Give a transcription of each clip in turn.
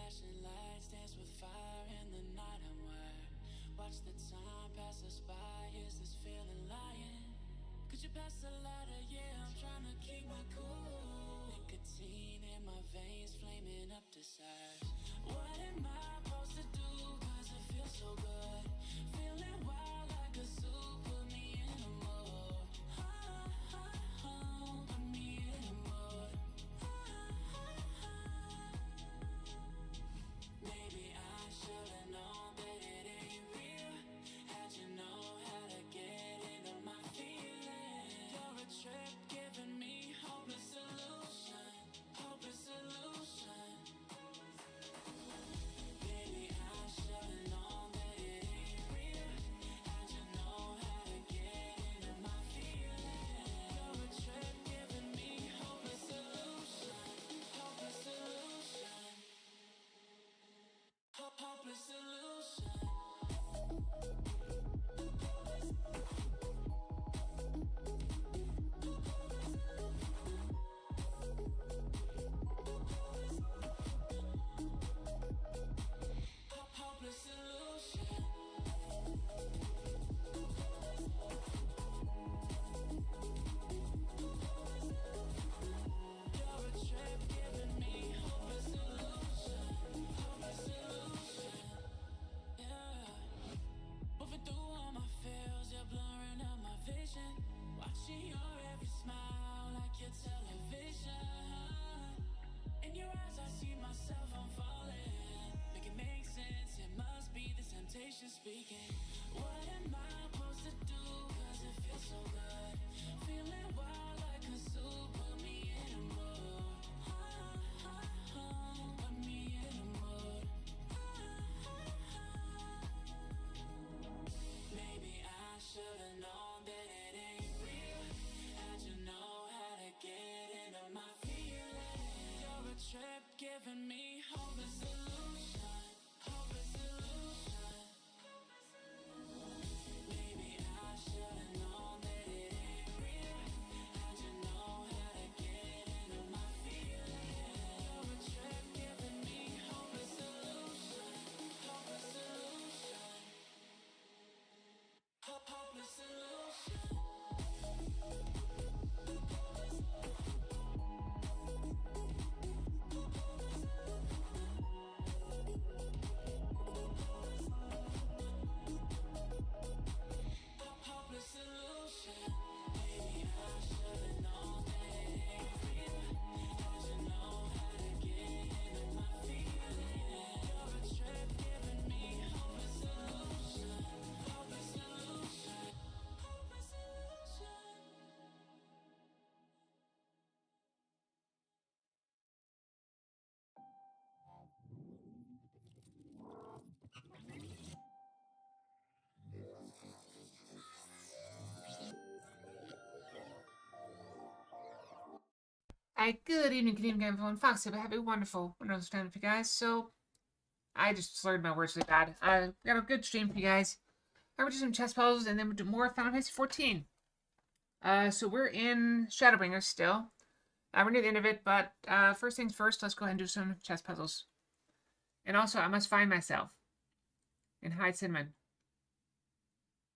flashing lights dance with fire in the night. I'm wired. Watch the time pass us by. Is this feeling lying? Could you pass the lighter? Yeah, I'm trying to keep my cool. Nicotine in my veins, flaming up desires. What am I supposed to do? Cause it feels so good. Feeling wild like a zoo. Put me in a mood. Put me in a mood. Maybe I should've known that it ain't real. How'd you know how to get into my feelings? You're a trip giving me hopeless solution. Hopeless solution. Maybe I should've known that it ain't real. How'd you know how to get into my feelings? You're a trip giving me hopeless solution. Hopeless solution. Hopeless solution. Hopeless solution. You're a trip giving me hopeless solution. Hopeless solution. Yeah. Moving through all my feels, you're blurring out my vision. Watching your every smile like your television. In your eyes I see myself, I'm falling. Make it make sense, it must be the temptation speaking. What am I supposed to do? Cause it feels so good. Feeling wild like a zoo. Put me in a mood. Put me in a mood. Maybe I should've known that it ain't real. How'd you know how to get into my feelings? You're a trip giving me hopeless solution. Hopeless solution. Maybe I should've known that it ain't real. How'd you know how to get into my feelings? You're a trip giving me hopeless solution. Hopeless solution. Hopeless solution. Hopeless solution. Maybe I should've known that it ain't real. How'd you know how to get into my feelings? You're a trip giving me hopeless solution. Hopeless solution. Hopeless solution. Hi, good evening, everyone. Fox here, but have a wonderful time for you guys. So, I just slurred my words really bad. I got a good stream for you guys. I'm gonna do some chess puzzles, and then we'll do more Final Fantasy 14. So we're in Shadowbringers still. We're near the end of it, but first things first, let's go ahead and do some chess puzzles. And also, I must find myself. And hide Cinnamon.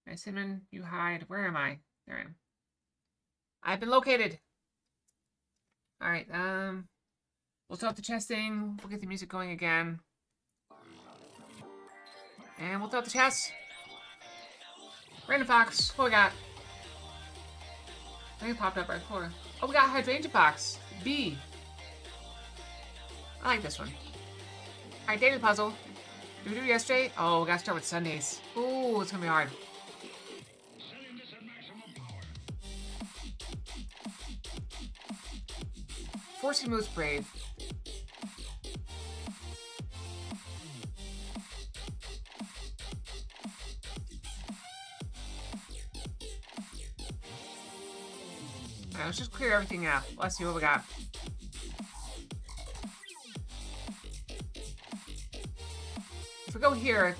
Hey, Cinnamon, you hide. Where am I? There I am. I've been located. Alright, we'll start the chess thing. We'll get the music going again. And we'll throw the chess. Random Fox, what we got? I think it popped up right before. Oh, we got Hydrangea Fox. B. I like this one. Alright, daily puzzle. Did we do it yesterday? Oh, we gotta start with Sundays. Ooh, it's gonna be hard. Forcing moves brave. Alright, let's just clear everything out. Let's see what we got. If we go here,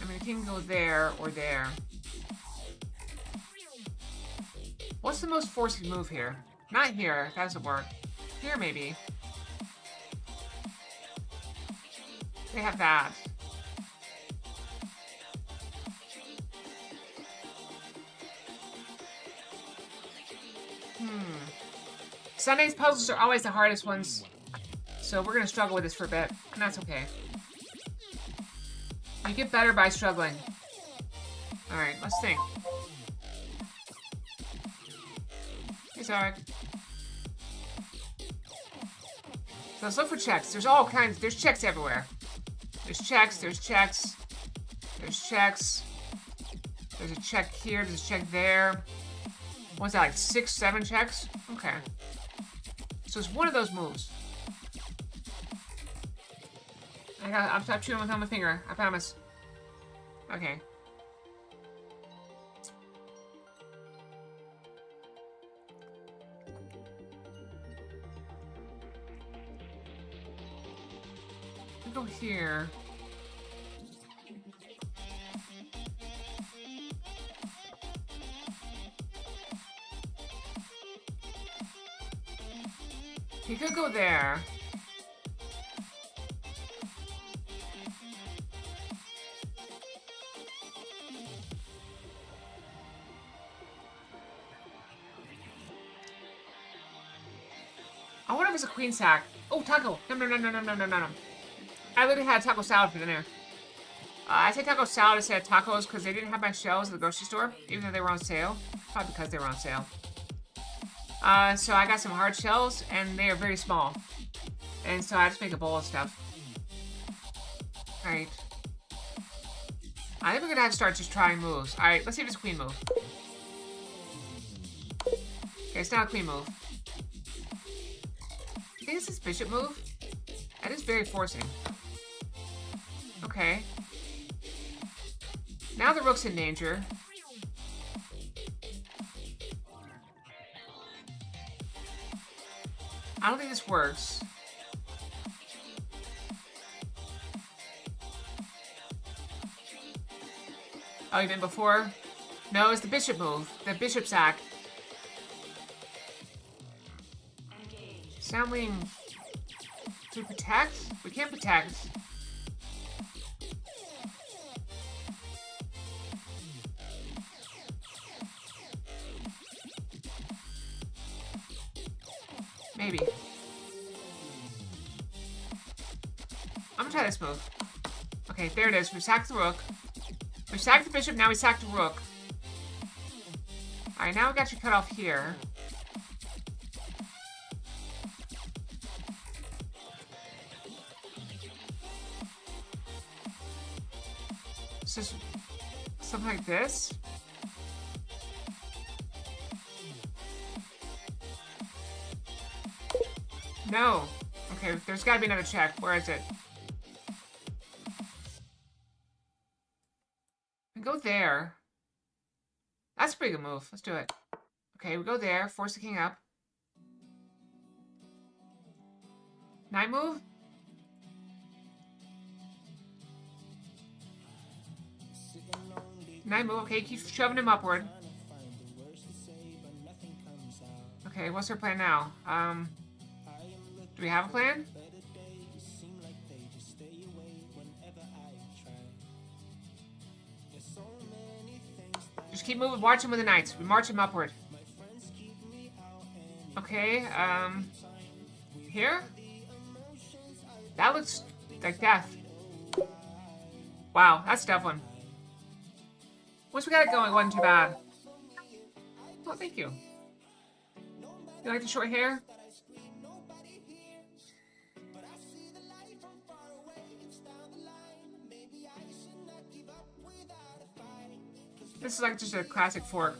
I mean, it can go there or there. What's the most forcing move here? Not here. That doesn't work. Here, maybe. They have that. Sunday's puzzles are always the hardest ones. So we're going to struggle with this for a bit. And that's okay. You get better by struggling. Alright, let's think. Hey, Zarek. So let's look for checks. There's all kinds. There's checks everywhere. There's checks. There's checks. There's checks. There's a check here. There's a check there. What's that, like 6, 7 checks? Okay. So it's one of those moves. I'm stop chewing with my finger. I promise. Okay. Go here. You could go there. I wonder if it's a queen sack. Oh, taco. No. I literally had taco salad for dinner. I say taco salad instead of tacos because they didn't have my shells at the grocery store, even though they were on sale. Probably because they were on sale. So I got some hard shells, and they are very small. And so I just make a bowl of stuff. Alright. I think we're gonna have to start just trying moves. Alright, let's see if it's a queen move. Okay, it's not a queen move. I think it's this bishop move. That is very forcing. Okay. Now the rook's in danger. I don't think this works. Oh, you meant before? No, it's the bishop move. The bishop sack. Sounding... To protect? We can't protect. Maybe. I'm gonna try this move. Okay, there it is. We sacked the rook. We sacked the bishop, now we sacked the rook. Alright, now we got you cut off here. So, something like this. No. Okay, there's gotta be another check. Where is it? We go there. That's a pretty good move. Let's do it. Okay, we go there. Force the king up. Knight move? Knight move. Okay, keep shoving him upward. Okay, what's our plan now? Do we have a plan? Just keep moving. Watch him with the knights. We march him upward. Okay, here? That looks like death. Wow, that's a tough one. Once we got it going, it wasn't too bad. Oh, thank you. You like the short hair? This is like just a classic fork.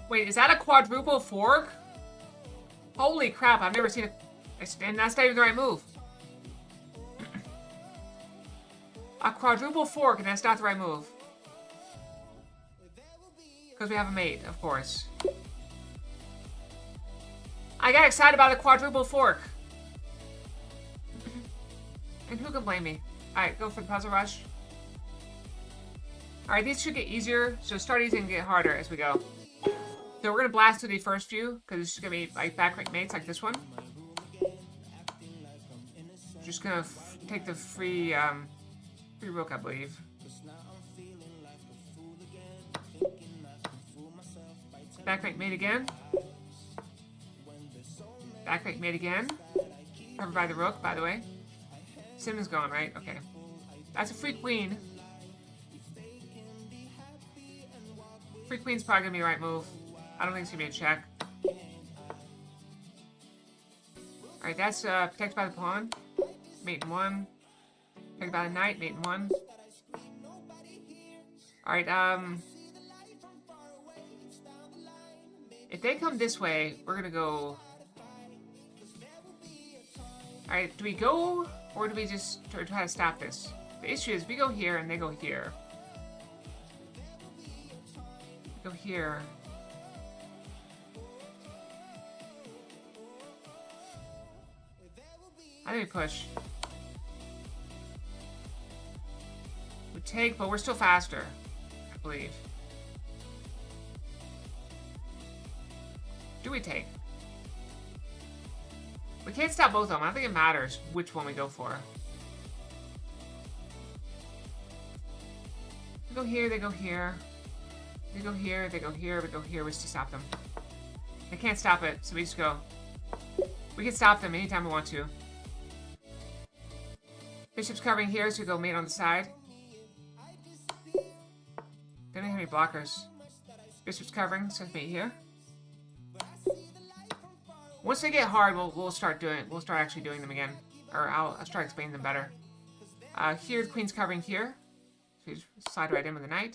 Wait, is that a quadruple fork? Holy crap, I've never seen a... And that's not even the right move. A quadruple fork, and that's not the right move. Because we have a mate, of course. I got excited about the quadruple fork. And who can blame me? Alright, go for the puzzle rush. Alright, these should get easier. So start easy and get harder as we go. So we're going to blast through the first few. Because it's going to be like back mates like this one. Just going to take the free rook, I believe. Backmate mate again. Backmate mate again. Covered by the rook, by the way. Cinnam's gone, right? Okay. That's a free queen. Free queen's probably gonna be the right move. I don't think it's gonna be a check. Alright, that's protected by the pawn. Mate in 1. Protected by the knight, mate in 1. Alright, if they come this way, we're gonna go... Alright, do we go, or do we just try to stop this? The issue is, we go here, and they go here. We go here. I think we push. We take, but we're still faster, I believe. Do we take? We can't stop both of them. I don't think it matters which one we go for. We go here, they go here. They go here, they go here, we go here. We just stop them. They can't stop it, so we just go. We can stop them anytime we want to. Bishop's covering here, so we go mate on the side. They don't have any blockers. Bishop's covering, so mate here. Once they get hard, we'll start actually doing them again, or I'll start explaining them better. Here the queen's covering here, so you just slide right in with the knight.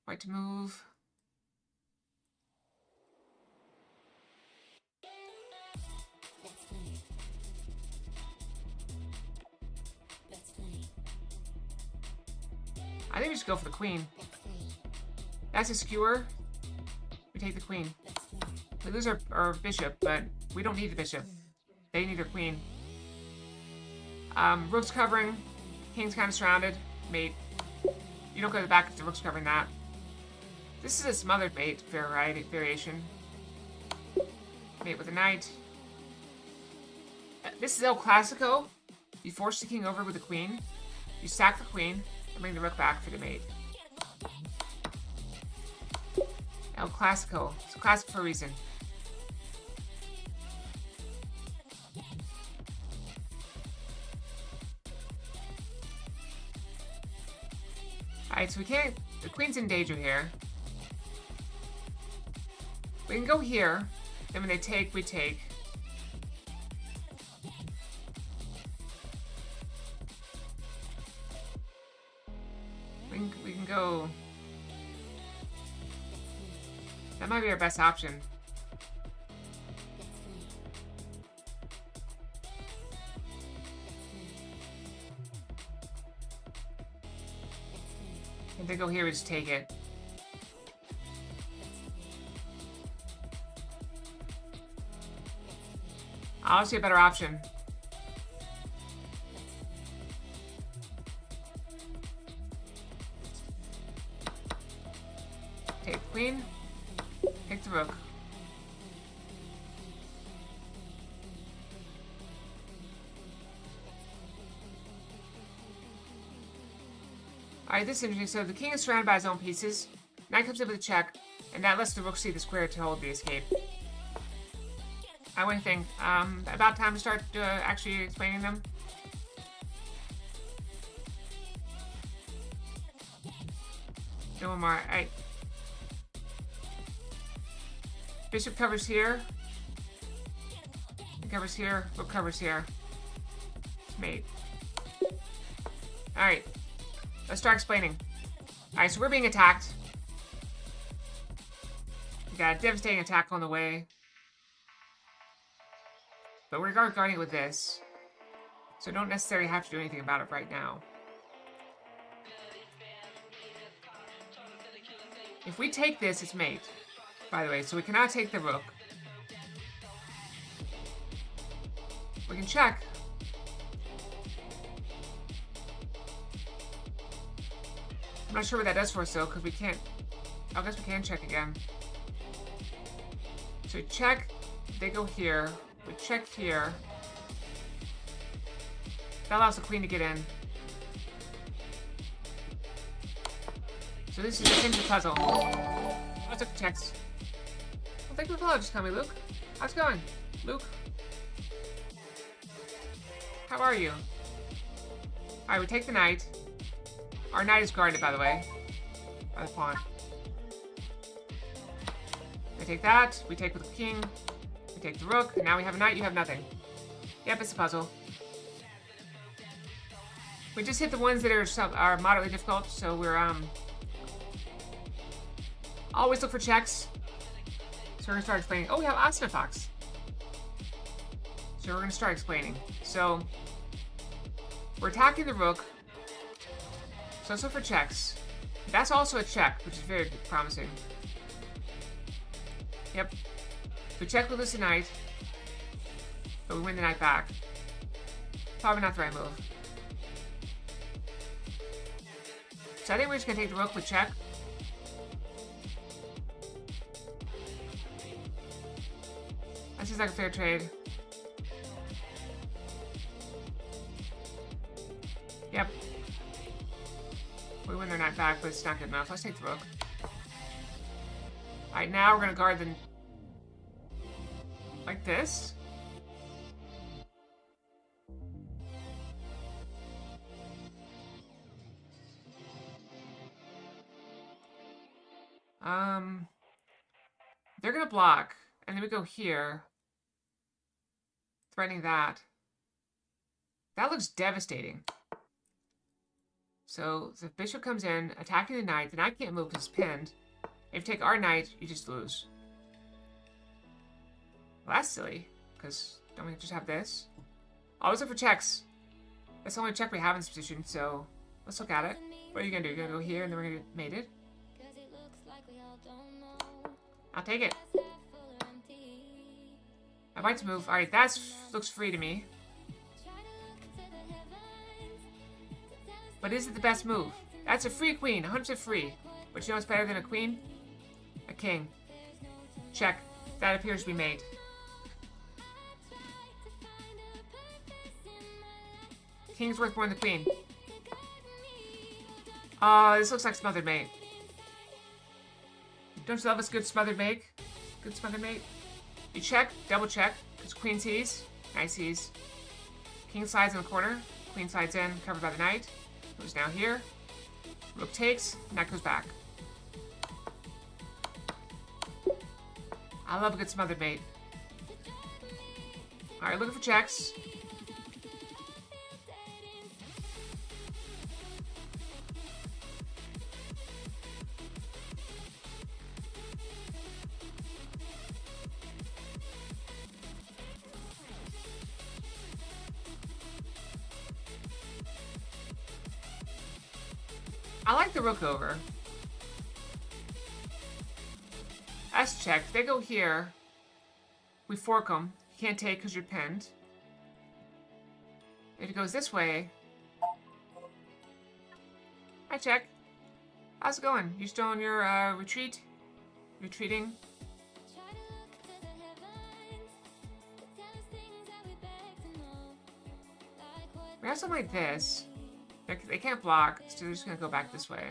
White to move. I think we just go for the queen. That's a skewer. We take the queen. We lose our bishop, but we don't need the bishop. They need their queen. Rook's covering. King's kind of surrounded. Mate. You don't go to the back if the rook's covering that. This is a smothered mate variation. Mate with a knight. This is El Clasico. You force the king over with the queen. You sack the queen and bring the rook back for the mate. El Clasico. It's classic for a reason. Alright, so we can't... The queen's in danger here. We can go here. Then when they take, we take. We can go... That might be our best option. If they go here, we just take it. I'll see a better option. Take the queen. Take the rook. Alright, this is interesting. So the king is surrounded by his own pieces. Knight comes in with a check, and that lets the rook see the square to hold the escape. What do you think? About time to start actually explaining them? No one more. Alright. Bishop covers here. Covers here. Rook covers here. Mate. Alright. Let's start explaining. Alright, so we're being attacked. We got a devastating attack on the way. But we're guarding it with this. So don't necessarily have to do anything about it right now. If we take this, it's mate. By the way, so we cannot take the rook. We can check. I'm not sure what that does for us though, because we can't... I guess we can check again. So we check, they go here. We check here. That allows the queen to get in. So this is the Tinder puzzle. I took the checks. Well, thank you for the follow. Just call me Luke. How's it going? Luke? How are you? Alright, we take the knight. Our knight is guarded, by the way. By the pawn. We take that. We take with the king. We take the rook. And now we have a knight. You have nothing. Yep, it's a puzzle. We just hit the ones that are moderately difficult, so we're always look for checks. So we're gonna start explaining. Oh, we have FFXIV. So we're gonna start explaining. So we're attacking the rook. So let's look for checks. That's also a check, which is very promising. Yep. We check with us the knight, but we win the knight back. Probably not the right move. So I think we're just gonna take the rook with check. That seems like a fair trade. Yep. We win their knight back, but it's not good enough. Let's take the rook. Alright, now we're gonna guard the... like this. They're gonna block, and then we go here. Threatening that. That looks devastating. So the bishop comes in, attacking the knight can't move because it's pinned. If you take our knight, you just lose. Well, that's silly, because don't we just have this? Always look for checks. That's the only check we have in this position, so let's look at it. What are you gonna do? You're gonna go here, and then we're gonna get mated? I'll take it. I'd like to move. Alright, that looks free to me. But is it the best move? That's a free queen, 100% free. But you know what's better than a queen? A king. Check. That appears to be made. King's worth more than the queen. This looks like smothered mate. Don't you love us good smothered mate? Good smothered mate? You check, double check, because queen sees, knight sees. King slides in the corner, queen slides in, covered by the knight. Who's now here. Rook takes, knight goes back. I love a good smothered mate. Alright, looking for checks. I like the rook over. That's checked. They go here. We fork them. You can't take because you're pinned. If it goes this way... Hi, check. How's it going? You still on your retreat? Retreating? We have something like this. They can't block, so they're just gonna go back this way.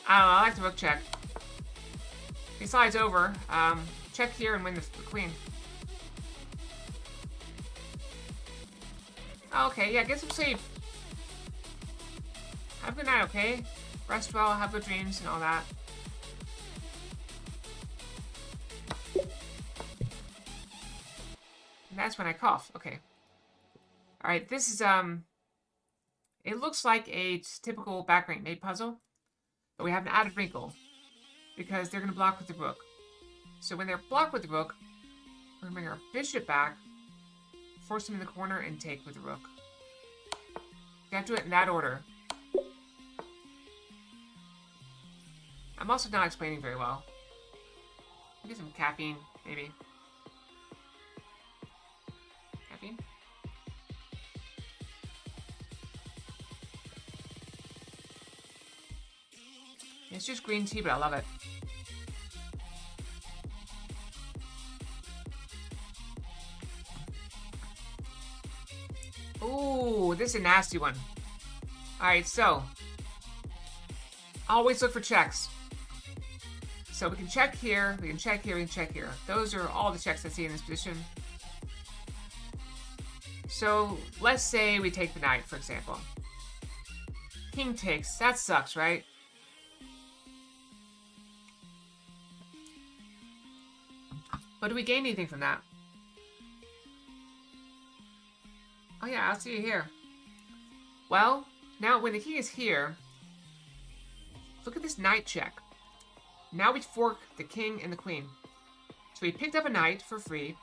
I don't know, I like the rook check. He slides over. Check here and win the queen. Okay, yeah, get some sleep. Have a good night, okay? Rest well, have good dreams and all that. And that's when I cough. Okay. Alright, this is, it looks like a typical back rank mate puzzle, but we have an added wrinkle because they're going to block with the rook. So when they're blocked with the rook, we're going to bring our bishop back, force him in the corner, and take with the rook. You have to do it in that order. I'm also not explaining very well. Maybe some caffeine, maybe. Caffeine? It's just green tea, but I love it. Ooh, this is a nasty one. Alright, so. Always look for checks. So we can check here, we can check here, we can check here. Those are all the checks I see in this position. So, let's say we take the knight, for example. King takes. That sucks, right? But do we gain anything from that? Oh yeah, I'll see you here. Well, now when the king is here, look at this knight check. Now we fork the king and the queen. So we picked up a knight for free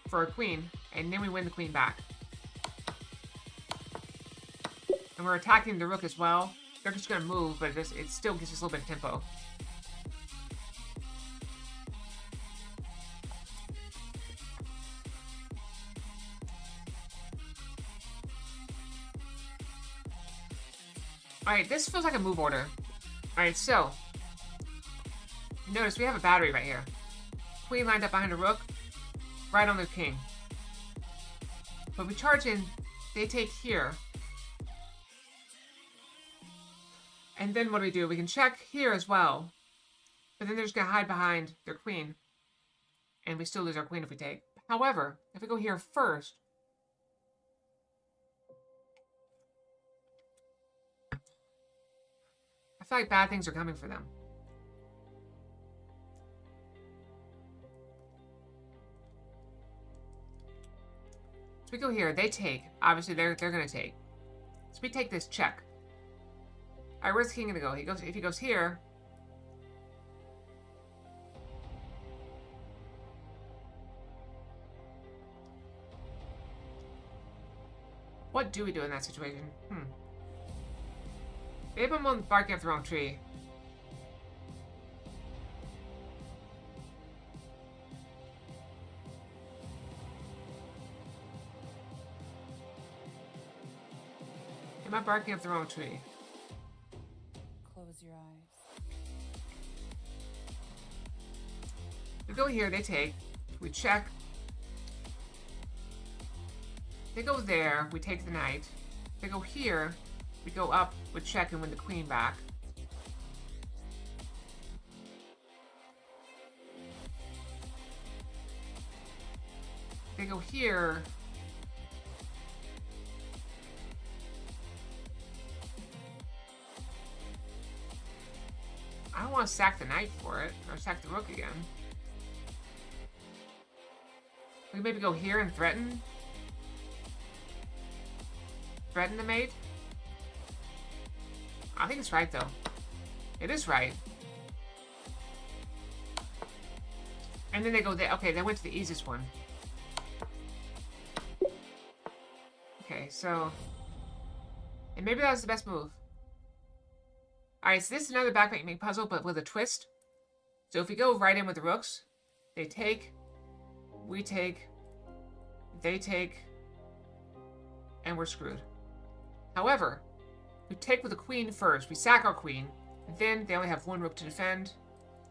for a queen, and then we win the queen back. And we're attacking the rook as well. They're just gonna move, but it still gives us a little bit of tempo. Alright, this feels like a move order. Alright, so. Notice we have a battery right here. Queen lined up behind a rook. Right on the king. But we charge in. They take here. And then what do we do? We can check here as well. But then they're just going to hide behind their queen. And we still lose our queen if we take. However, if we go here first. I feel like bad things are coming for them. So we go here. They take. Obviously, they're going to take. So we take this check. Alright, where's the king going to go? If he goes here. What do we do in that situation? Maybe I'm barking up the wrong tree. Am I barking up the wrong tree? Close your eyes. We go here, they take. We check. They go there, we take the knight. They go here, we go up, we check and win the queen back. They go here. I don't want to sack the knight for it, or sack the rook again. We can maybe go here and threaten. Threaten the mate. I think it's right, though. It is right. And then they go there. Okay, they went to the easiest one. Okay, so... And maybe that was the best move. Alright, so this is another backbreaking puzzle, but with a twist. So if we go right in with the rooks, they take, we take, they take, and we're screwed. However, we take with the queen first. We sack our queen. And then they only have one rook to defend.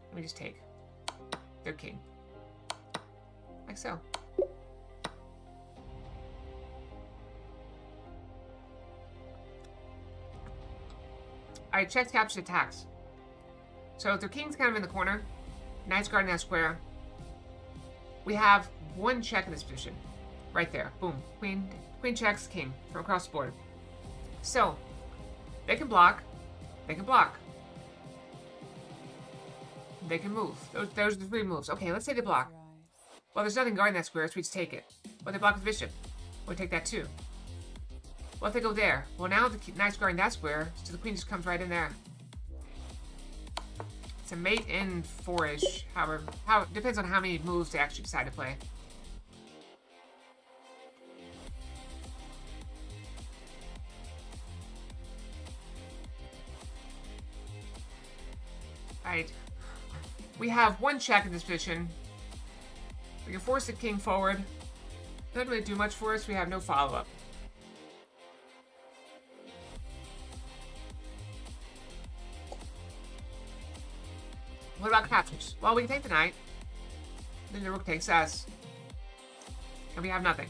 And we just take their king. Like so. Alright, check captured attacks. So their king's kind of in the corner. Knight's guarding that square. We have one check in this position. Right there. Boom. Queen checks king from across the board. So, they can block. They can block. They can move. Those are the three moves. Okay, let's say they block. Well, there's nothing guarding that square, so we just take it. Well, they block with bishop. We'll take that too. Well, if they go there. Well, now the knight's guarding that square, so the queen just comes right in there. It's a mate in 4-ish. However, depends on how many moves they actually decide to play. Alright. We have one check in this position. We can force the king forward. Doesn't really do much for us. We have no follow-up. What about captures? Well, we can take the knight. Then the rook takes us. And we have nothing.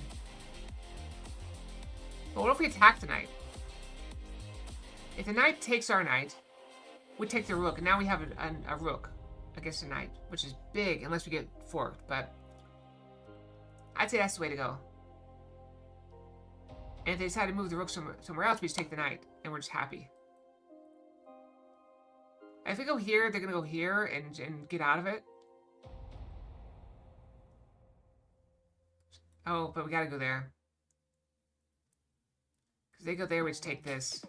But what if we attack the knight? If the knight takes our knight, we take the rook, and now we have a rook against the knight, which is big unless we get forked, but I'd say that's the way to go. And if they decide to move the rook somewhere else, we just take the knight, and we're just happy. If we go here, they're going to go here and get out of it. Oh, but we got to go there. Because they go there, we just take this.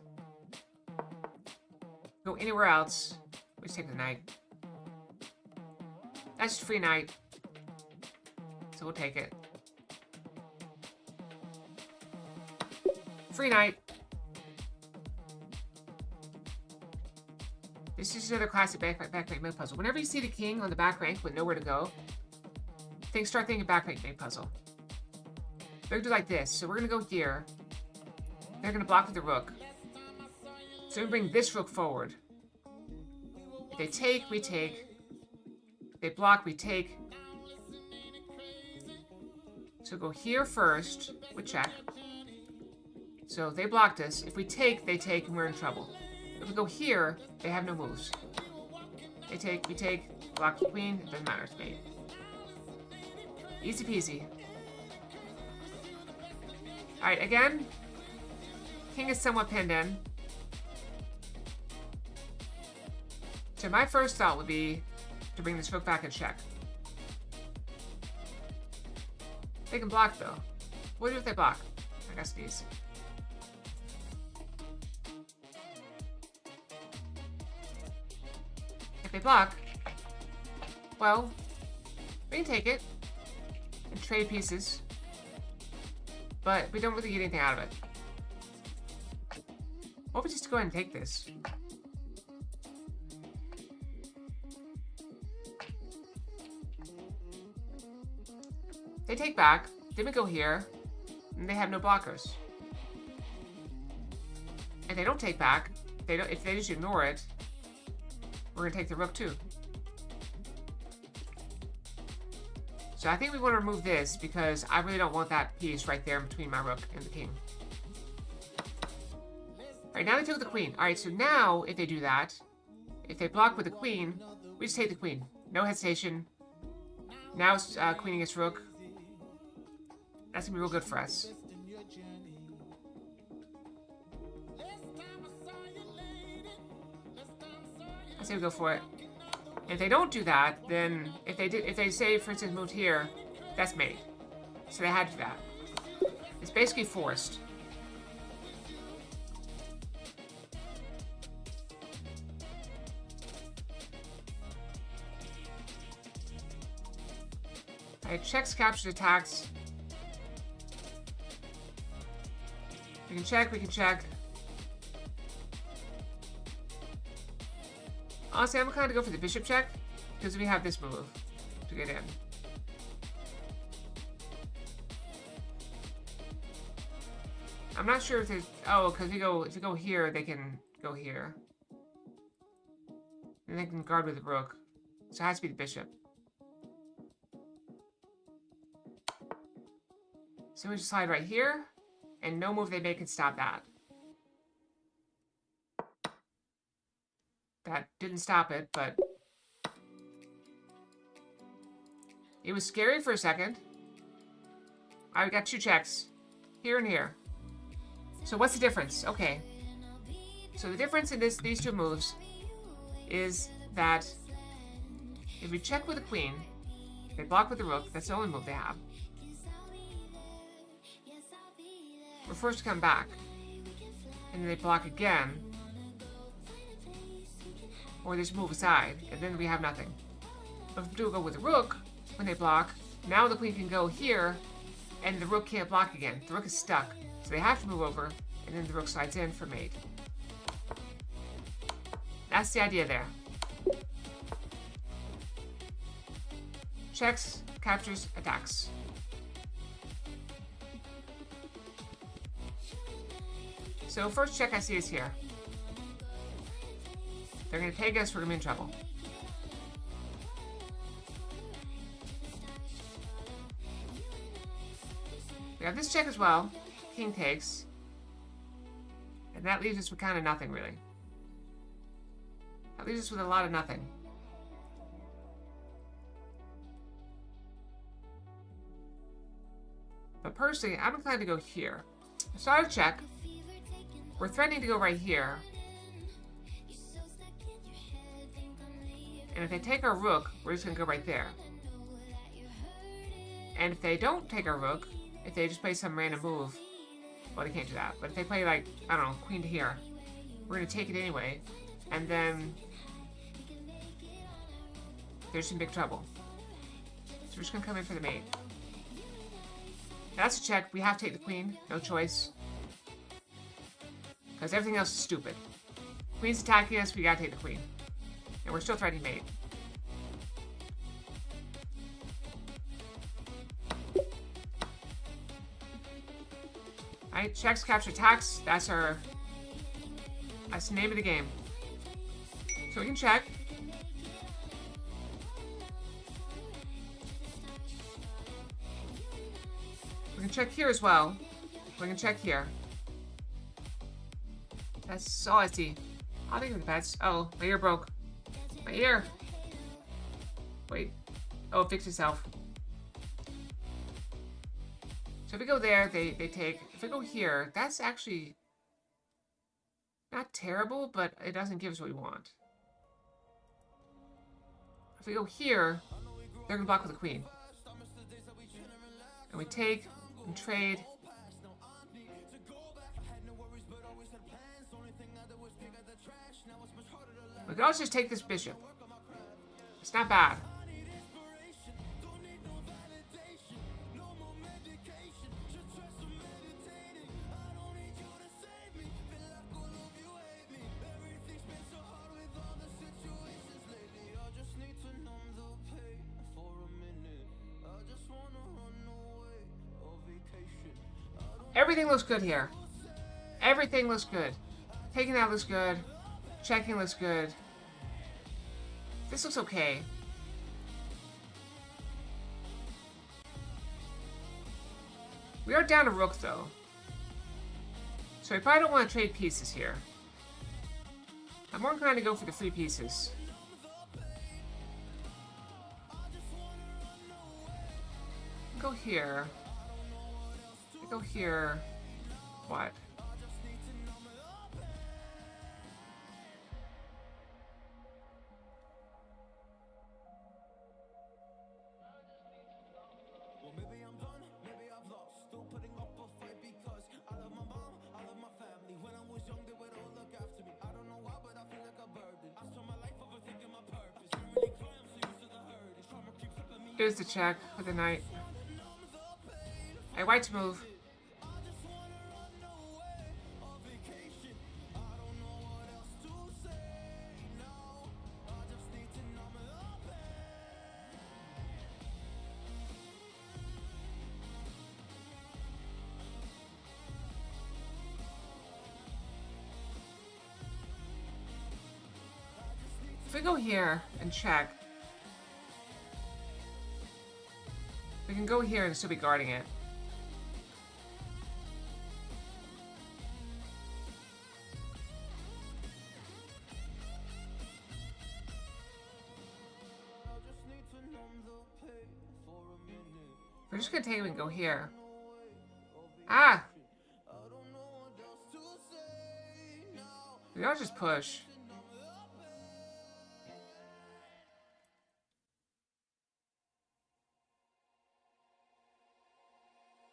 Go anywhere else, we just take the knight. That's just free knight. So we'll take it. Free knight. This is another classic back rank main puzzle. Whenever you see the king on the back rank with nowhere to go, start thinking back rank main puzzle. They're gonna do like this. So we're gonna go here. They're gonna block with the rook. So we bring this rook forward. If they take, we take. If they block, we take. So go here first with check. So they blocked us. If we take, they take, and we're in trouble. If we go here, they have no moves. They take, we take, block the queen, it doesn't matter, it's mate. Easy peasy. Alright, again, king is somewhat pinned in. So my first thought would be to bring this rook back and check. They can block though. What do if they block? I gotta sneeze. If they block, well, we can take it and trade pieces, but we don't really get anything out of it. What if we just go ahead and take this? They take back, then we go here, and they have no blockers. And they don't take back, if they just ignore it, we're gonna take the rook too. So I think we want to remove this because I really don't want that piece right there between my rook and the king. Alright, now they took the queen. Alright, so now if they do that, if they block with the queen, we just take the queen. No hesitation. Now it's queen against rook. That's gonna be real good for us. I say we go for it. If they don't do that, then if they say, for instance, moved here, that's made. So they had to do that. It's basically forced. Alright, checks, captures, attacks. We can check, we can check. Honestly, I'm kind of go for the bishop check, because we have this move to get in. I'm not sure if there's... Oh, because if we go here, they can go here. And they can guard with the rook. So it has to be the bishop. So we just slide right here, and no move they make can stop that. That didn't stop it, but it was scary for a second. I got two checks, here and here. So what's the difference? Okay. So the difference in these two moves is that if we check with the queen, they block with the rook, that's the only move they have. We're forced to come back. And then they block again. Or they just move aside, and then we have nothing. But if we do go with the rook, when they block, now the queen can go here, and the rook can't block again. The rook is stuck, so they have to move over, and then the rook slides in for mate. That's the idea there. Checks, captures, attacks. So first check I see is here. They're gonna take us, we're gonna be in trouble. We have this check as well. King takes. And that leaves us with kind of nothing, really. That leaves us with a lot of nothing. But personally, I'm inclined to go here. Start a check. We're threatening to go right here. And if they take our rook, we're just going to go right there. And if they don't take our rook, if they just play some random move, well, they can't do that. But if they play, like, I don't know, queen to here, we're going to take it anyway. And then there's some big trouble. So we're just going to come in for the mate. That's a check. We have to take the queen. No choice. Because everything else is stupid. Queen's attacking us, we gotta take the queen. And we're still threatening mate. Alright, checks, capture, attacks. That's the name of the game. So we can check. We can check here as well. We can check here. That's all I see. I'll think of the pets. Oh, my ear broke. My ear! Wait. Oh, it fixed itself. So if we go there, they take. If we go here, that's actually not terrible, but it doesn't give us what we want. If we go here, they're gonna block with the queen. And we take and trade. We can also just take this bishop. It's not bad. Everything looks good here. Everything looks good. Taking out looks good. Checking looks good. This looks okay. We are down a rook, though. So I probably don't want to trade pieces here. I'm more inclined to go for the free pieces. Go here. Go here. What? Here's the check for the knight. Hey, white to move. If we go here and check, we can go here and still be guarding it. We're just gonna take it and go here. Ah! We all just push.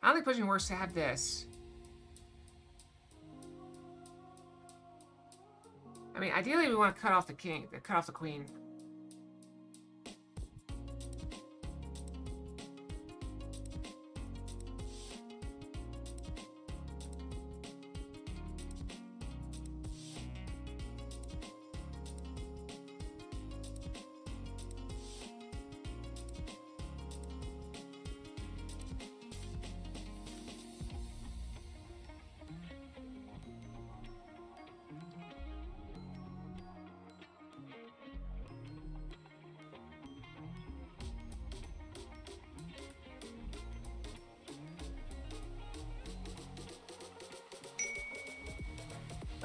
I don't think pushing works to have this. I mean, ideally we want to cut off the king, cut off the queen.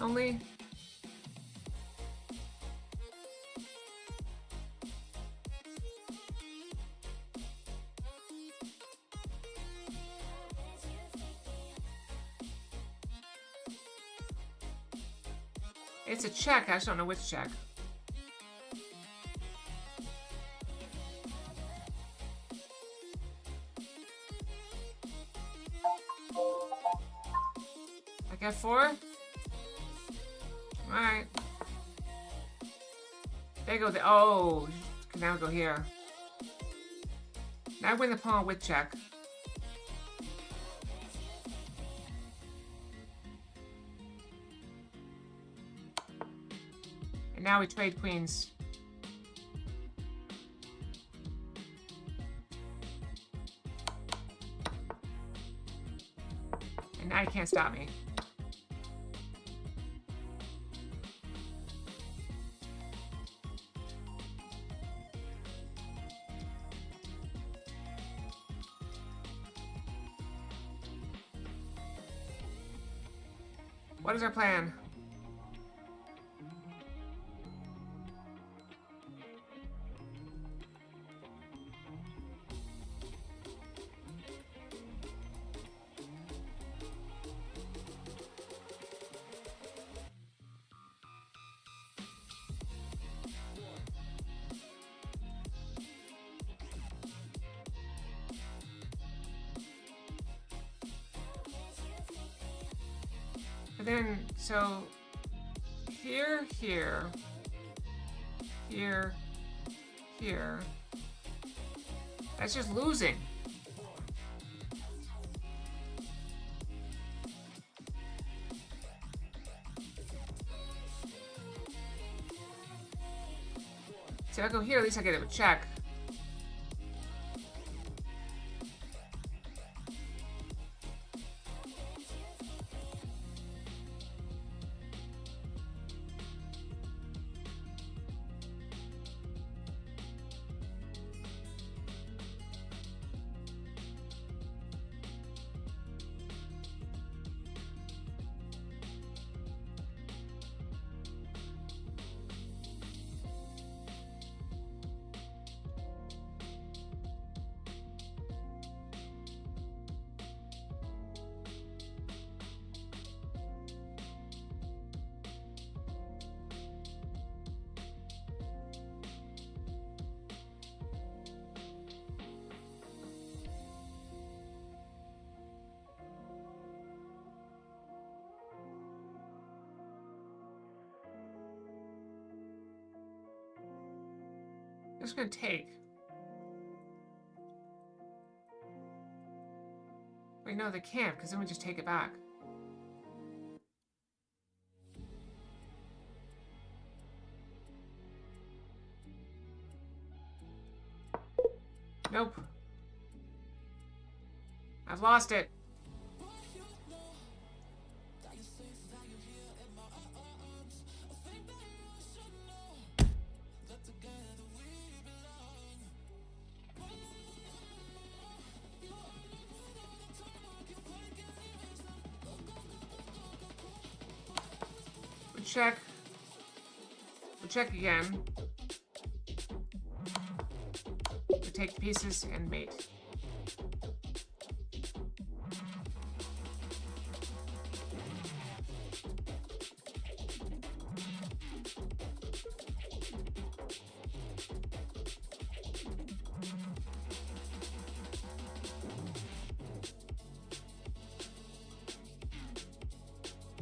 only. It's a check. I just don't know which check. I got 4. Alright. There you go. Oh, can now go here. Now I win the pawn with check. And now we trade queens. And now you can't stop me. What is our plan? But then, so, here, here, here, here. That's just losing. See, if I go here, at least I get it with check. It's gonna take. Wait, no, they can't, because then we just take it back. Nope. I've lost it. Check. We'll check again. We take pieces and mate.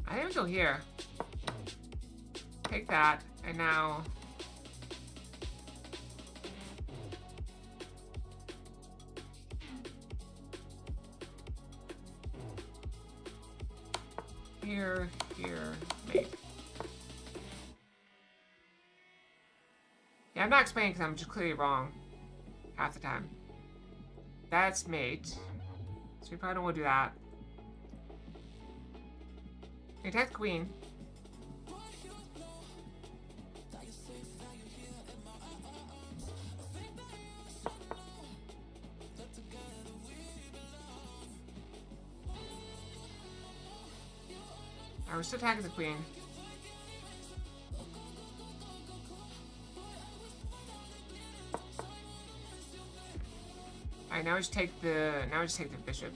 I didn't go here. Take that, and now here, mate. Yeah, I'm not explaining because I'm just clearly wrong half the time. That's mate, so we probably don't want to do that. Attack the queen. We're still attacking the queen. Alright, now we just take the bishop.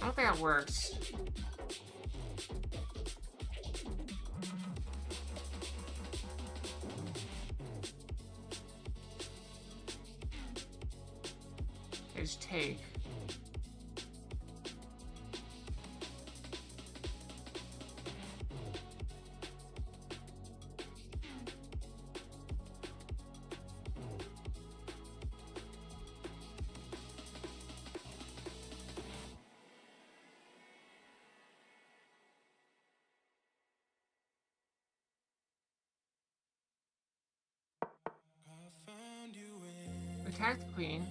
I don't think that works. Just take. Attack the queen.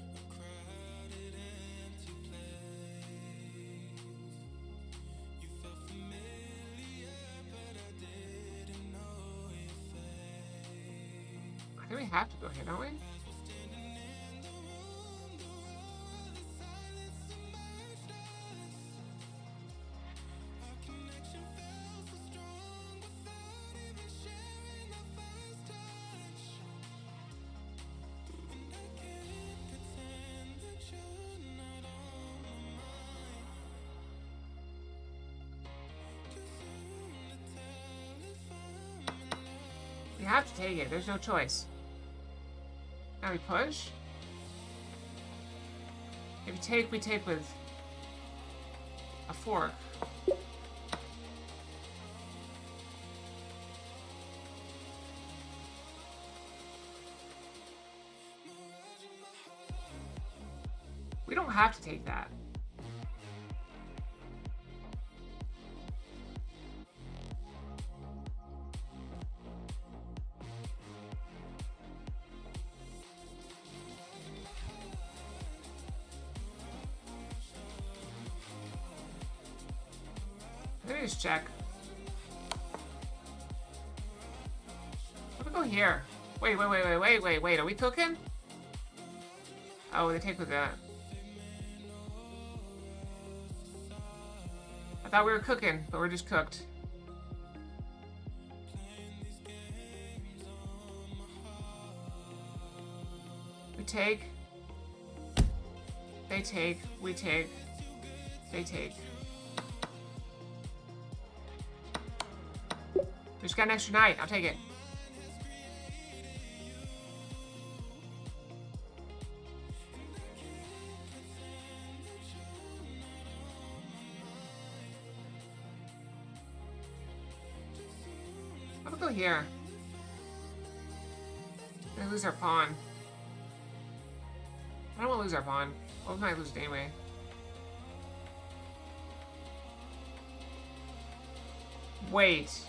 I think we have to go here, don't we? We have to take it. There's no choice. Now we push. If we take with a fork. We don't have to take that. Let me just check. Let me go here. Wait. Are we cooking? Oh, they take with that. I thought we were cooking, but we're just cooked. We take. They take. We take. They take. We just got an extra knight. I'll take it. I'll go here. We're gonna lose our pawn. I don't want to lose our pawn. Well, we might lose it anyway. Wait.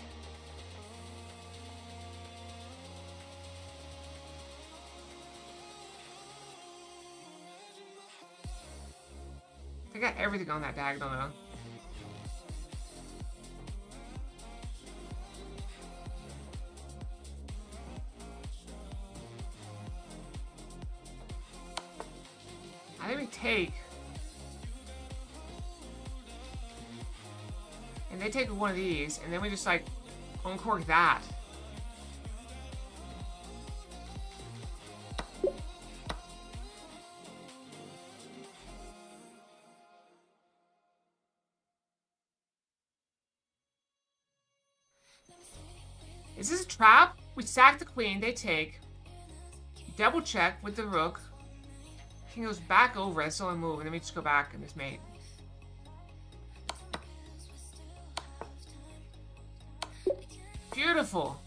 I got everything on that diagonal though. I think we take. And they take one of these, and then we just like uncork that. Is this a trap? We sack the queen, they take. Double check with the rook. King goes back over, that's the only move, and then we just go back and just mate. Beautiful.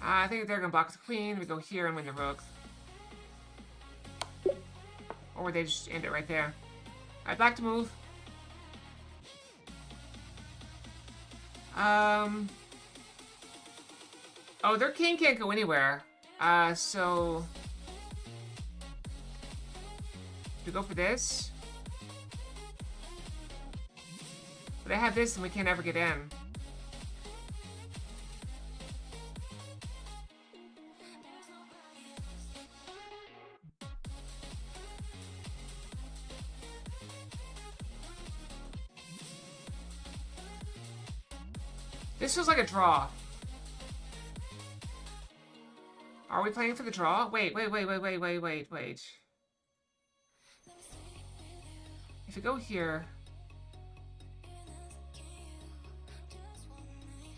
I think they're gonna block the queen. We go here and win the rook. Or would they just end it right there? Alright, back to move. Oh, their king can't go anywhere. So we go for this? But I have this and we can't ever get in. This feels like a draw. Are we playing for the draw? Wait. If we go here...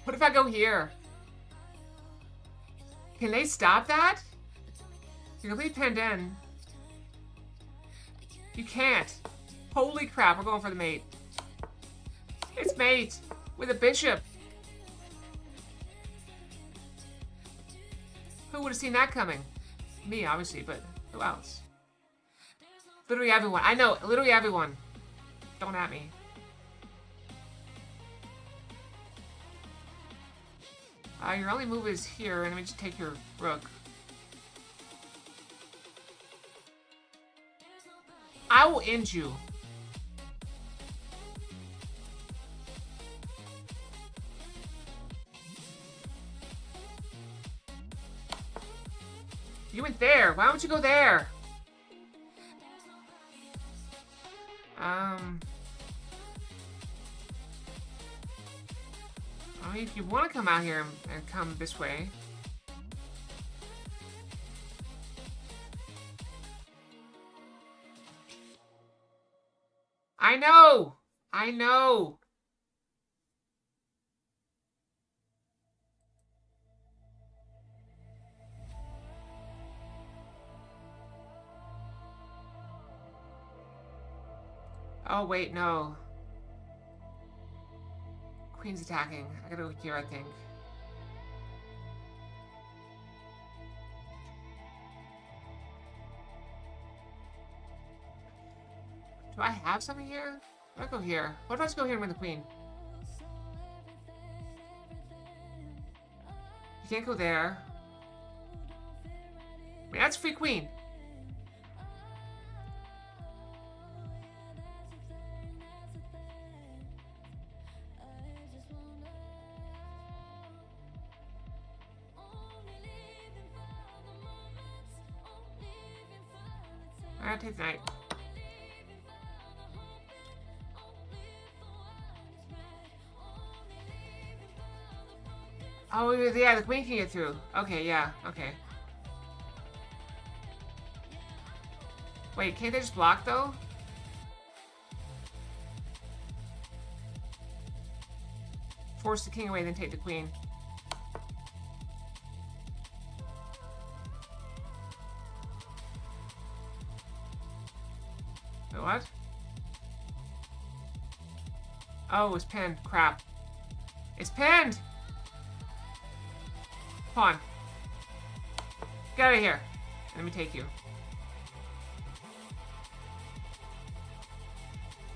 What if I go here? Can they stop that? You're completely pinned in. You can't. Holy crap, we're going for the mate. It's mate with a bishop. Who would have seen that coming? Me, obviously, but who else? Literally everyone. I know, literally everyone. Don't at me. Your only move is here, and let me just take your rook. I will end you. You went there. Why don't you go there? I mean, if you want to come out here and come this way. I know! I know! Oh, wait, no. Queen's attacking. I gotta go here, I think. Do I have something here? Do I go here? What if I just go here and win the queen? You can't go there. I mean, that's free queen. I'll take the knight. Oh, yeah, the queen can get through. Okay, yeah, okay. Wait, can't they just block, though? Force the king away, then take the queen. Wait, what? Oh, it's pinned. Crap. It's pinned! Pawn. Get out of here. Let me take you.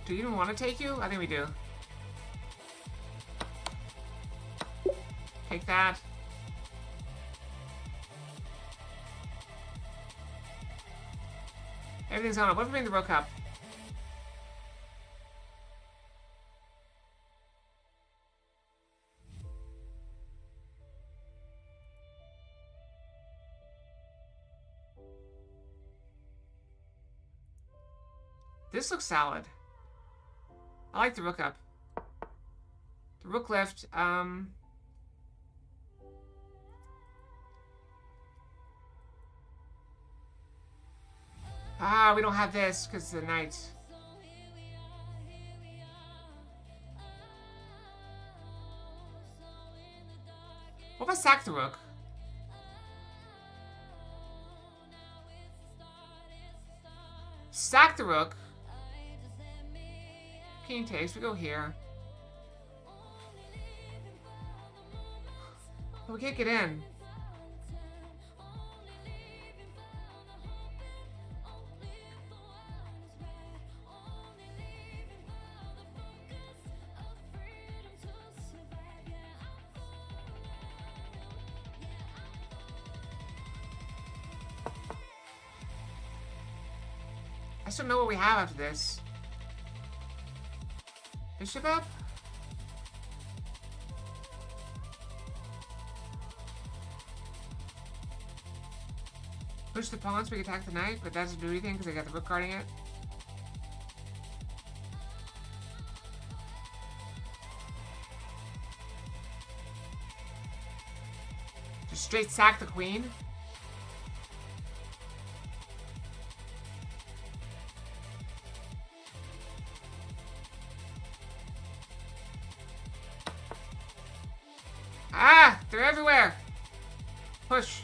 Do you even want to take you? I think we do. Take that. Everything's on. What if we bring the rook up? This looks solid. I like the rook up. The rook left, we don't have this because the knight. What if I sack the rook? Sack the rook. King takes. We go here. But we can't get in. I still know what we have after this. Bishop up? Push the pawn so we can attack the knight, but that doesn't do anything because they got the rook guarding it. Just straight sack the queen. Ah! They're everywhere! Push.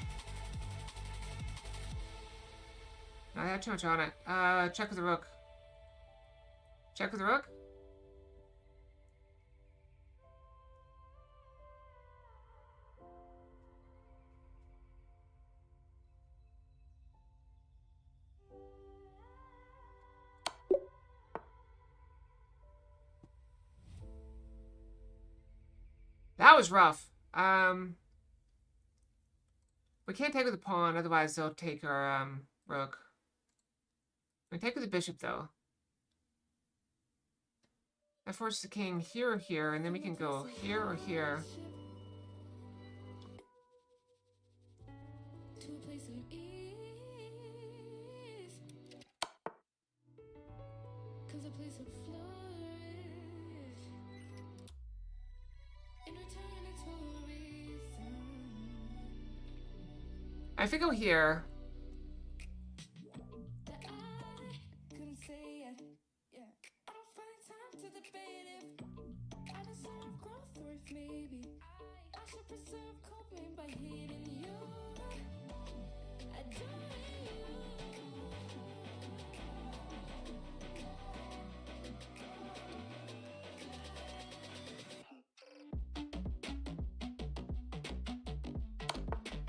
No, I had too much on it. Check with the rook. Check with the rook? That was rough. We can't take with the pawn, otherwise they'll take our rook. We can take with the bishop though. That forces the king here or here, and then we can go here or here. I think go here.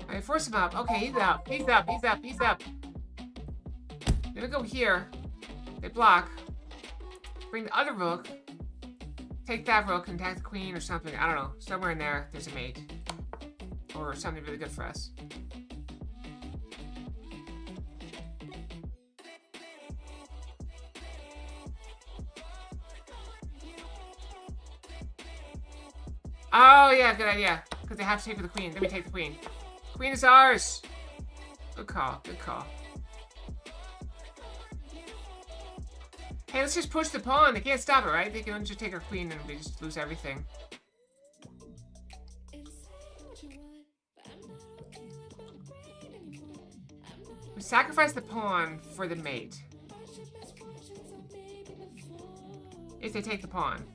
I force him up. Okay, he's up. He's up. He's up. He's up. I'm gonna go here. They block. Bring the other rook. Take that rook and attack the queen or something. I don't know. Somewhere in there, there's a mate. Or something really good for us. Oh, yeah, good idea. Because they have to take for the queen. Let me take the queen. Queen is ours! Good call, good call. Hey, let's just push the pawn. They can't stop it, right? They can just take our queen and we just lose everything. We sacrifice the pawn for the mate. If they take the pawn.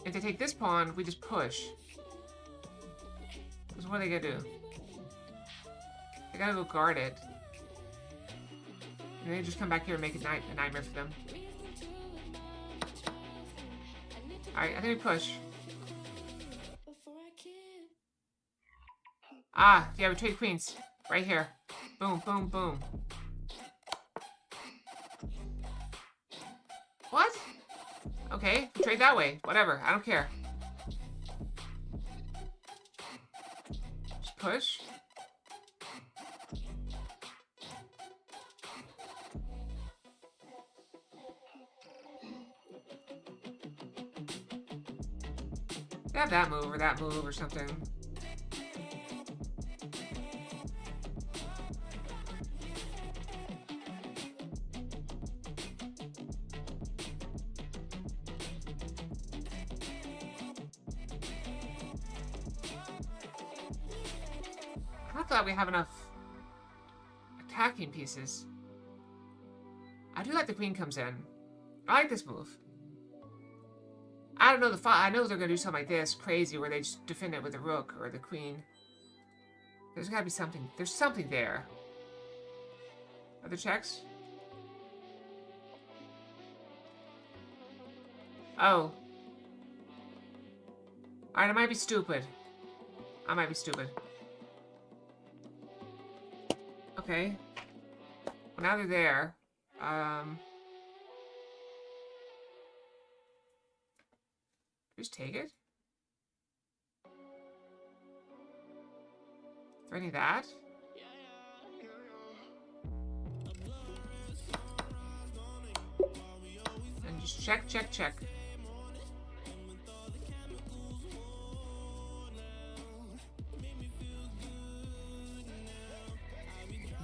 If they take this pawn, we just push. Because what are they gonna do? They gotta go guard it. And they just come back here and make a nightmare for them. Alright, I think we push. Ah, yeah, we trade queens. Right here. Boom, boom, boom. What? Okay, we trade that way. Whatever, I don't care. Just push. Have that move or something. I thought we have enough attacking pieces. I do like the queen comes in. I like this move. I don't know I know they're gonna do something like this, crazy, where they just defend it with the rook or the queen. There's gotta be something. There's something there. Other checks? Oh. Alright, I might be stupid. I might be stupid. Okay. Well, now they're there. Just take it? Is there any of that? Check, check, check.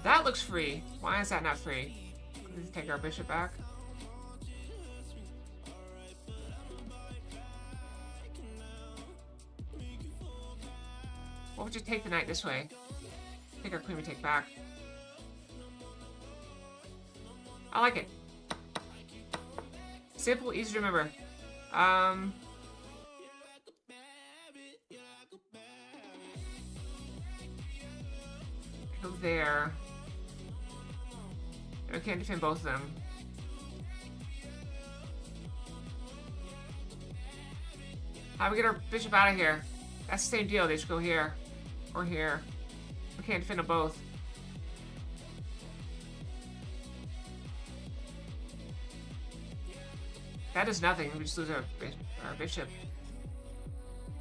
That looks free. Why is that not free? Let's take our bishop back. What would you take the knight this way? Take our queen we take back. I like it. Simple, easy to remember. Go there. I can't defend both of them. How do we get our bishop out of here? That's the same deal. They just go here. Or here. We can't defend them both. That does nothing. We just lose our bishop.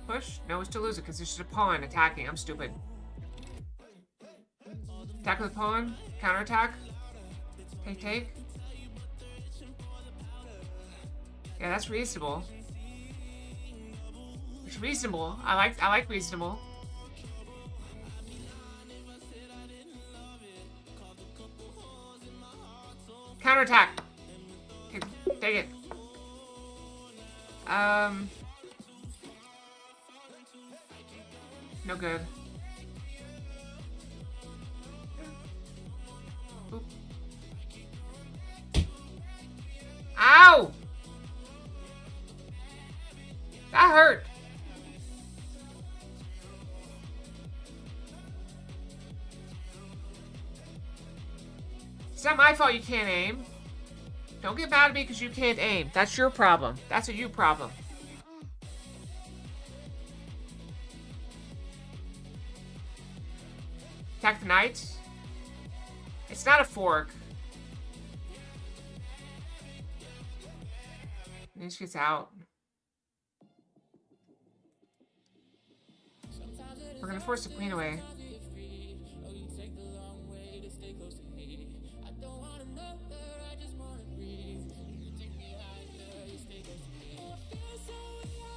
Push? No, we still lose it because there's just a pawn attacking. I'm stupid. Attack with a pawn. Counterattack. Take, take. Yeah, that's reasonable. It's reasonable. I like reasonable. Counterattack. Take it. No good. Oop. Ow! That hurt. It's not my fault you can't aim. Don't get mad at me because you can't aim. That's your problem. That's a you problem. Attack the knight. It's not a fork. And he just gets out. We're gonna force the queen away.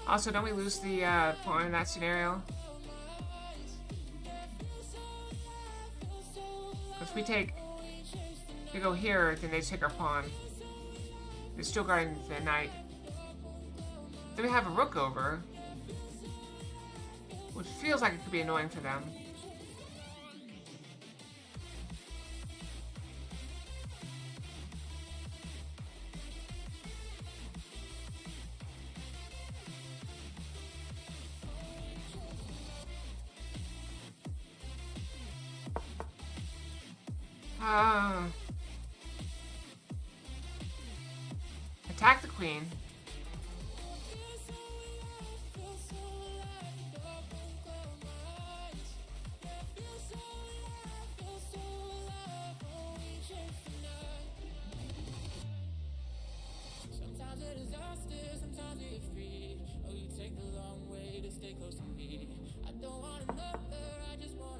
Also, don't we lose the pawn in that scenario? If we go here, then they take our pawn. They're still guarding the knight. Then we have a rook over, which feels like it could be annoying for them. Attack the queen.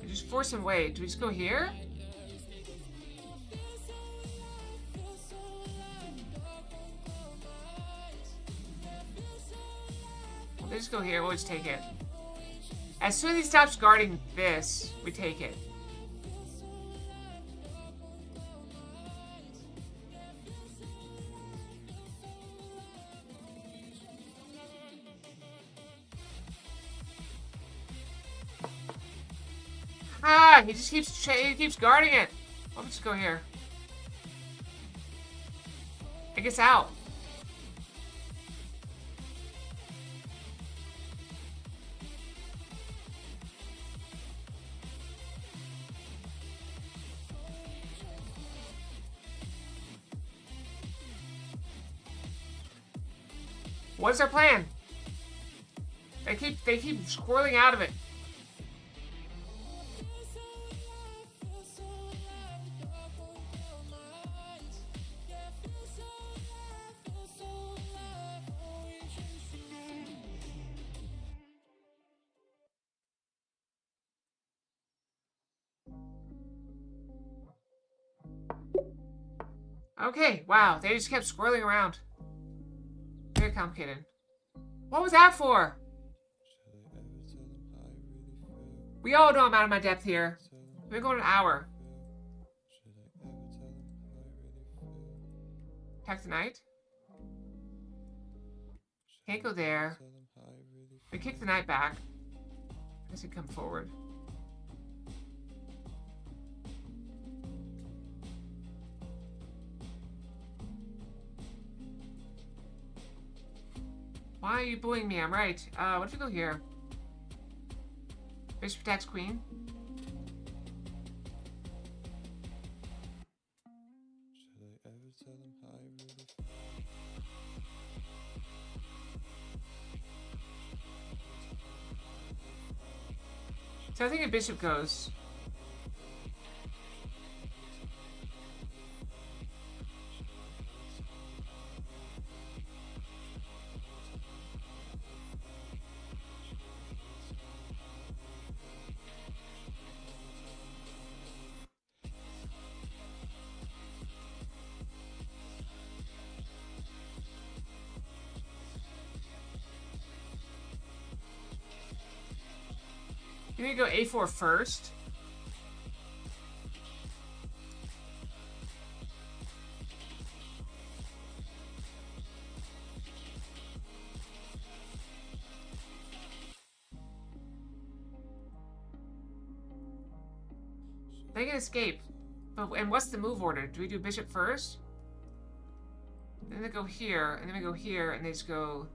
Just force him away. Do we just go here? They just go here. We'll just take it. As soon as he stops guarding this, we take it. Ah, he just keeps guarding it. I'll just go here. It gets out. What's our plan? They keep squirreling out of it. Okay, wow, they just kept squirreling around. complicated. What was that for? We all know I'm out of my depth here. We've been going an hour. Attack the knight. Can't go there. We kick the knight back. I guess we come forward. Why are you bullying me? I'm right. What if we go here? Bishop attacks queen. So I think a bishop goes. You need to go a4 first. They can escape. But and what's the move order? Do we do bishop first? Then they go here, and then we go here, and they just go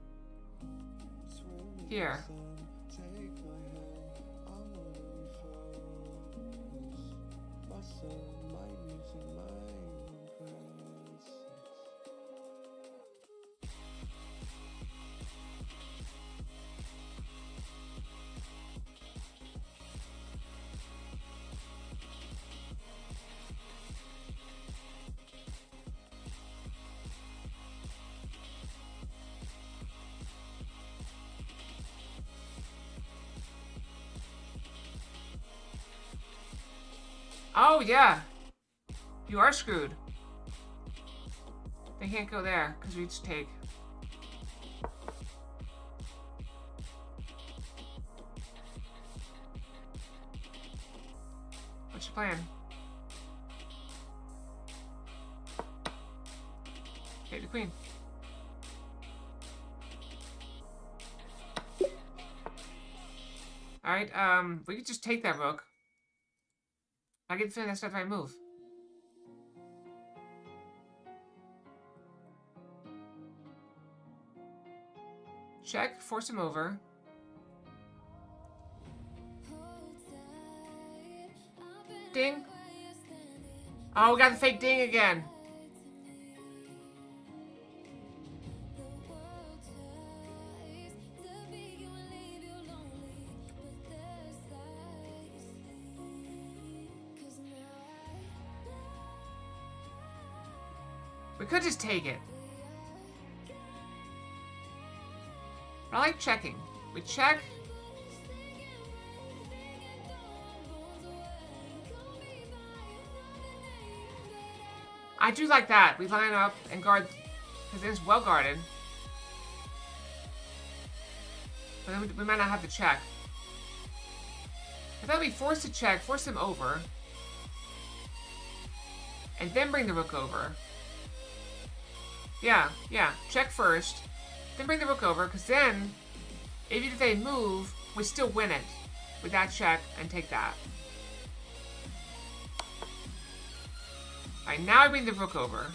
here. Oh, yeah. You are screwed. They can't go there, because we just take. What's your plan? Take the queen. Alright, we could just take that rook. I get the feeling that's not the right move. Check, force him over. Ding. Oh, we got the fake ding again. We could just take it. But I like checking. We check. I do like that. We line up and guard, because it's well guarded. But then we might not have to check. I thought we'd force to check, force him over. And then bring the rook over. Yeah. Check first. Then bring the rook over, because then, even if they move, we still win it. With that check, and take that. Alright, now I bring the rook over.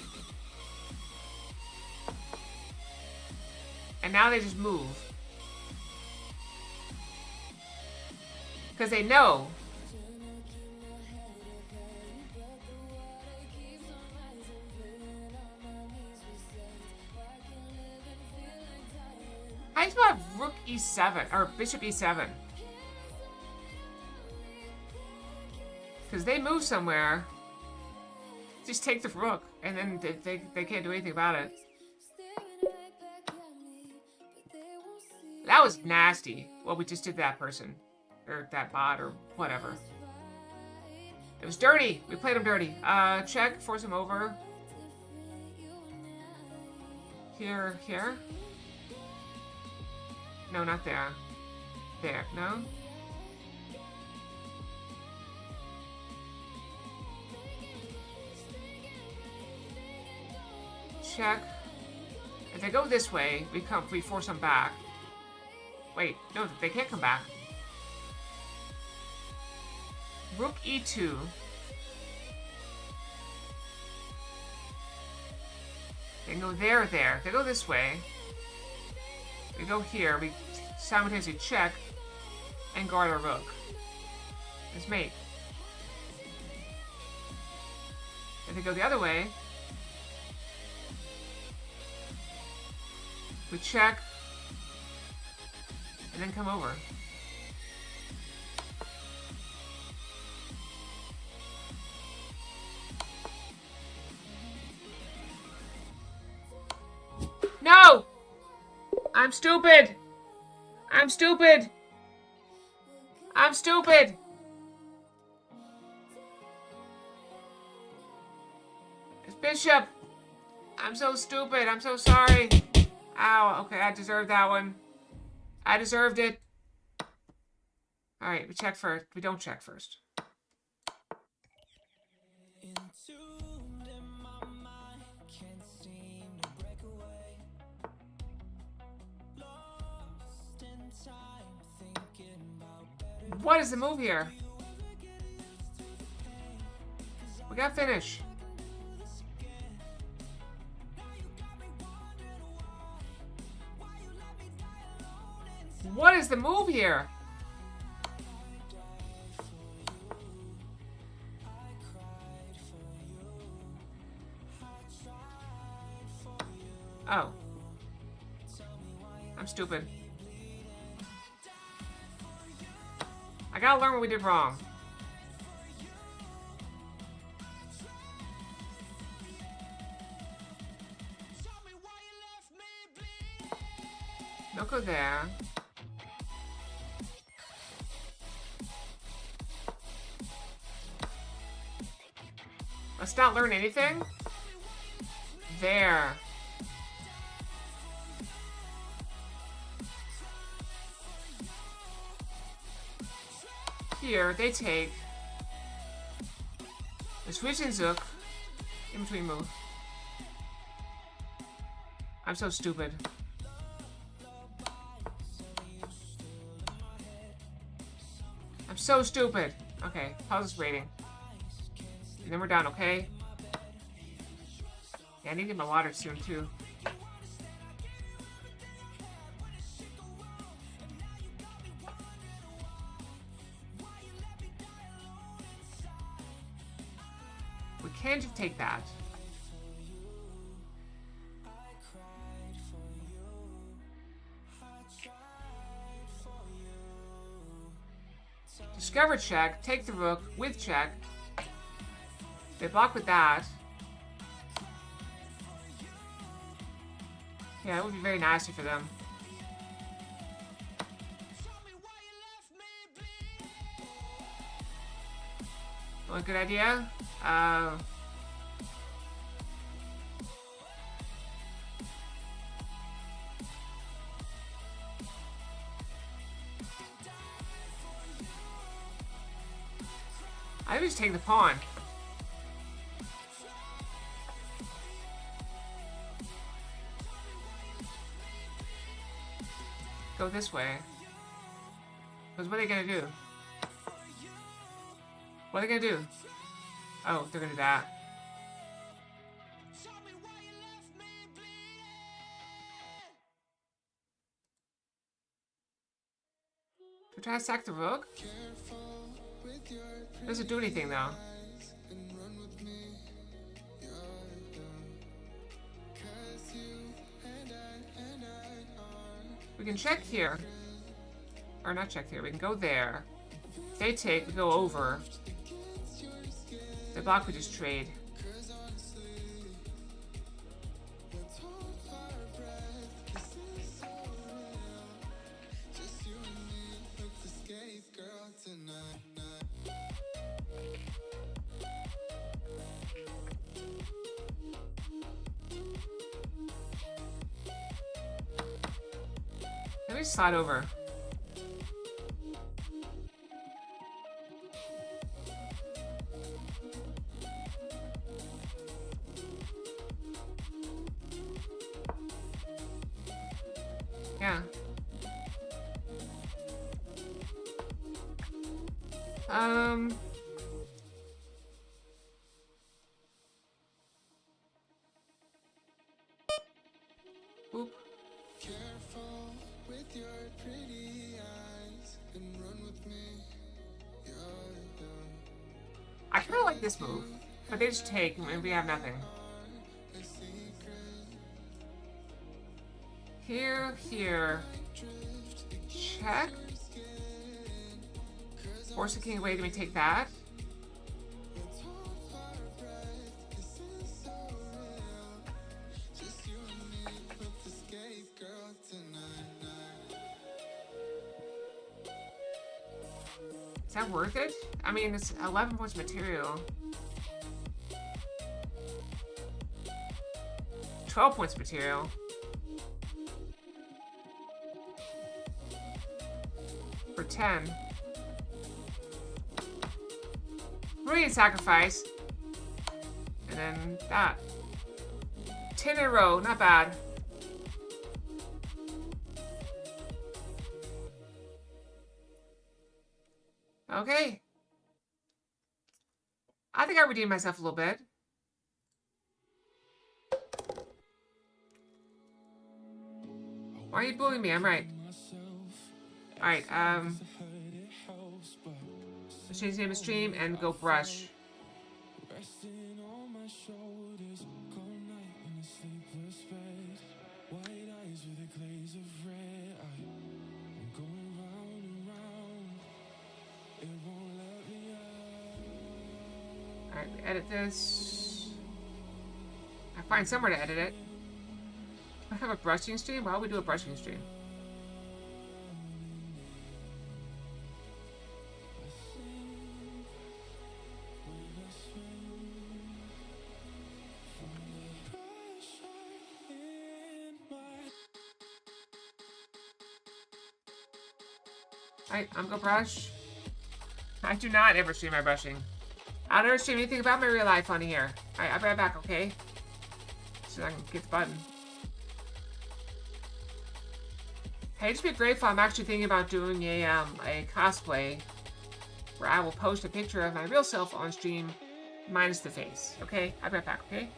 And now they just move. Because they know. How do you spell rook e7, or bishop e7? Because they move somewhere. Just take the rook, and then they can't do anything about it. That was nasty. Well, we just did that person. Or that bot, or whatever. It was dirty. We played him dirty. Check, force him over. Here. No, not there. There, no? Check. If they go this way, we force them back. Wait, no, they can't come back. Rook e2. They can go there, there. If they go this way, we go here, we simultaneously check and guard our rook. It's mate. If they go the other way, we check and then come over. No! I'm stupid! I'm stupid! I'm stupid! It's Bishop! I'm so stupid. I'm so sorry. Ow. Okay, I deserved that one. I deserved it. Alright, we check first. We don't check first. What is the move here? We gotta finish. What is the move here? Oh. I'm stupid. I gotta learn what we did wrong. Don't go there. Let's not learn anything. There. Here, they take. The switch and Zook. In between move. I'm so stupid. I'm so stupid. Okay, pause this rating. And then we're done, okay? Yeah, I need to get my water soon, too. We can't just take that. Discover check, take the rook with check. They block with that. Yeah, it would be very nasty for them. One good idea? I would just take the pawn. Go this way. Because what are they gonna do? What are they gonna do? Oh, they're gonna do that. Do we try to sack the rook? Doesn't do anything though. We can check here. Or not check here. We can go there. If they take, we go over. If they block, we just trade. me slide over. Yeah. Oop. Careful with your pretty eyes and run with me. Yeah, yeah. I kind of like this move, but they just take and we have nothing. A secret Here, here. Check. Force the king away. Let me take that. that's hold our breath. This is so real. Just you and me. Let's escape, girl, tonight. Is that worth it? I mean, it's 11 points material. 12 points material. For 10. Brilliant sacrifice. And then that. 10 in a row, not bad. Okay. I think I redeemed myself a little bit. Why are you bullying me? I'm right. Alright, let's change the name of stream and go brush. Resting on my shoulders, cold night in a sleepless space. White eyes with a glaze of red. I'm going round and round. It won't let me out. Alright, edit this. I find somewhere to edit it. I have a brushing stream? Why would we do a brushing stream? Alright, I'm gonna brush. I do not ever stream my brushing. I don't ever stream anything about my real life on here. Alright, I'll be right back, okay? So I can get the button. Hey, just be grateful. I'm actually thinking about doing a cosplay where I will post a picture of my real self on stream, minus the face. Okay? I'll be right back, okay?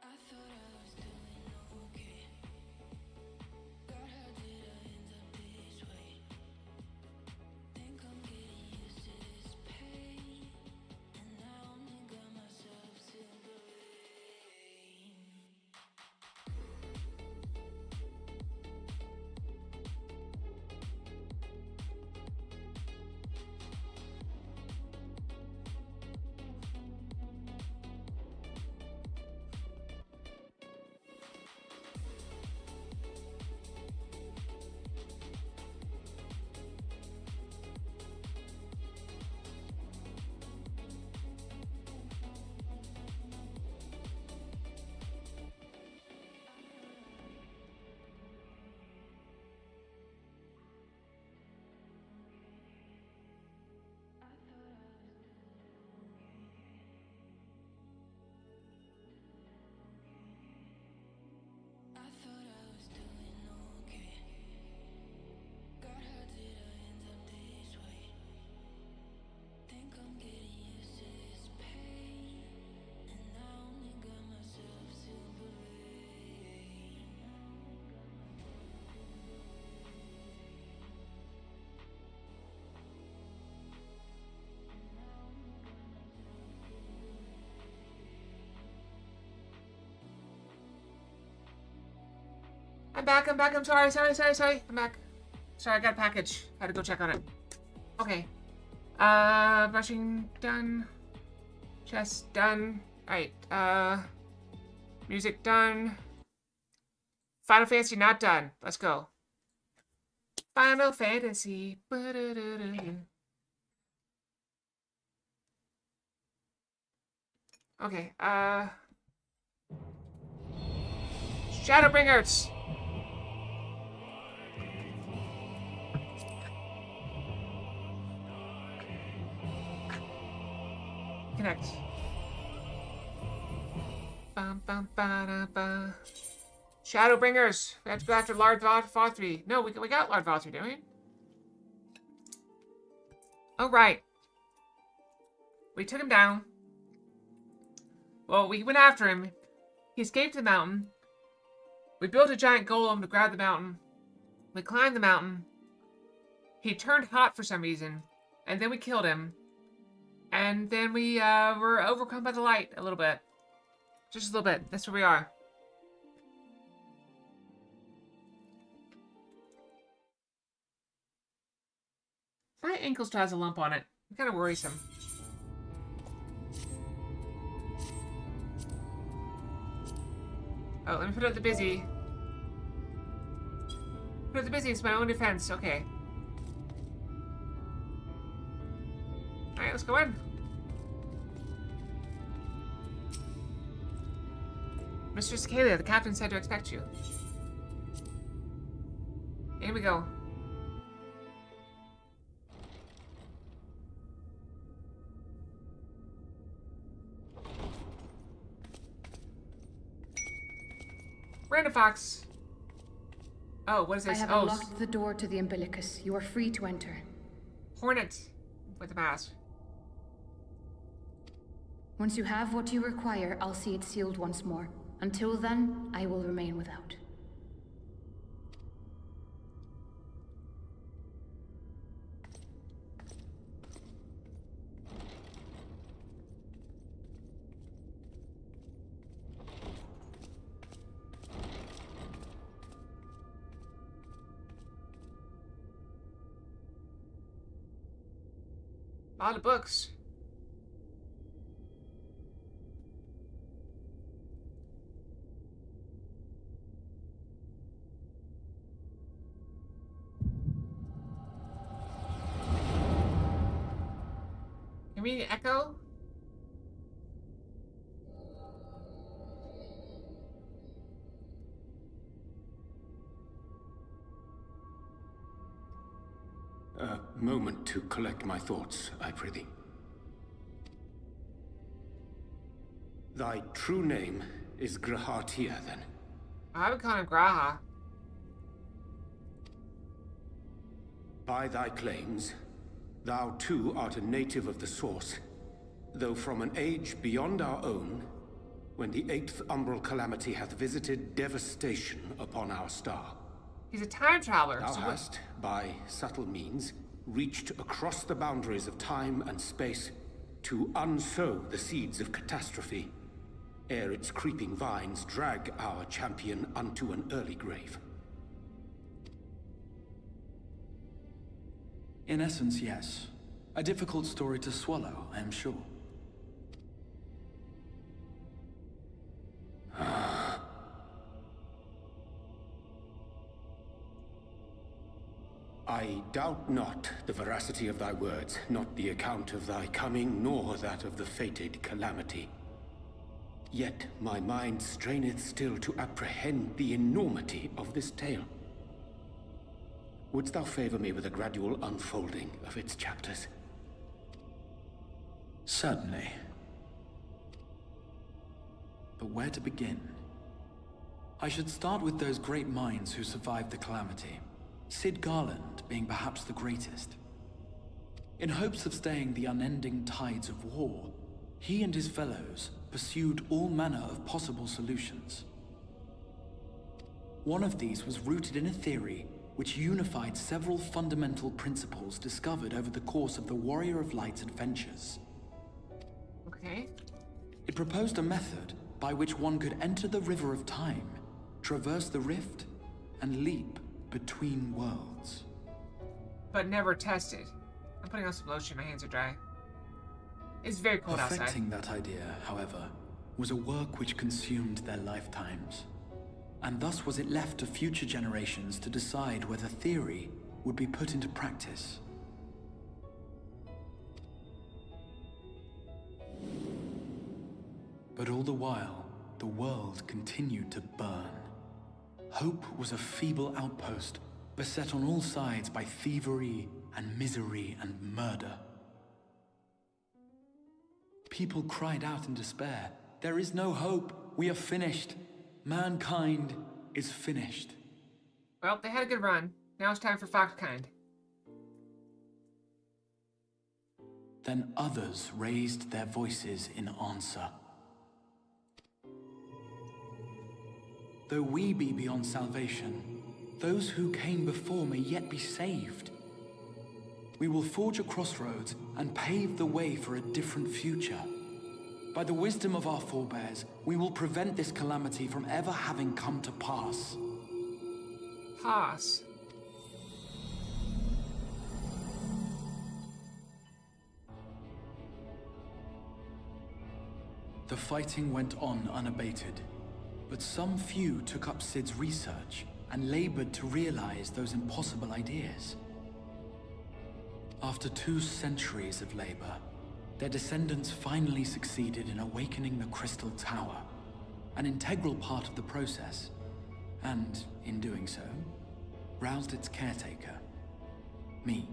I thought I was doing okay. God, how did I end up this way? Think I'm getting used to this pain, and I only got myself to blame. I'm back. I'm sorry. I'm back. Sorry, I got a package. Had to go check on it. Okay. Brushing done. Chest done. Alright, music done. Final Fantasy not done. Let's go. Final Fantasy. Okay, Shadowbringers! Connect. Bum, bum, ba, da, ba. Shadowbringers! We have to go after Lord Valtry. No, we got Lord Valtry, didn't we? Oh, right. We took him down. Well, we went after him. He escaped the mountain. We built a giant golem to grab the mountain. We climbed the mountain. He turned hot for some reason. And then we killed him. And then we were overcome by the light a little bit. Just a little bit. That's where we are. My ankle still has a lump on it. I'm kind of worrisome. Oh, let me put out the busy. Put out the busy. It's my own defense. Okay. Alright, let's go in. Mr. Scalia, the captain said to expect you. Here we go. Random Fox. Oh, what is this? I have unlocked the door to the umbilicus. You are free to enter. Hornet with a mask. Once you have what you require, I'll see it sealed once more. Until then, I will remain without. A lot of books. You mean Echo? A moment to collect my thoughts, I prithee. Thy true name is Grahatia, then? I would call him Graha. By thy claims, thou too art a native of the Source, though from an age beyond our own, when the 8th umbral calamity hath visited devastation upon our star. He's a time traveler. Thou So hast, by subtle means, reached across the boundaries of time and space to unsow the seeds of catastrophe, ere its creeping vines drag our champion unto an early grave. In essence, yes. A difficult story to swallow, I am sure. I doubt not the veracity of thy words, not the account of thy coming, nor that of the fated calamity. Yet my mind straineth still to apprehend the enormity of this tale. Wouldst thou favor me with a gradual unfolding of its chapters? Certainly. But where to begin? I should start with those great minds who survived the calamity. Sid Garland being perhaps the greatest. In hopes of staying the unending tides of war, he and his fellows pursued all manner of possible solutions. One of these was rooted in a theory which unified several fundamental principles discovered over the course of the Warrior of Light's adventures. Okay. It proposed a method by which one could enter the River of Time, traverse the rift, and leap between worlds. But never tested. I'm putting on some lotion, my hands are dry. It's very cold outside. Perfecting that idea, however, was a work which consumed their lifetimes. And thus was it left to future generations to decide whether theory would be put into practice. But all the while, the world continued to burn. Hope was a feeble outpost, beset on all sides by thievery and misery and murder. People cried out in despair, "There is no hope, we are finished. Mankind is finished." Well, they had a good run. Now it's time for Foxkind. Then others raised their voices in answer. Though we be beyond salvation, those who came before may yet be saved. We will forge a crossroads and pave the way for a different future. By the wisdom of our forebears, we will prevent this calamity from ever having come to pass. Pass. The fighting went on unabated, but some few took up Sid's research and labored to realize those impossible ideas. After 2 centuries of labor, their descendants finally succeeded in awakening the Crystal Tower, an integral part of the process, and, in doing so, roused its caretaker, me.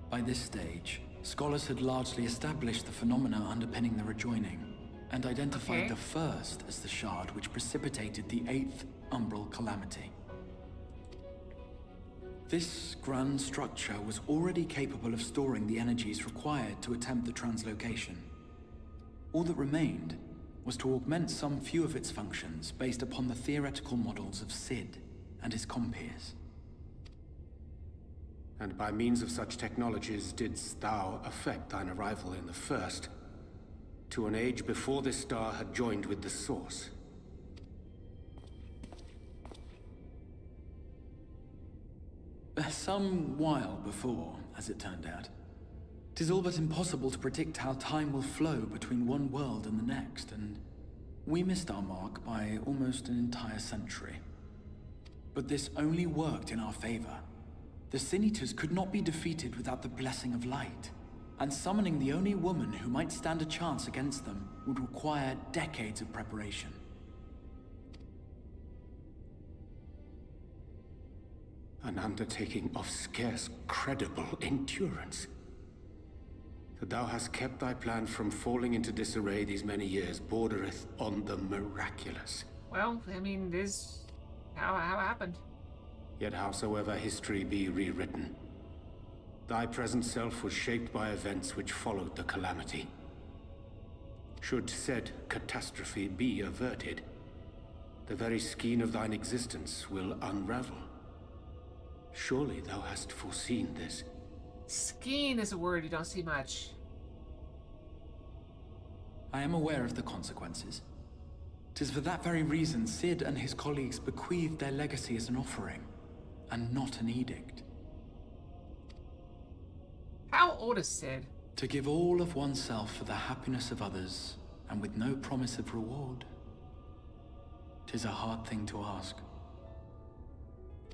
By this stage, scholars had largely established the phenomena underpinning the rejoining, and identified the first as the shard which precipitated the 8th Umbral Calamity. This grand structure was already capable of storing the energies required to attempt the translocation. All that remained was to augment some few of its functions based upon the theoretical models of Sid and his compeers. And by means of such technologies didst thou effect thine arrival in the first, to an age before this star had joined with the Source. Some while before, as it turned out. 'Tis all but impossible to predict how time will flow between one world and the next, and we missed our mark by almost an entire century. But this only worked in our favor. The Sin Eaters could not be defeated without the blessing of light, and summoning the only woman who might stand a chance against them would require decades of preparation. An undertaking of scarce credible endurance. That thou hast kept thy plan from falling into disarray these many years bordereth on the miraculous. Well, I mean, this how it happened. Yet howsoever history be rewritten, thy present self was shaped by events which followed the calamity. Should said catastrophe be averted, the very skein of thine existence will unravel. Surely thou hast foreseen this. Skiing is a word you don't see much. I am aware of the consequences. 'Tis for that very reason Sid and his colleagues bequeathed their legacy as an offering, and not an edict. How old is Sid? To give all of oneself for the happiness of others, and with no promise of reward. 'Tis a hard thing to ask.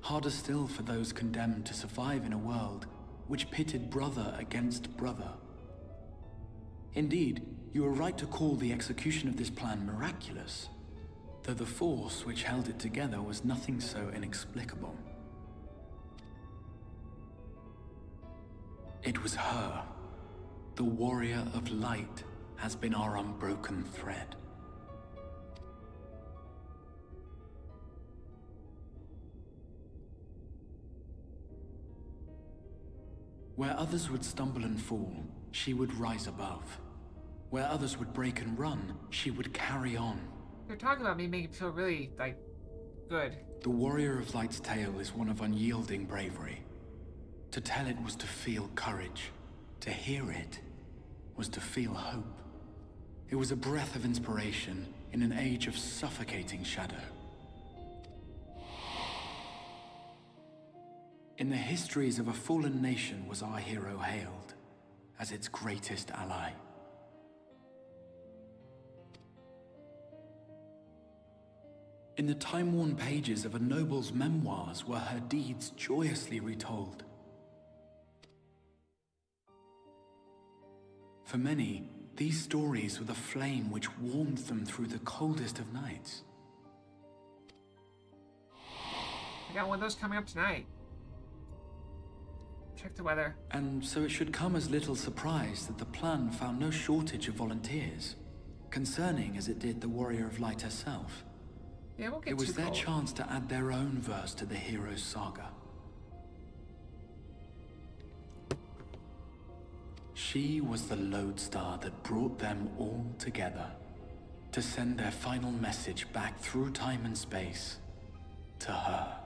Harder still for those condemned to survive in a world which pitted brother against brother. Indeed, you are right to call the execution of this plan miraculous, though the force which held it together was nothing so inexplicable. It was her. The warrior of light has been our unbroken thread. Where others would stumble and fall, she would rise above. Where others would break and run, she would carry on. They're talking about me making me feel really, good. The warrior of light's tale is one of unyielding bravery. To tell it was to feel courage. To hear it was to feel hope. It was a breath of inspiration in an age of suffocating shadow. In the histories of a fallen nation was our hero hailed as its greatest ally. In the time-worn pages of a noble's memoirs were her deeds joyously retold. For many, these stories were the flame which warmed them through the coldest of nights. I got one of those coming up tonight. Check the weather. And so it should come as little surprise that the plan found no shortage of volunteers, concerning as it did the Warrior of Light herself. Yeah, it won't get It was too their cold. chance to add their own verse to the hero's saga. She was the lodestar that brought them all together to send their final message back through time and space to her.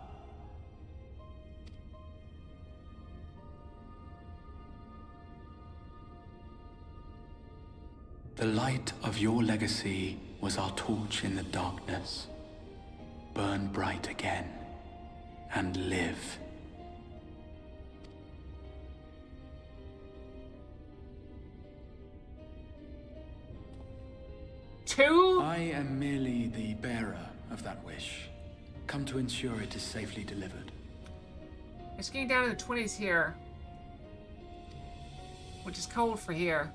The light of your legacy was our torch in the darkness. Burn bright again and live. Two? I am merely the bearer of that wish, come to ensure it is safely delivered. It's getting down in the 20s here, which is cold for here.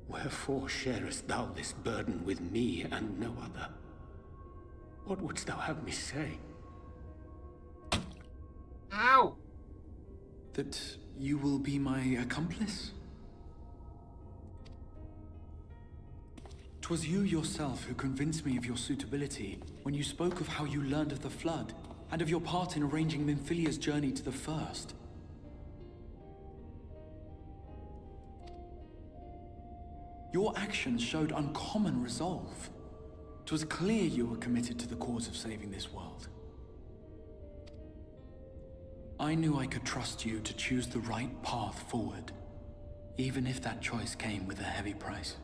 Wherefore sharest thou this burden with me and no other? What wouldst thou have me say? Ow! That you will be my accomplice? 'Twas you yourself who convinced me of your suitability when you spoke of how you learned of the Flood and of your part in arranging Minfilia's journey to the First. Your actions showed uncommon resolve. 'Twas clear you were committed to the cause of saving this world. I knew I could trust you to choose the right path forward, even if that choice came with a heavy price.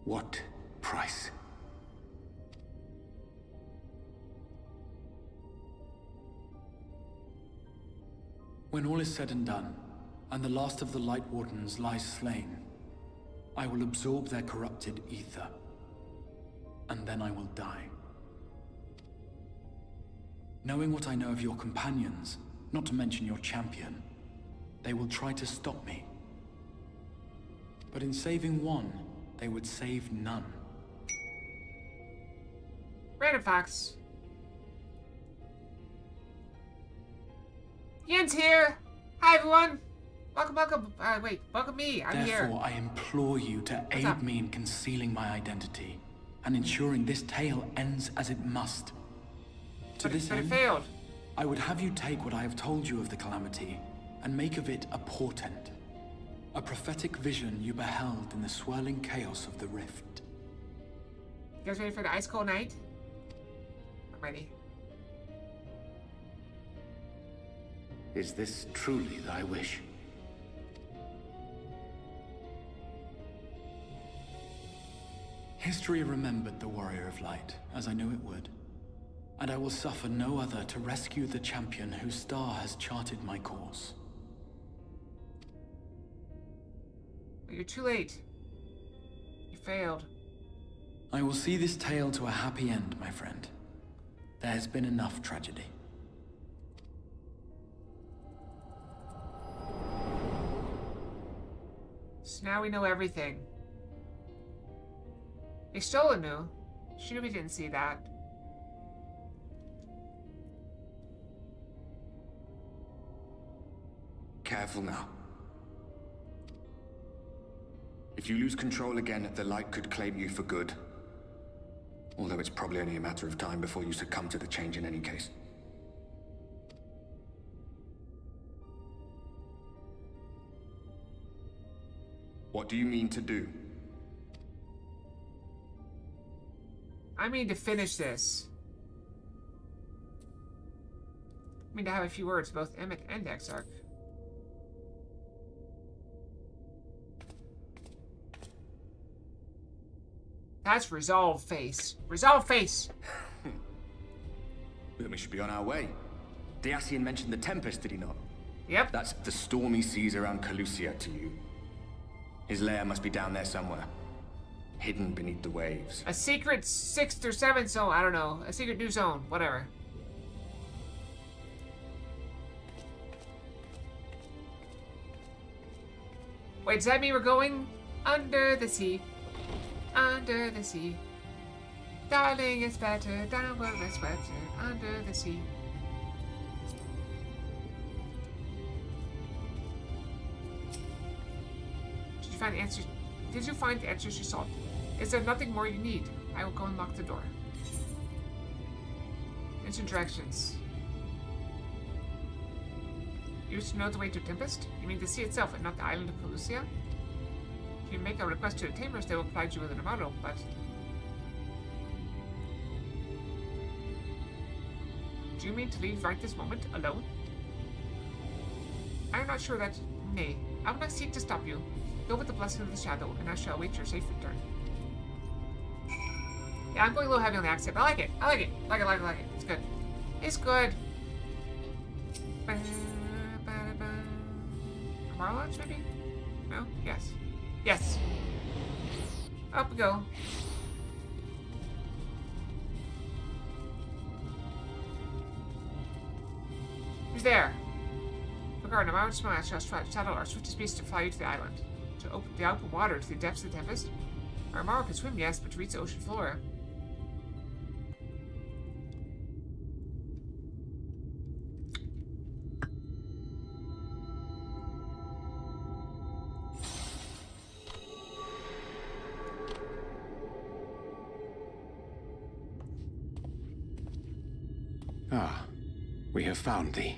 What price? When all is said and done, and the last of the Light Wardens lies slain, I will absorb their corrupted ether, and then I will die. Knowing what I know of your companions, not to mention your champion, they will try to stop me. But in saving one, they would save none. Random Fox. Ian's here! Hi everyone! Welcome. Wait, welcome me. I'm here. Therefore, I implore you to up? aid me in concealing my identity, and ensuring this tale ends as it must. To this But it end, failed. I would have you take what I have told you of the Calamity, and make of it a portent. A prophetic vision you beheld in the swirling chaos of the Rift. You guys ready for the ice cold night? I'm ready. Is this truly thy wish? History remembered the Warrior of Light, as I knew it would. And I will suffer no other to rescue the champion whose star has charted my course. But you're too late. You failed. I will see this tale to a happy end, my friend. There has been enough tragedy. So now we know everything. Istola knew. Shinobi didn't see that. Careful now. If you lose control again, the Light could claim you for good. Although it's probably only a matter of time before you succumb to the change in any case. What do you mean to do? I mean to finish this. I mean to have a few words, both Emmett and Exarch. That's resolve face. Resolve face! Then we should be on our way. Dacian mentioned the Tempest, did he not? Yep. That's the stormy seas around Calusia to you. His lair must be down there somewhere. Hidden beneath the waves. A secret 6th or 7th zone. I don't know. A secret new zone. Whatever. Wait, does that mean we're going under the sea? Under the sea. Darling, it's better. Down where it's better. Under the sea. Did you find the answers? Did you find the answers you sought? Is there nothing more you need? I will go and lock the door. Instant directions. You wish to know the way to Tempest? You mean the sea itself and not the island of Calusia? If you make a request to the Tamers, they will provide you with an amount, but... Do you mean to leave right this moment, alone? I am not sure that... Nay, I will not seek to stop you. Go with the blessing of the shadow, and I shall await your safe return. Yeah, I'm going a little heavy on the accent, but I like it. I like it. Like it. It's good. It's good. Marlons, maybe? No? Yes. Yes. Up we go. Who's there? Regarding a mountain smash, I shall shadow our swiftest beast to fly you to the island. To open the open water to the depths of the Tempest. Our Amaro can swim, yes, but to reach the ocean floor. Ah, we have found thee.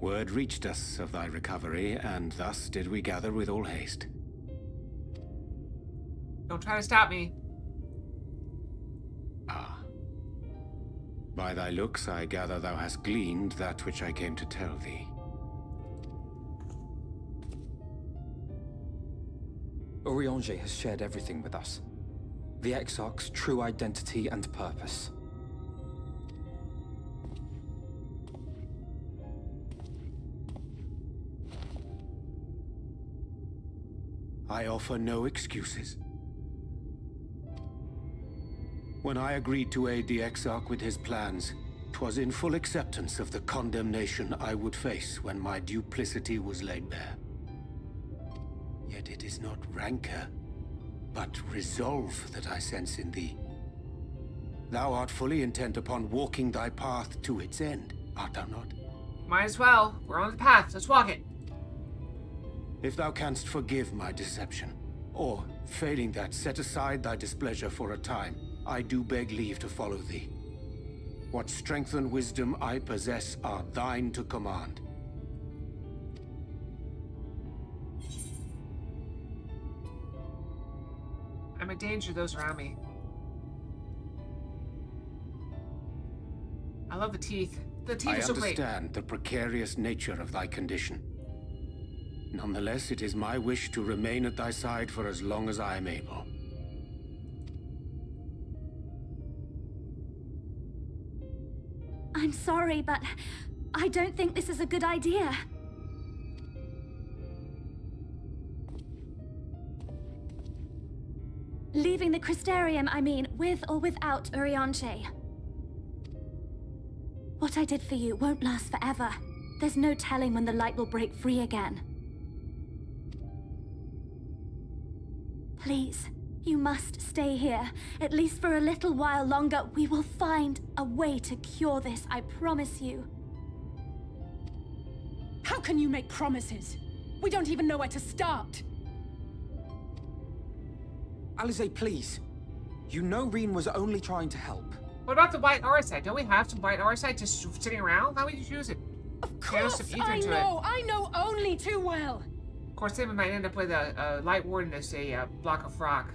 Word reached us of thy recovery, and thus did we gather with all haste. Don't try to stop me. Ah. By thy looks, I gather thou hast gleaned that which I came to tell thee. Urianger has shared everything with us. The Exarch's true identity and purpose. I offer no excuses. When I agreed to aid the Exarch with his plans, 'twas in full acceptance of the condemnation I would face when my duplicity was laid bare. Yet it is not rancor, but resolve that I sense in thee. Thou art fully intent upon walking thy path to its end, art thou not? Might as well. We're on the path. Let's walk it. If thou canst forgive my deception, or, failing that, set aside thy displeasure for a time, I do beg leave to follow thee. What strength and wisdom I possess are thine to command. I'm a danger to those around me. I love the teeth. The teeth I are so great. understand the precarious nature of thy condition. Nonetheless, it is my wish to remain at thy side for as long as I am able. I'm sorry, but I don't think this is a good idea. Leaving the Crystarium, I mean, with or without Urianger. What I did for you won't last forever. There's no telling when the light will break free again. Please, you must stay here. At least for a little while longer. We will find a way to cure this, I promise you. How can you make promises? We don't even know where to start. Alize, please. You know Reen was only trying to help. What about the white arsite? Don't we have some white arsite just sitting around? How would you use it? Of There's course, some ether I into know. I know only too well. Of course, they might end up with a light warden as a block of rock.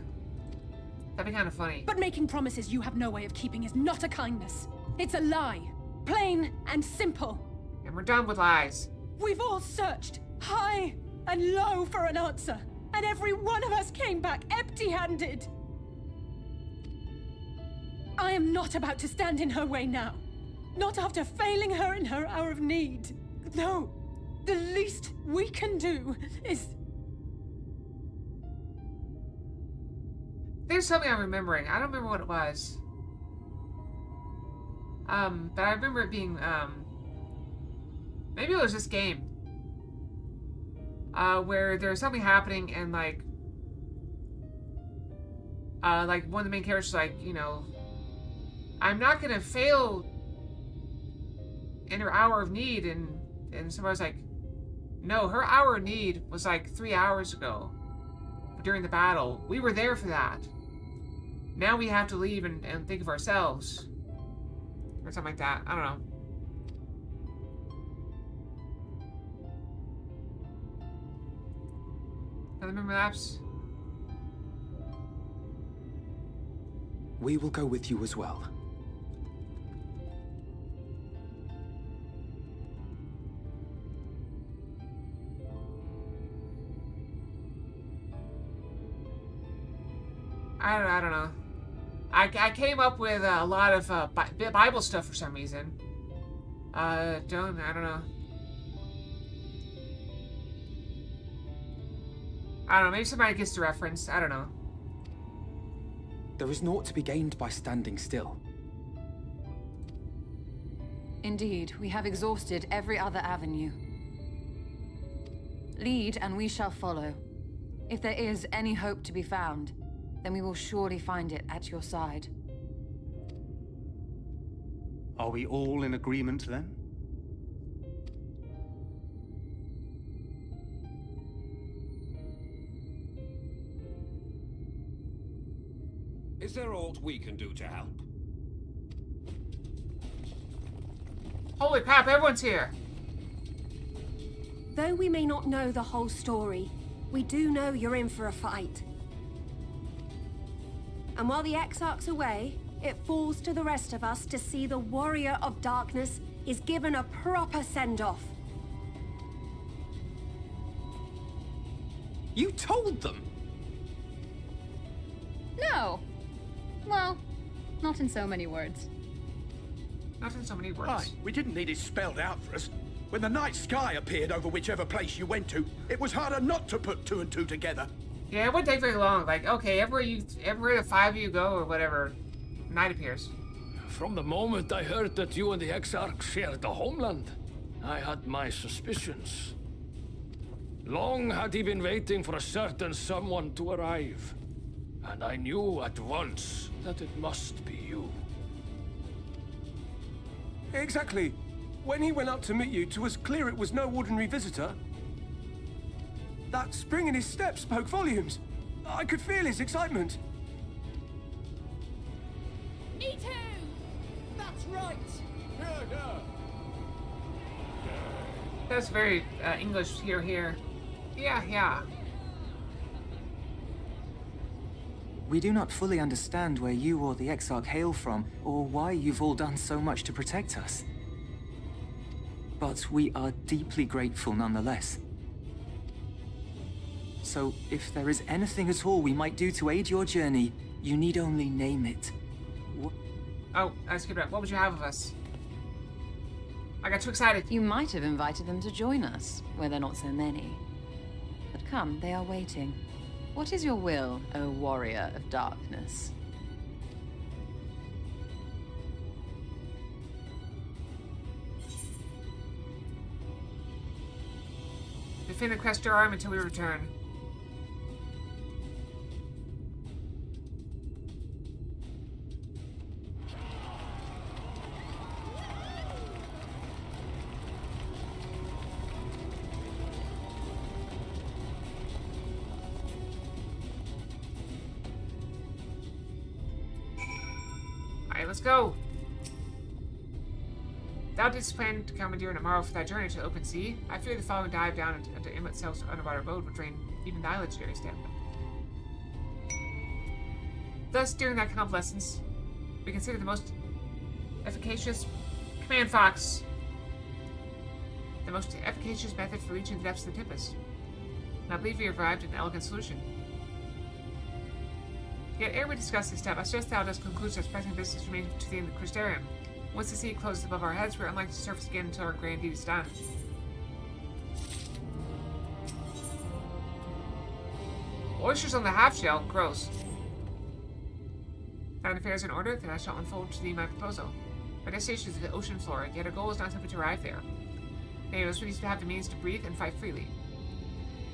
That'd be kind of funny. But making promises you have no way of keeping is not a kindness. It's a lie. Plain and simple. And we're done with lies. We've all searched high and low for an answer, and every one of us came back empty-handed. I am not about to stand in her way now. Not after failing her in her hour of need. No, the least we can do is... There's something I'm remembering. I don't remember what it was. But I remember it being, maybe it was this game. Where there's something happening and, like one of the main characters, like, you know, I'm not gonna fail in her hour of need, and somebody's like, no, her hour of need was like 3 hours ago during the battle. We were there for that. Now we have to leave and think of ourselves. Or something like that. I don't know. Another memory lapse? We will go with you as well. I don't know. I came up with a lot of Bible stuff for some reason. I don't know. I don't know, maybe somebody gets the reference. I don't know. There is naught to be gained by standing still. Indeed, we have exhausted every other avenue. Lead, and we shall follow. If there is any hope to be found, then we will surely find it at your side. Are we all in agreement then? Is there aught we can do to help? Holy crap, everyone's here! Though we may not know the whole story, we do know you're in for a fight. And while the Exarch's away, it falls to the rest of us to see the Warrior of Darkness is given a proper send-off. You told them! No! Well, not in so many words. Not in so many words. Aye, we didn't need it spelled out for us. When the night sky appeared over whichever place you went to, it was harder not to put two and two together. Yeah, it wouldn't take very long. Like, okay, everywhere the five of you go or whatever, night appears. From the moment I heard that you and the Exarch shared the homeland, I had my suspicions. Long had he been waiting for a certain someone to arrive. And I knew at once that it must be you. Exactly. When he went up to meet you, 'twas clear it was no ordinary visitor. That spring in his step spoke volumes. I could feel his excitement. Me too! That's right! That's very English here. Yeah. We do not fully understand where you or the Exarch hail from, or why you've all done so much to protect us. But we are deeply grateful nonetheless. So, if there is anything at all we might do to aid your journey, you need only name it. Oh, I skipped it. What would you have of us? I got too excited. You might have invited them to join us, where there are not so many. But come, they are waiting. What is your will, O Warrior of Darkness? Defend the Crest arm until we return. Alright, let's go. Thou didst plan to commandeer tomorrow for thy journey to the open sea. I fear the following dive down into Inlet Self's underwater abode would drain even thy legendary stamina. Thus, during thy convalescence, we consider the most efficacious command fox the most efficacious method for reaching the depths of the Tempest. and I believe we arrived at an elegant solution. Yet ere we discuss this step, I suggest thou dost conclude such pressing business remaining to the end of the Crystarium. Once the sea closes above our heads, we are unlikely to surface again until our grand deed is done. Oysters on the half-shell? Gross. Thine affairs in order, then I shall unfold to thee my proposal. My destination is the ocean floor, yet our goal is not simply to arrive there. Nay, it was to have the means to breathe and fight freely.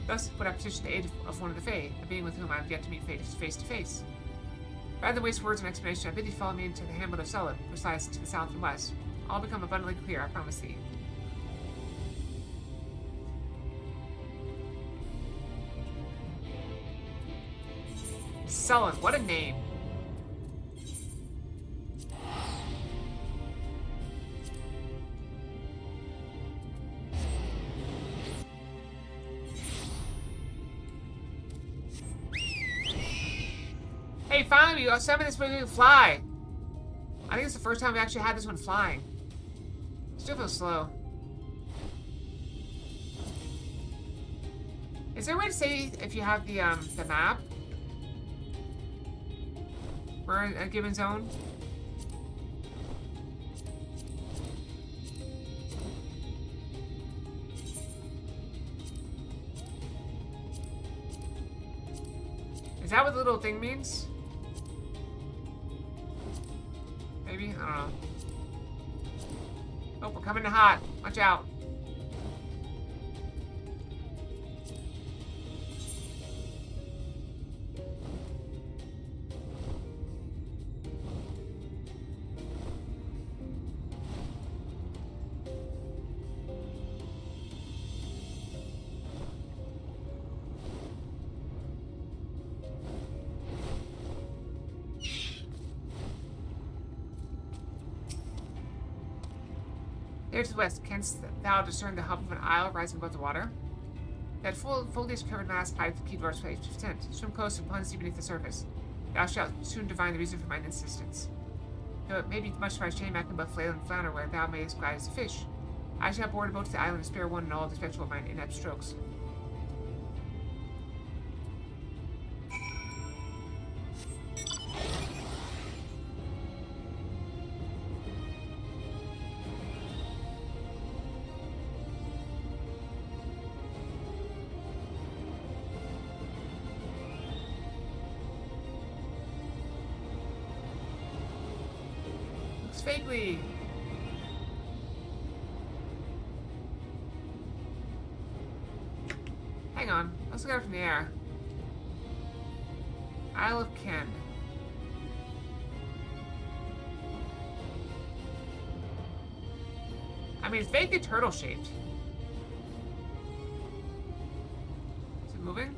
Thus would I petition the aid of one of the Fae, a being with whom I have yet to meet face to face. Rather than waste words and explanation, I bid thee follow me into the hamlet of Sullen, which lies to the south and west. All become abundantly clear, I promise thee. Sullen, what a name! Hey, finally, we summon this movie to fly. I think it's the first time we actually had this one flying. Still feels slow. Is there a way to say if you have the map? We're in a given zone? Is that what the little thing means? Maybe? I don't know. Oh, we're coming in hot. Watch out. There to the west, canst thou discern the hub of an isle rising above the water? That foliage-covered mass hides the key to our safe tent. Swim close and plunge deep beneath the surface. Thou shalt soon divine the reason for mine insistence. Though it may be much to my shame acting but flail and flounder where thou mayest glide as a fish. I shall board a boat to the island and spare one and all the spectacle of mine inept strokes. Vaguely. Hang on. Let's look at it from the air. Isle of Ken. I mean, it's vaguely turtle-shaped. Is it moving?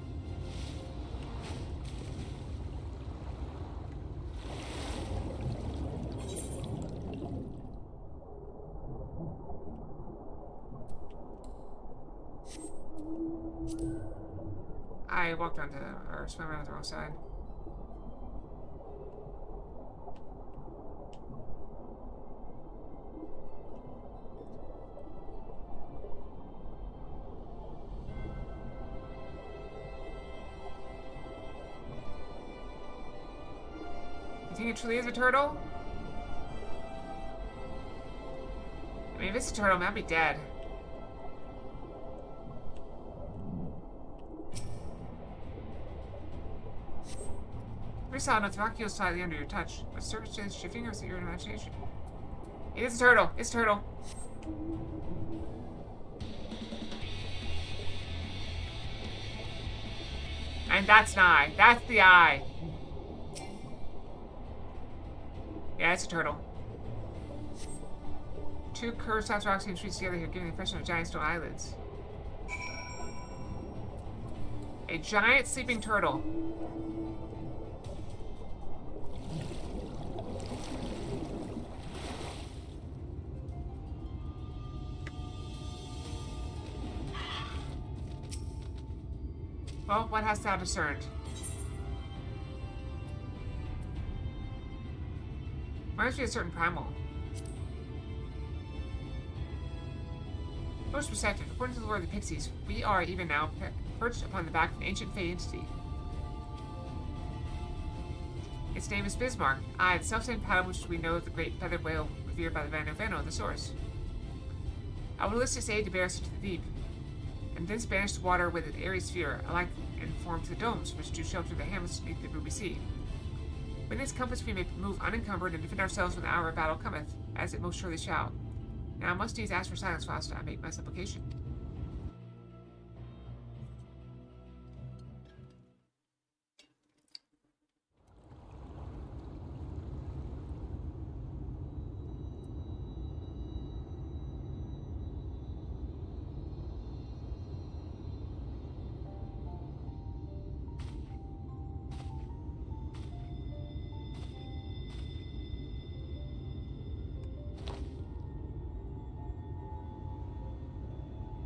I walked onto, or swam around the wrong side. You think it truly is a turtle? I mean, if it's a turtle, man, I'd be dead. Pretty solid enough to rock you slightly under your touch, but surface is shifting or is it your imagination? It is a turtle. It's a turtle. And that's an eye. That's the eye. Yeah, it's a turtle. Two curved soft rocks seem streets together here, giving the impression of giant stone eyelids. A giant sleeping turtle. Well, what hast thou discerned? Reminds me of a certain primal. Most receptive. According to the Lord of the Pixies, we are even now perched upon the back of an ancient Fey entity. Its name is Bismarck. The self-same pattern which we know of the great feathered whale revered by the Vano, the source. I will enlist its aid to bear us into the deep, and thence banish the water with an airy sphere, alike in form to the domes which do shelter the hamlets beneath the ruby sea. With its compass we may move unencumbered and defend ourselves when the hour of battle cometh, as it most surely shall. Now I must needs ask for silence whilst I make my supplication.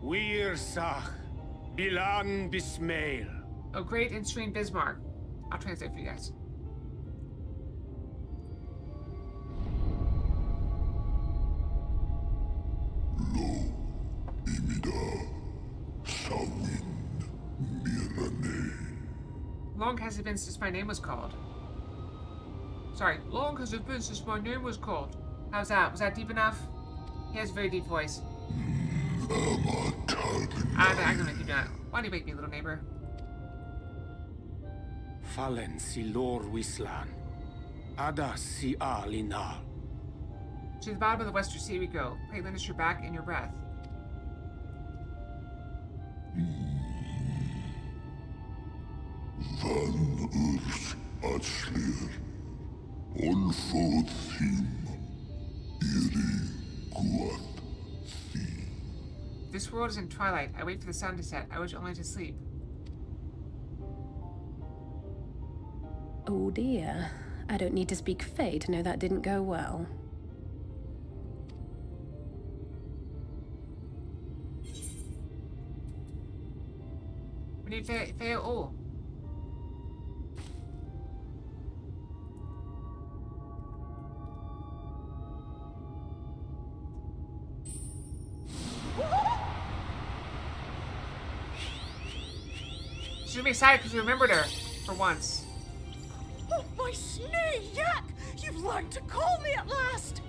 Wir Sach, Bilan Bismail. Oh, great and strange Bismarck. I'll translate for you guys. Long has it been since my name was called. Sorry, long has it been since my name was called. How's that? Was that deep enough? He has a very deep voice. I'm gonna keep that. Why do you make me, little neighbor? Fallen si lor wislan. Ada si alinal. To the bottom of the Western Sea we go. Pray lend us your back and your breath. Van urs atslir. Olfod thim. Iri guat. This world is in twilight. I wait for the sun to set. I wish only to sleep. Oh dear. I don't need to speak Fey to know that didn't go well. We need Fey all. She's gonna be excited because we remembered her for once. Oh, my snee yak! You've learned to call me at last!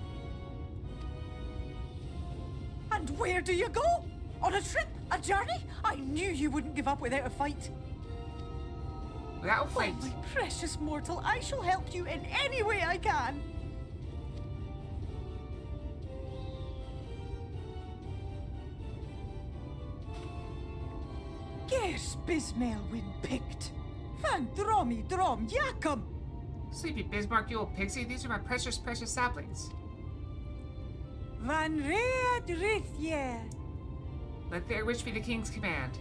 And where do you go? On a trip? A journey? I knew you wouldn't give up without a fight. Without a fight? Oh, my precious mortal, I shall help you in any way I can. Gears Bismail win picked. Van dromi drom yakum. Sleepy Bismarck, you old pixie. These are my precious, precious saplings. Van red rithye. Let their wish be the king's command.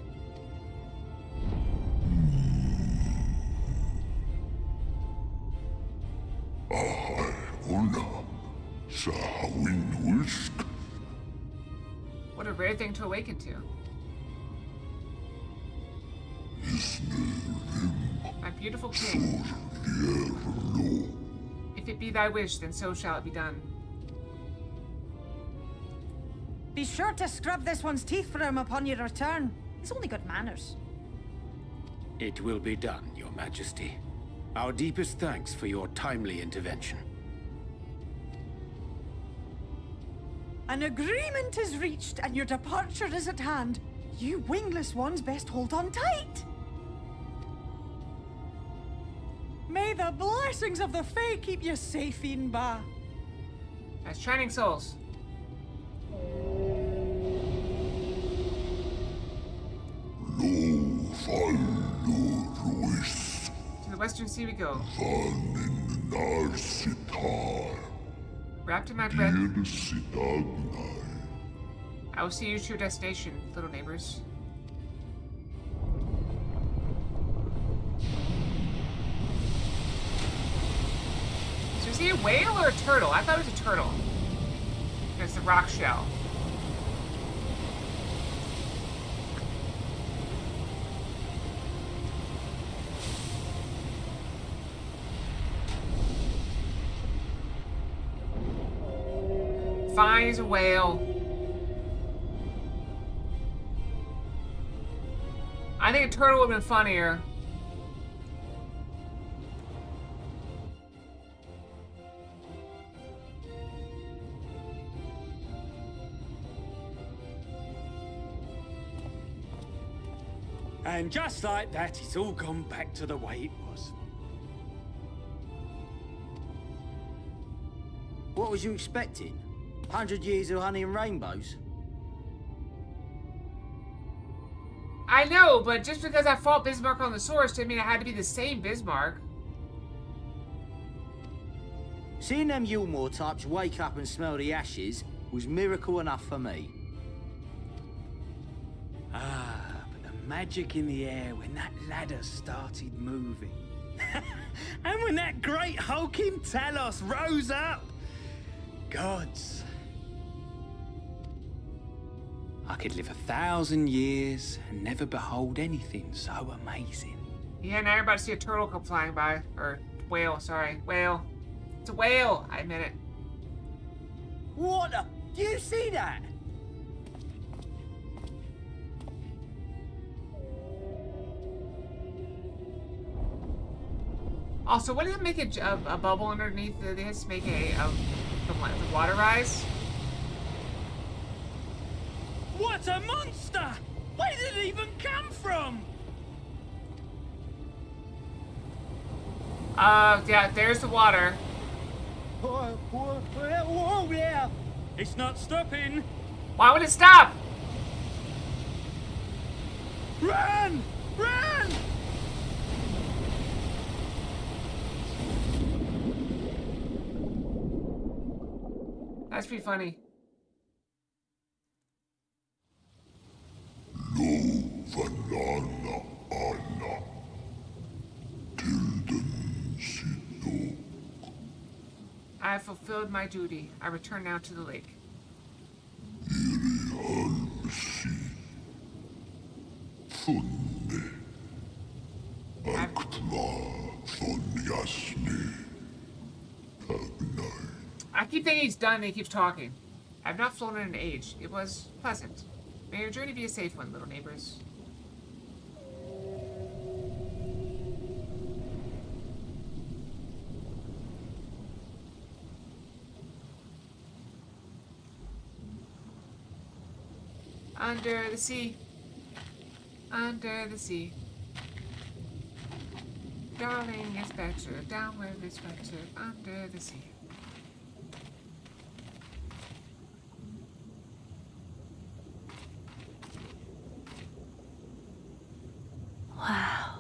What a rare thing to awaken to. My beautiful king. If it be thy wish, then so shall it be done. Be sure to scrub this one's teeth for him upon your return. He's only got manners. It will be done, Your Majesty. Our deepest thanks for your timely intervention. An agreement is reached and your departure is at hand. You wingless ones best hold on tight. May the blessings of the Fae keep you safe, Inba. As shining souls. To the Western Sea we go. Wrapped in my breath, I will see you to your destination, little neighbors. So is he a whale or a turtle? I thought it was a turtle. It's the rock shell. Fine, he's a whale. turtle would have been funnier. And just like that, it's all gone back to the way it was. What was you expecting? 100 years of honey and rainbows? I know, but just because I fought Bismarck on the source didn't mean it had to be the same Bismarck. Seeing them Yulmore types wake up and smell the ashes was miracle enough for me. Ah, but the magic in the air when that ladder started moving. And when that great hulking Talos rose up. Gods. I could live 1,000 years and never behold anything so amazing. Yeah, now you're about to see a turtle come flying by. Or whale, sorry. Whale. It's a whale! I admit it. What the? Do you see that? Also, what did it make a bubble underneath? They just make the water rise? What a monster! Where did it even come from? Yeah, there's the water. Whoa, yeah! It's not stopping! Why would it stop? Run! Run! That's pretty funny. Lo vanana ana. Tilden sito. I have fulfilled my duty. I return now to the lake. Iri halmsi. Funne. Aktma von Yasni. Agnai. I keep thinking he's done and he keeps talking. I've not flown in an age. It was pleasant. May your journey be a safe one, little neighbors. Under the sea. Under the sea. Darling, it's better. Down where it's better. Under the sea. Wow.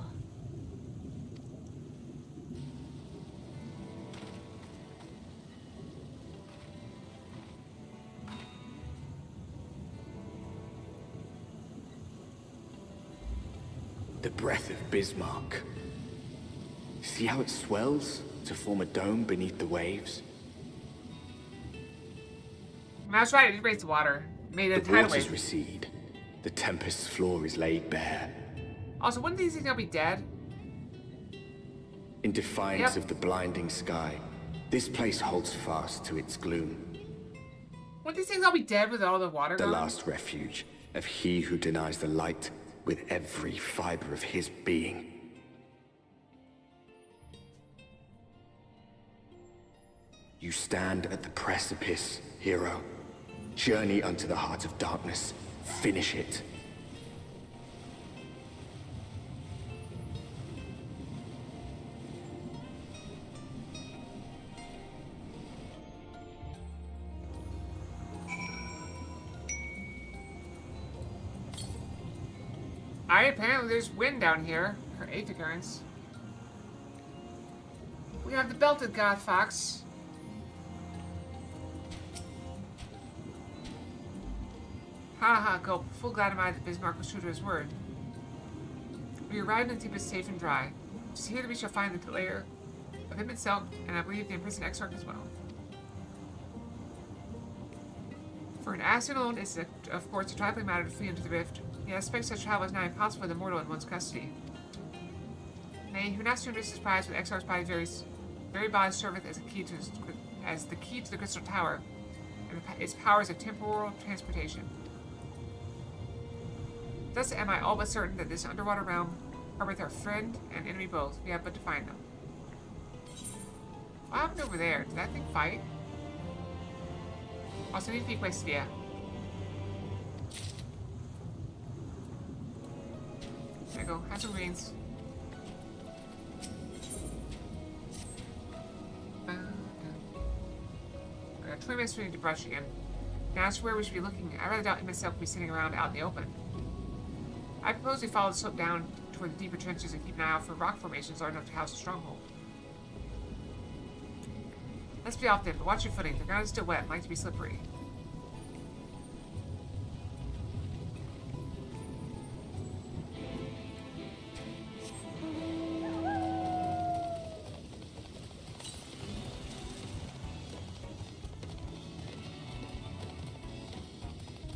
The breath of Bismarck. See how it swells to form a dome beneath the waves? That's right, it raised the water. Made The a tidal waters wave. recede. The tempest's floor is laid bare. Also, wouldn't these things all be dead? In defiance Yep. of the blinding sky, this place holds fast to its gloom. Wouldn't these things all be dead with all the water The gone? last refuge of he who denies the light with every fiber of his being. You stand at the precipice, hero. Journey unto the heart of darkness. Finish it. Alright, apparently there's wind down here. Or 8th occurrence. We have the belted goth fox. Ha go. Full glad am I that Bismarck was true to his word. We arrived in Thebes safe and dry. It is here that we shall find the lair of him itself, and I believe the imprisoned exarch as well. For an Aston alone is, of course, a trifling matter to flee into the rift. The aspect such travel is now impossible for the mortal in one's custody. Nay, who now soon is surprised with Exarch's body very body serveth as the key to the crystal tower, and its powers of temporal transportation. Thus am I all but certain that this underwater realm harboureth our friend and enemy both. We have but to find them. What happened over there? Did that thing fight? Also, need to be There you go. Have some greens. I got 20 minutes to need to brush again. Now as to where we should be looking, I rather doubt myself be sitting around out in the open. I propose we follow the slope down toward the deeper trenches and keep an eye out for rock formations large enough to house a stronghold. Let's be off then, but watch your footing. The ground is still wet and like to be slippery.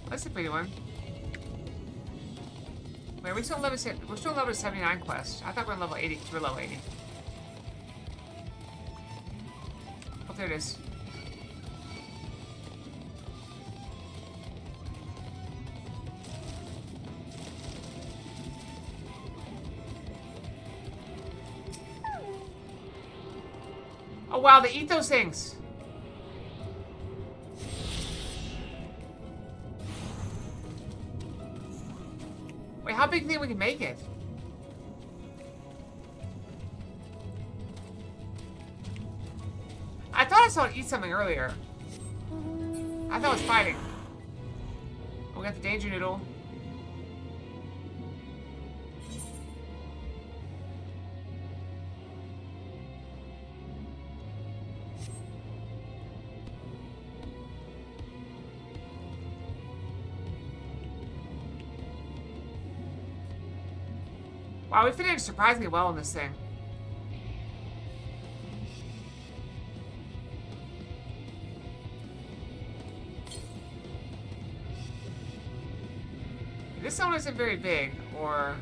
That's a pretty one. Wait, we're still level 79 quest. I thought we were level 80 because we're level 80. Oh, there it is. Oh wow, they eat those things. Wait, how big do you think we can make it? I thought I saw it eat something earlier. I thought it was fighting. Oh, we got the danger noodle. Wow, we finished surprisingly well in this thing. This one isn't very big, or...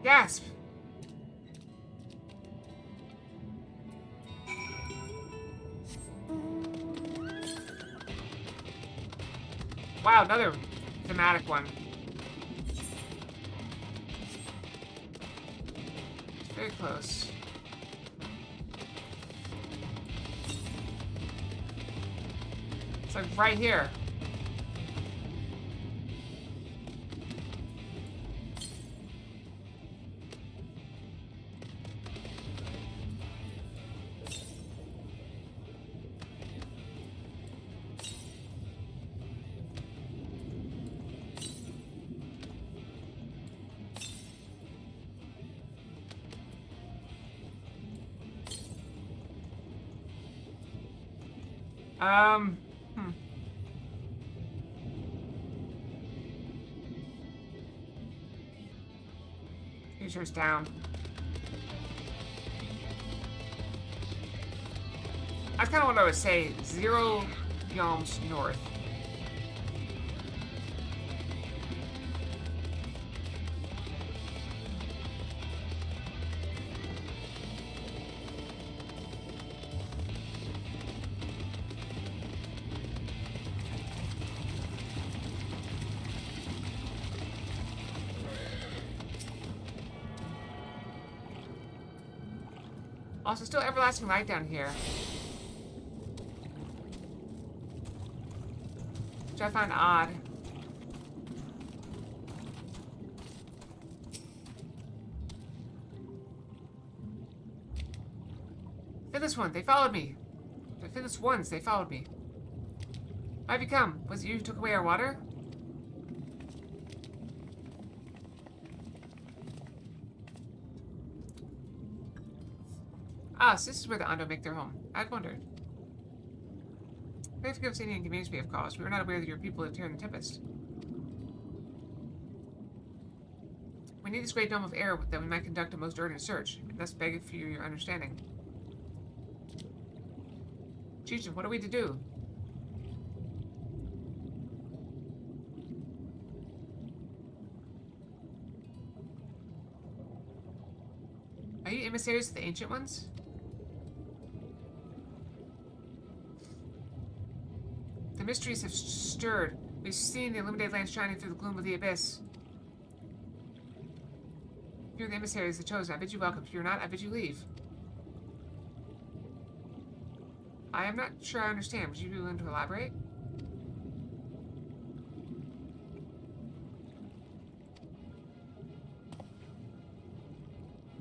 Gasp! Wow, another thematic one. Very close. It's like right here. Future's down. That's kind of what I would say. 0 yalms north. Also, still everlasting light down here. Which I find odd. This one, they followed me. This once, they followed me. How have you come? Was it you who took away our water? Ah, so this is where the Ondo make their home. I'd wondered. We have to give us any inconvenience we have caused. We were not aware that your people lived here in the Tempest. We need this great dome of air that we might conduct a most urgent search, and thus beg for your understanding. Chichen, what are we to do? Are you emissaries of the Ancient Ones? The mysteries have stirred. We've seen the illuminated land shining through the gloom of the abyss. If you're the emissaries, the chosen, I bid you welcome. If you're not, I bid you leave. I am not sure I understand. Would you be willing to elaborate?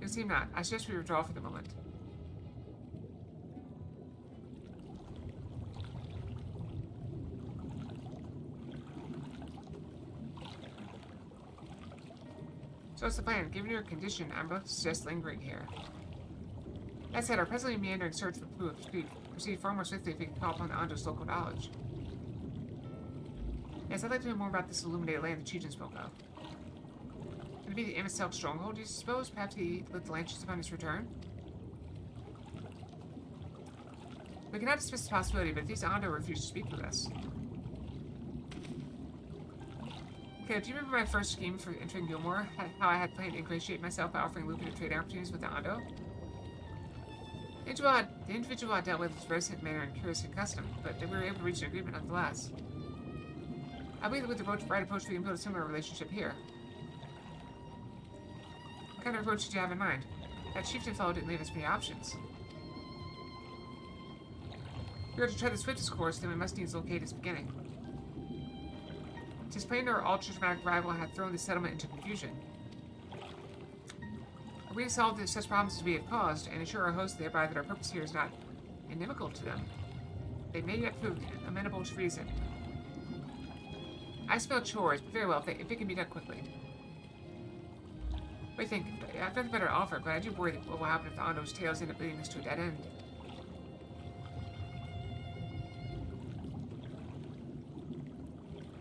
It seems not. I suggest we withdraw for the moment. So what's the plan? Given your condition, I'm about to suggest lingering here. That said, our presently meandering search for clues could proceed far more swiftly if we could call upon the Ando's local knowledge. Yes, I'd like to know more about this illuminated land the Chieftain spoke of. Could it be the MSQ stronghold, do you suppose? Perhaps he lit the lanterns upon his return? We cannot dismiss the possibility, but if these Ando refuse to speak with us. Okay, do you remember my first scheme for entering Gilmore? How I had planned to ingratiate myself by offering lucrative trade opportunities with the Ando? The individual I dealt with was reticent manner and curious in custom, but we were able to reach an agreement nonetheless. I believe that with the right approach we can build a similar relationship here. What kind of approach did you have in mind? That chieftain fellow didn't leave us many options. If we are to try the swiftest course, then we must needs locate its beginning. It is plain our ultra-dramatic rival had thrown the settlement into confusion. Are we to solve such problems as we have caused, and assure our hosts thereby that our purpose here is not inimical to them? They may yet prove amenable to reason. I spell chores, but very well, if it can be done quickly. What do you think? I've nothing better to offer, but I do worry that what will happen if the Ando's tales end up leading us to a dead end.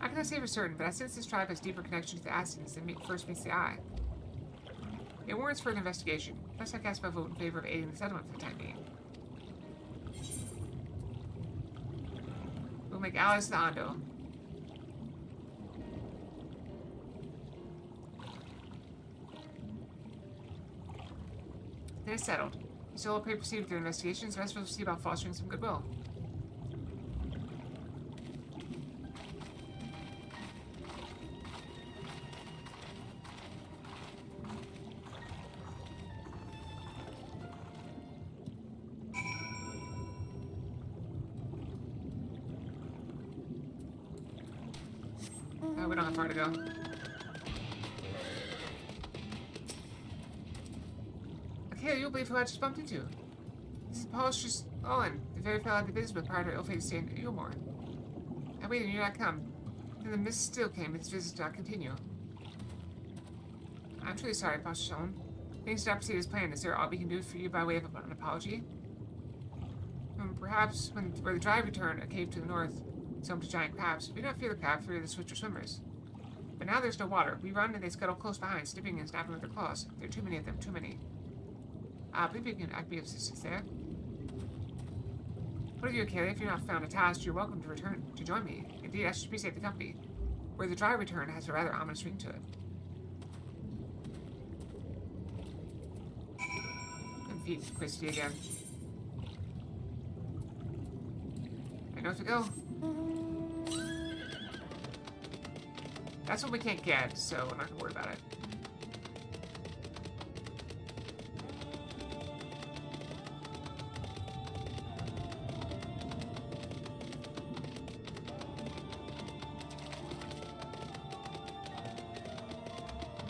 I cannot say for certain, but I sense this tribe has deeper connection to the Assassins than first meets the eye. It warrants further investigation. Thus I cast my vote in favor of aiding the settlement for the time being. We'll make allies to the Ando. Then it's settled. You still will proceed with your investigations, the rest of us will see about fostering some goodwill. We don't have far to go. Okay, you'll believe who I just bumped into. This is Paul's Owen, the very fellow I had the business with prior to ill-fated stay in Eulmore. I waited and you did not come. Then the mist still came, and his visit did not continue. I'm truly sorry, Pastor Owen. Things did not proceed as planned. Is there all we can do for you by way of an apology? Perhaps where the drive returned, a cave to the north, home to giant crabs. We do not fear the crab, fear the swifter swimmers. But now there's no water. We run and they scuttle close behind, snipping and snapping with their claws. There are too many of them, too many. I believe I can be of assistance there. What of you, Kaylee? If you're not found a task, you're welcome to return to join me. Indeed, I should appreciate the company. Where the dry return has a rather ominous ring to it. And feet Christy again. I know where to go. That's what we can't get, so I'm not gonna worry about it.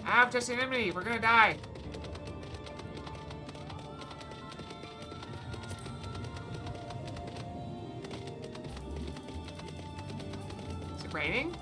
I have just an enemy. We're gonna die. Is it raining?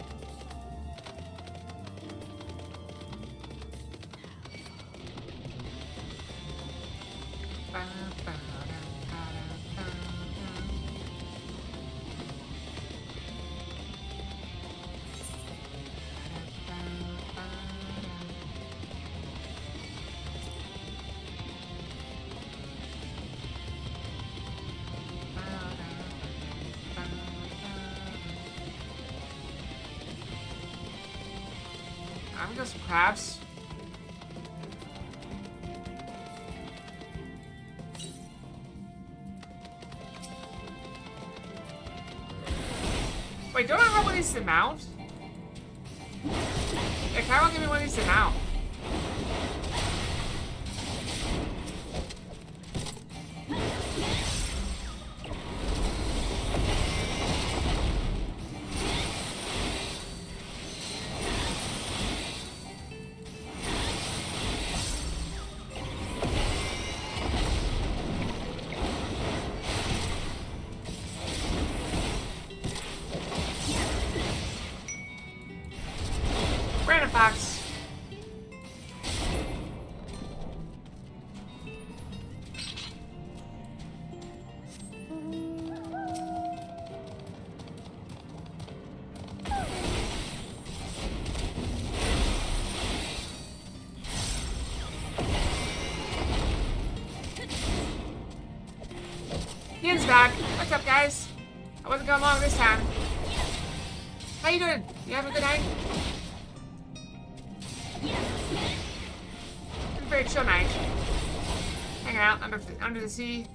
I'm gonna go some crabs. Wait, don't I have one of these to mount? Yeah, Kyle give me one of these to mount. Random fox. Ian's back. What's up, guys? I wasn't going long this time. How you doing? You having a good night? It's a very chill night. Hanging out under the sea.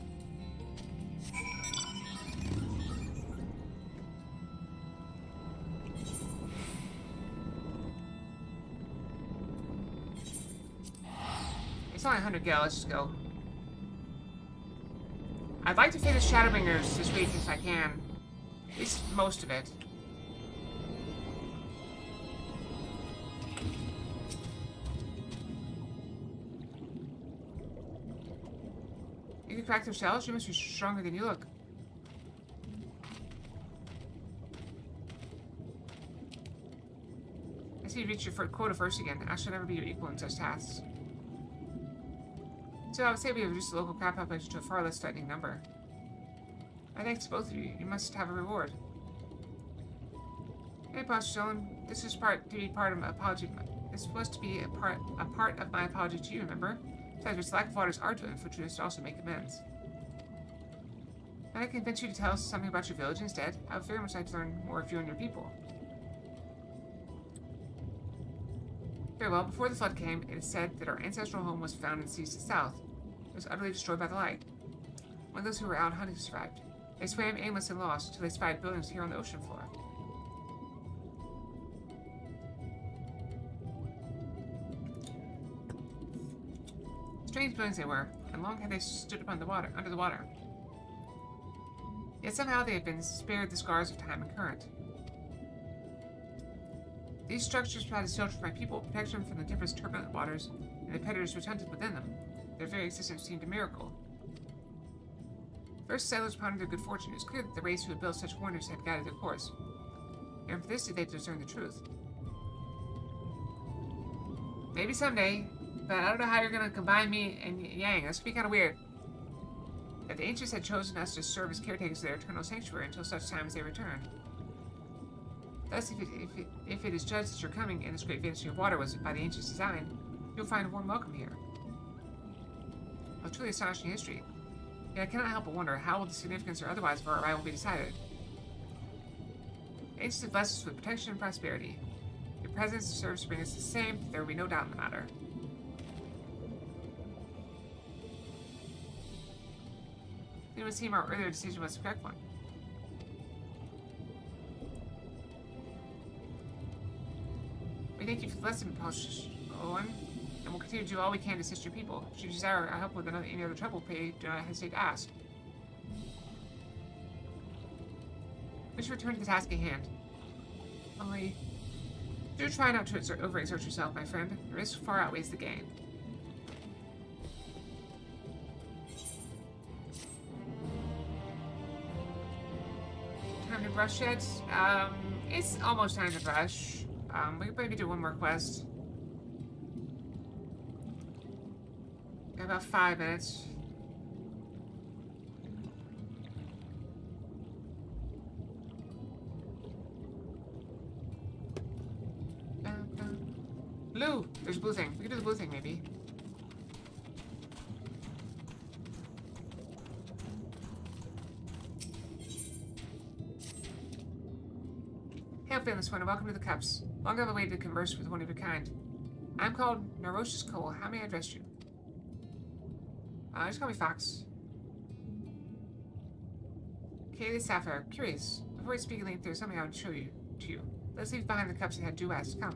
It's only 100 gil. Let's just go. I'd like to finish Shadowbringers this week if I can. At least most of it. You can crack their shells? You must be stronger than you look. I see you reached your quota first again. I shall never be your equal in such tasks. So I would say we have reduced the local crab population to a far less threatening number. My thanks to both of you. You must have a reward. Hey, Boss Dylan. This is to be part of my apology. This was to be a part of my apology to you, remember? Besides, its lack of water is hard to infiltrate us to also make amends. Can I convince you to tell us something about your village instead? I would very much like to learn more of you and your people. Very well, before the flood came, it is said that our ancestral home was found in the seas to the south. It was utterly destroyed by the light. One of those who were out hunting survived. They swam aimless and lost until they spied buildings here on the ocean floor. Strange buildings they were, and long had they stood under the water. Yet somehow they had been spared the scars of time and current. These structures provided shelter for my people, protection from the different turbulent waters, and the predators which hunted within them. Their very existence seemed a miracle. First settlers pondered their good fortune. It was clear that the race who had built such wonders had guided their course. And for this did they discern the truth. Maybe someday, but I don't know how you're gonna combine me and Yang. That's gonna be kind of weird. That the ancients had chosen us to serve as caretakers of their eternal sanctuary until such time as they returned. Thus, if it is judged that your coming in this great vanishing of water was by the ancients' design, you'll find a warm welcome here. A truly astonishing history. Yet I cannot help but wonder how will the significance or otherwise of our arrival be decided. The ancients have blessed us with protection and prosperity. Your presence serves to bring us the same, there will be no doubt in the matter. It would seem our earlier decision was the correct one. We thank you for the lesson, Owen, and we'll continue to do all we can to assist your people. Should you desire our help with any other trouble, please do not hesitate to ask. We should return to the task at hand. Only, do try not to overexert yourself, my friend. The risk far outweighs the gain. Time to brush yet? It's almost time to brush. We could maybe do one more quest. Got about 5 minutes. Blue! There's a blue thing. We could do the blue thing, maybe. Hail, Famous One, and welcome to the Cups. Long have I waited to converse with one of your kind. I'm called Narocious Cole. How may I address you? Just call me Fox. Kaylee Sapphire. Curious. I've before we speak, Link, there's something I would show you to you. Let's leave behind the cups and head due west. Come.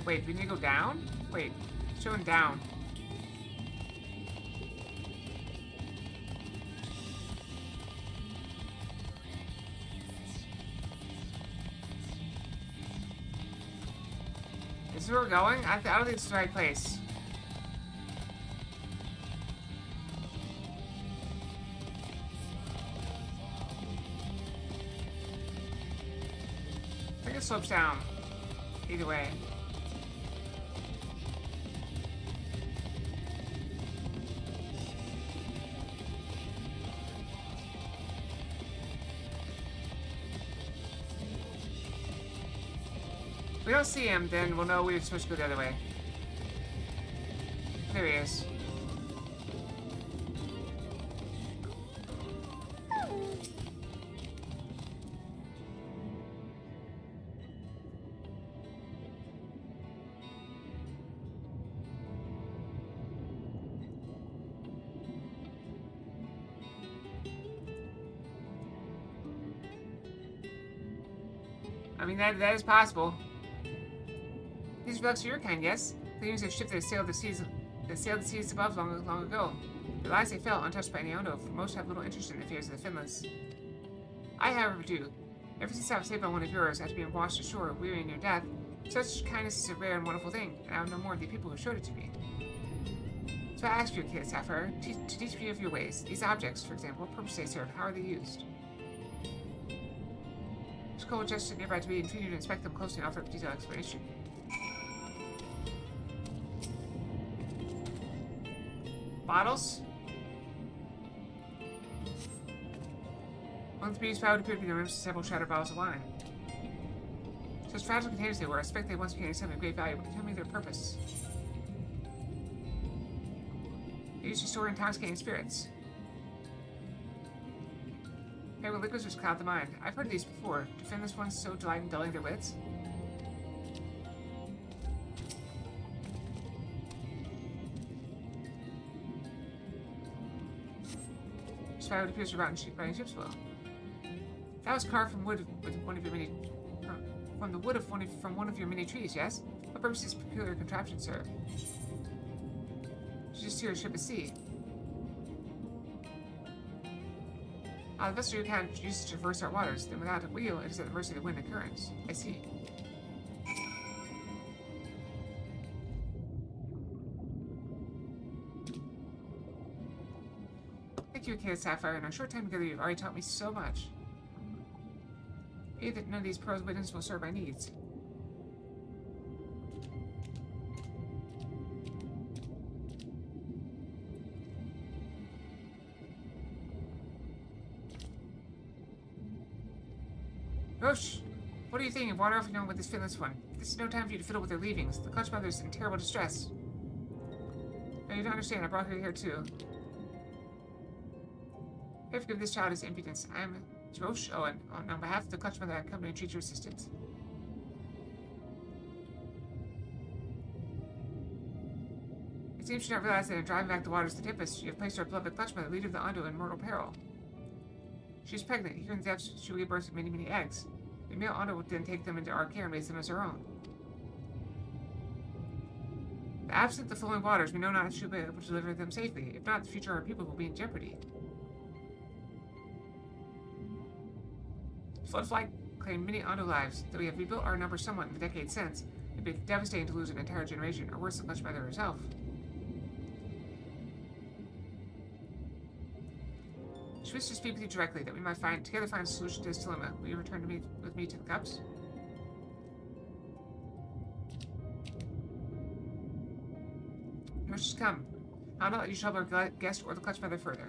Wait, we need to go down? Wait, it's showing down. Is this where we're going? I don't think it's the right place. I think it slopes down. Either way. If we don't see him, then we'll know we're supposed to go the other way. There he is. I mean, that is possible. These relics are your kind, yes? The humans have shipped that sailed the seas above long ago. The lives they fell, untouched by any Ondo, for most have little interest in the fears of the finless. I, however, do. Ever since I was saved by one of yours after being washed ashore, weary in your death, such kindness is a rare and wonderful thing, and I know more of the people who showed it to me. So I ask you, Kid Sapphire, to teach me of your ways. These objects, for example, what purpose they serve, how are they used? Cole gestured nearby to me and continued to inspect them closely and offer a detailed explanation. Bottles? One of the bees found appeared to be the rims of several shattered bottles of wine. Such fragile containers they were, I suspect they once became something of great value, but tell me their purpose. They used to store intoxicating spirits. Favorite liquids which cloud the mind. I've heard of these before. Do finless ones so delight in dulling their wits? Spy what appears to rotten ship's well. That was carved from wood with one of your many from the wood of one of your many trees, yes? What purpose does this peculiar contraption serve? To just steer a ship at sea. The vessel you can use to traverse our waters, then without a wheel, it is at the mercy of the wind and currents. I see. Thank you, Kid Sapphire. In our short time together, you've already taught me so much. Maybe that none of these pearls wisdoms will serve my needs. Roche, what are you thinking? Water off with this finless one. This is no time for you to fiddle with their leavings. The clutch mother's in terrible distress. Now you don't understand. I brought her here too. I forgive this child his impudence. I am Roche Owen. On behalf of the clutch mother, I come to entreat your assistance. It seems you don't realize that in driving back the waters of the Tempest, you have placed our beloved clutch mother, leader of the Ondo, in mortal peril. She's pregnant. Here in the depths, she will give birth to many, many eggs. The male Ondo will then take them into our care and raise them as her own. Absent the flowing waters, we know not if she will be able to deliver them safely. If not, the future of our people will be in jeopardy. Floodflight claimed many Ondo lives. Though we have rebuilt our numbers somewhat in the decades since, it would be devastating to lose an entire generation, or worse, the Clutch Mother herself. She wishes to speak with you directly, that we might together find a solution to this dilemma. Will you return with me to the cups? Let's just come. I'll not let you trouble our guest or the Clutch Mother further.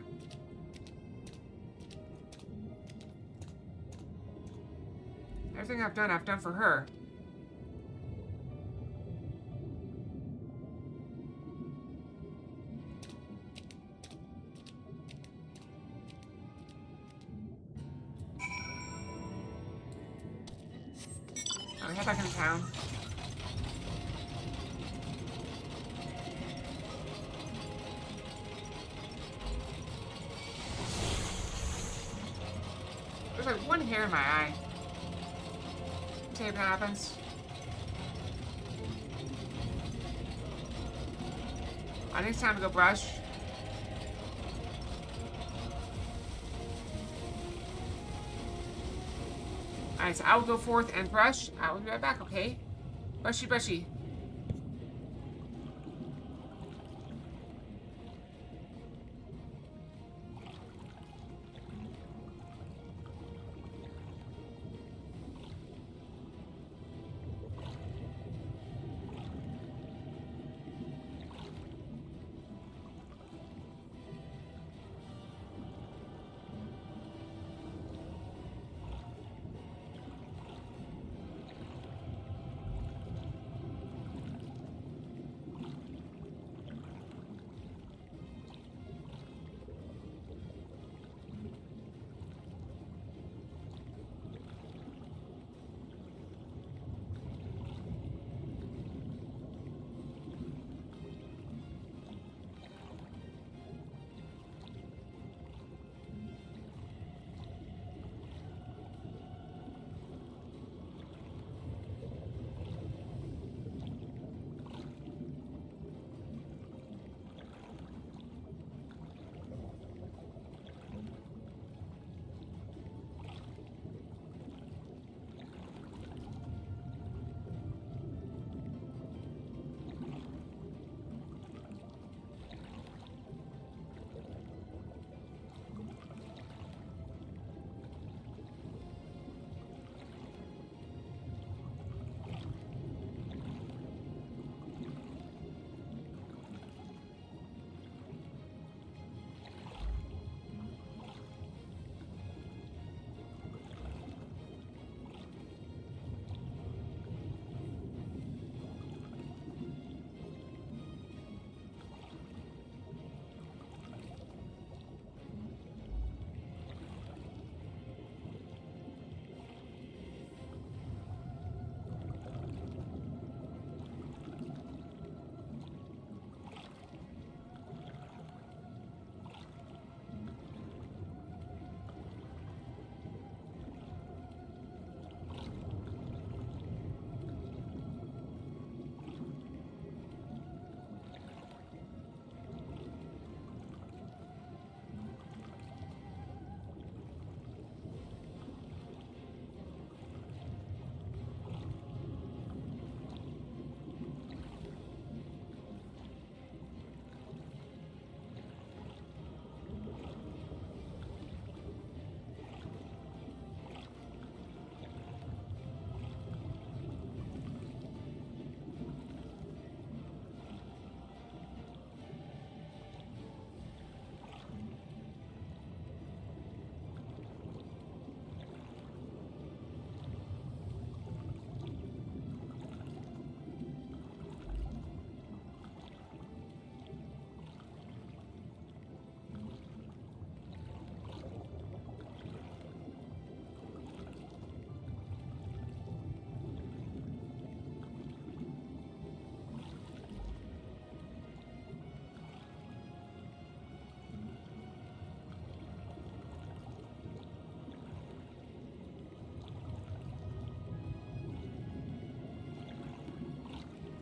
Everything I've done for her. we head back into town. There's like one hair in my eye. See if that happens. I think it's time to go brush. Alright, so I will go forth and brush. I will be right back, okay? Brushy, brushy.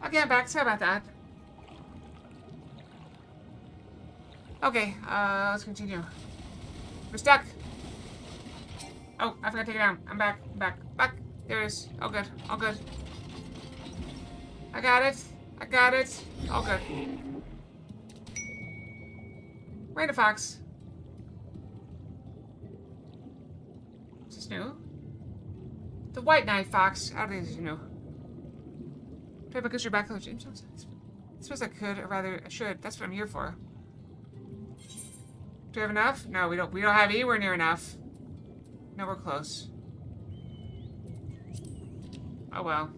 Okay, I'm back. Sorry about that. Okay, let's continue. We're stuck. Oh, I forgot to take it down. I'm back. Back. There it is. All good. All good. I got it. All good. Wait a fox. Is this new? The white knight fox. I don't think this is new. Do I have a good back to James Jones? I suppose I could, or rather I should. That's what I'm here for. Do we have enough? No, we don't have anywhere near enough. No, we're close. Oh well.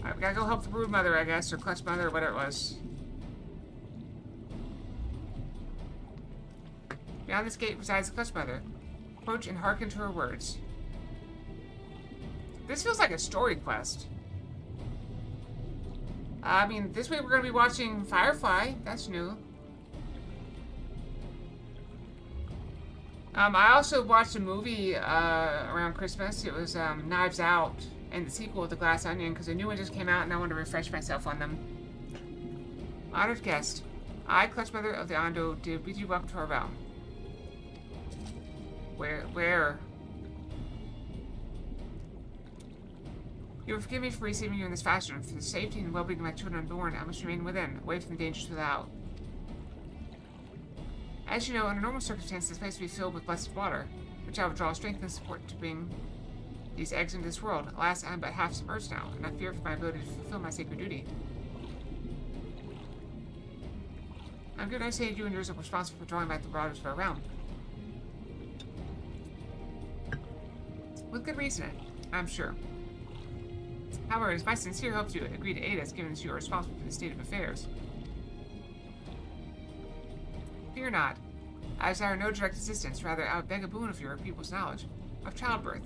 Alright, we gotta go help the brood mother, I guess, or clutch mother, or whatever it was. Beyond this gate resides the clutch mother. Approach and hearken to her words. This feels like a story quest. I mean, this week we're gonna be watching Firefly. That's new. I also watched a movie around Christmas. It was Knives Out, and the sequel, The Glass Onion, because a new one just came out and I wanted to refresh myself on them. Honored guest, I, Clutch Mother of the Ondo, did bid you welcome to our realm. Where? You will forgive me for receiving you in this fashion. For the safety and well-being of my children unborn, I must remain within, away from the dangers without. As you know, under normal circumstances, this place will be filled with blessed water, which I will draw strength and support to bring these eggs into this world. Alas, I am but half submerged now, and I fear for my ability to fulfill my sacred duty. I'm good to say you and yours are responsible for drawing back the waters of our realm. With good reason, I'm sure. However, it is my sincere hope you agree to aid us, given that you are responsible for the state of affairs. Fear not. I desire no direct assistance, rather I would beg a boon of your people's knowledge of childbirth,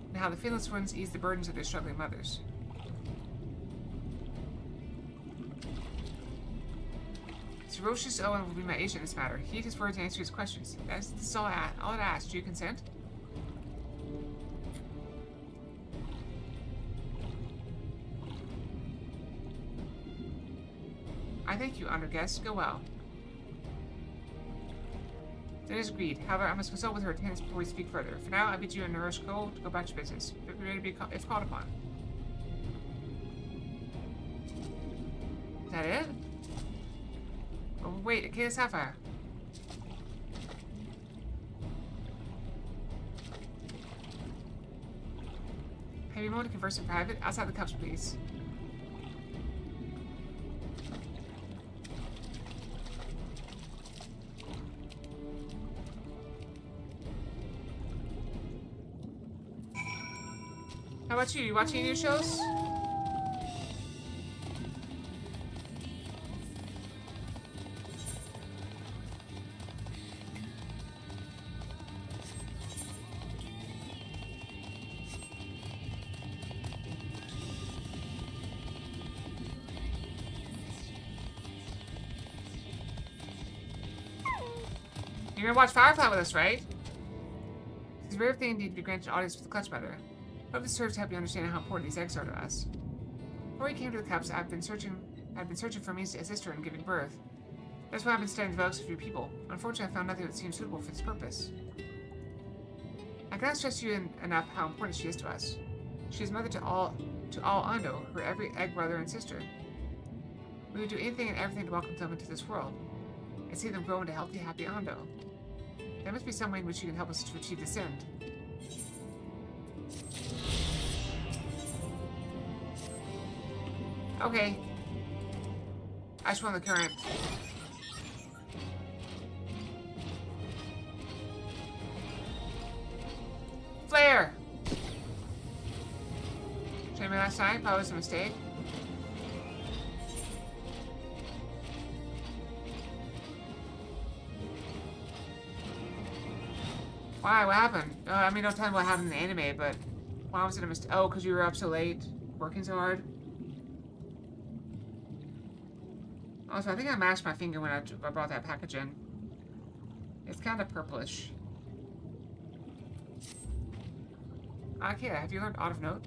and how the faithless ones ease the burdens of their struggling mothers. Sir Roshus Owen will be my agent in this matter. Heed his words and answer his questions. This is all it asks. Do you consent? I thank you, honored guest. Go well. That is agreed. However, I must consult with her attendants before we speak further. For now, I bid you and Nourish Cole to go back to business. But be ready to be if called upon. Is that it? Oh, wait, a key of sapphire. Have you a moment to converse in private? Outside the cups, please. How about you? You watching any new shows? You're gonna watch Firefly with us, right? It's a rare thing indeed to be granted audience with the Clutch Mother. Hope this serves to help you understand how important these eggs are to us. Before you came to the cups, I've been searching for means to assist her in giving birth. That's why I've been studying the vows of your people. Unfortunately, I found nothing that seems suitable for this purpose. I cannot stress to you enough how important she is to us. She is mother to all Ondo, her every egg brother and sister. We would do anything and everything to welcome them into this world, and see them grow into healthy, happy Ondo. There must be some way in which you can help us to achieve this end. Okay. I just want the current. Flare! Showed me last time, probably was a mistake. Why? What happened? I mean, don't tell me what happened in the anime, but why was it a mistake? Oh, because you were up so late, working so hard? Also, I think I mashed my finger when I brought that package in. It's kind of purplish. Okay, have you learned Out of Note?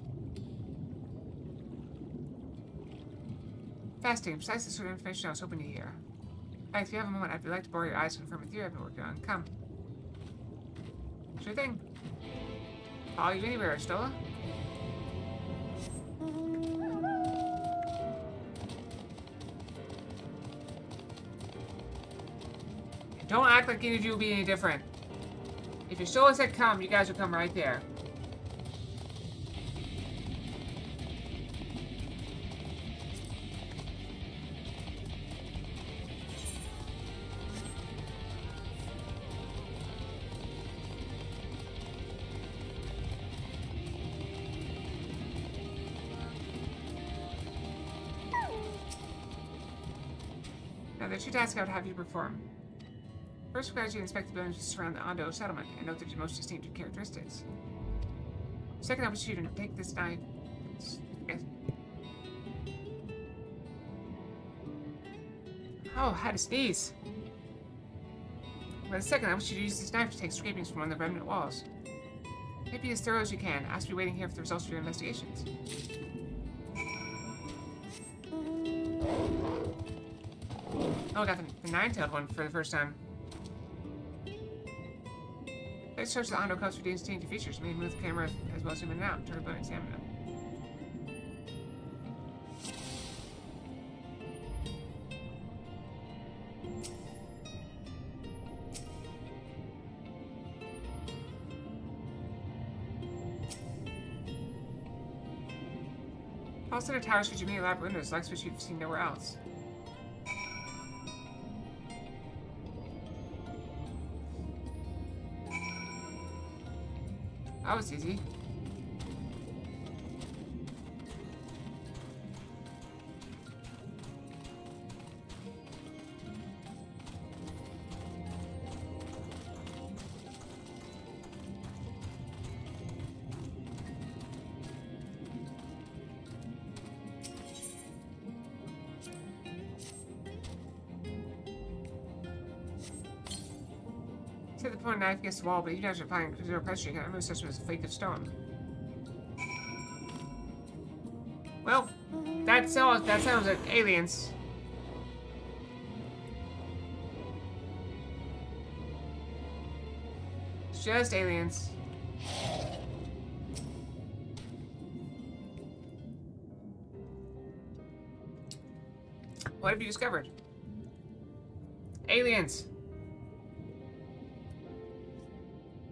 Fasting, precisely the sort of information I was hoping to hear. Hey, if you have a moment, I'd like to borrow your eyes to confirm a theory I've been working on. Come. Sure thing. Follow you anywhere, Stola. Don't act like any of you will be any different. If your Stola said come, you guys will come right there. Now, there are 2 tasks I would have you perform. First, requires you to inspect the buildings that surround the Ondo settlement and note their most distinctive characteristics. Second, I wish you to take this knife. Oh, I had to sneeze. But the second, I wish you to use this knife to take scrapings from one of the remnant walls. Be as thorough as you can. I'll be waiting here for the results of your investigations. Oh, I got the nine-tailed one for the first time. Let's search the Ondo coast for distinctive features. Maybe move the camera as well as zoom in and out. Turn the boat and examine them. Tall center towers feature many elaborate windows, like which you've seen nowhere else. That was easy. Set the point knife against the wall, but even after applying zero pressure, you cannot remove such as a flake of stone. Well, that sounds like aliens. It's just aliens. What have you discovered? Aliens.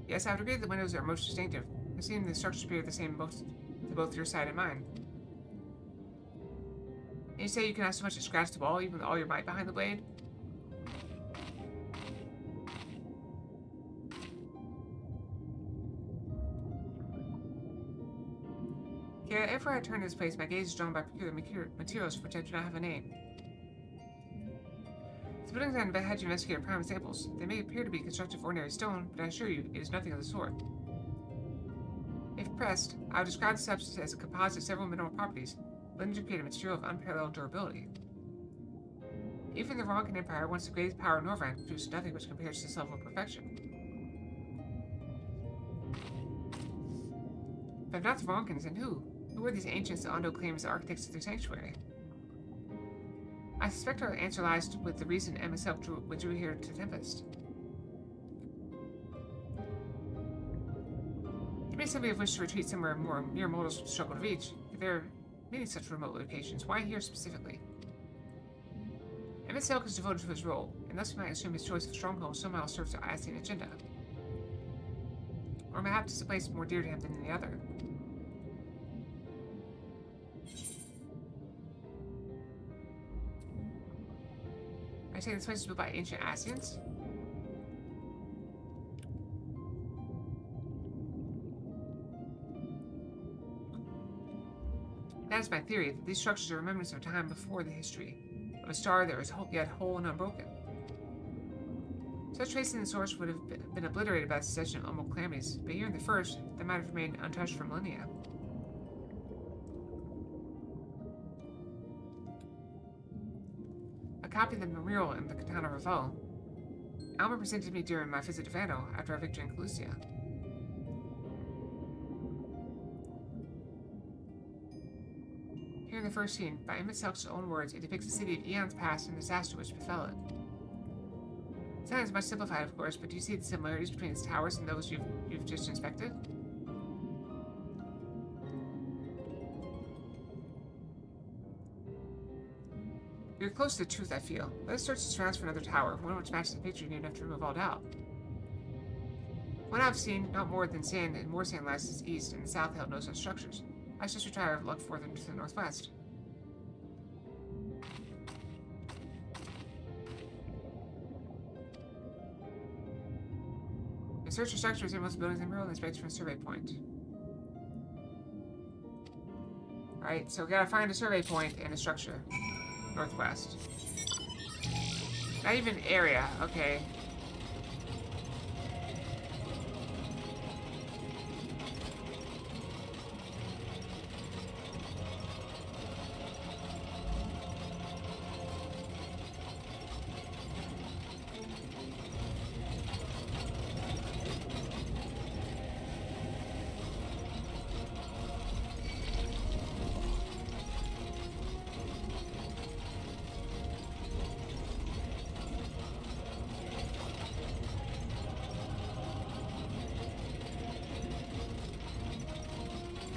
Yes, I would agree that the windows are most distinctive. I've seen the structures appear the same to both your side and mine. And you say you cannot so much as scratch the wall, even with all your might behind the blade? Yeah, everywhere I turn this place, my gaze is drawn by peculiar materials for which I do not have a name. The buildings I had you investigate are prime examples. They may appear to be constructed of ordinary stone, but I assure you, it is nothing of the sort. If pressed, I would describe the substance as a composite of several mineral properties, blended to create a material of unparalleled durability. Even the Ronkan Empire, once the greatest power in Norvrand, produced nothing which compares to this level of perfection. But if not the Ronkans, then who? Who were these ancients that Ondo claims as architects of their sanctuary? I suspect our answer lies with the reason MSQ withdrew here to Tempest. You may simply have wished to retreat somewhere more mere mortals would struggle to reach, but there are many such remote locations. Why here specifically? MSQ is devoted to his role, and thus we might assume his choice of stronghold somehow serves our Ascian agenda. Or perhaps it's a place more dear to him than any other. I say this place was built by ancient Ascians? That is my theory, that these structures are remembrance of a time before the history, of a star that was yet whole and unbroken. Such tracing the source would have been obliterated by the succession of umbral calamities, but here in the first, they might have remained untouched for millennia. A copy of the memorial in the Katana Revel. Alma presented me during my visit to Vano after our victory in Calusia. Here in the first scene, by MSQ's own words, it depicts the city of eons past and the disaster which befell it. The design is much simplified, of course, but do you see the similarities between its towers and those you've just inspected? You're close to the truth, I feel. Let us search the surrounds for another tower, one which matches the picture near enough to remove all doubt. One I've seen, not more than sand, and more sand lies to the east, and the south held no such structures. I should try our luck further to the northwest. The search for structures in most buildings in Merle and inspect from a survey point. Alright, so we gotta find a survey point and a structure. Northwest. Not even area. Okay.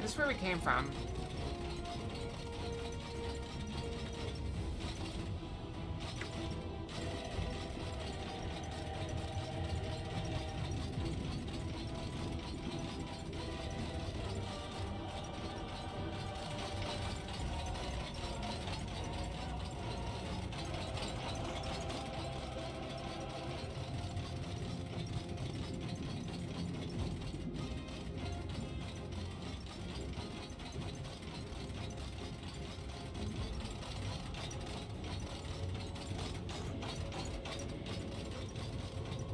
This is where we came from.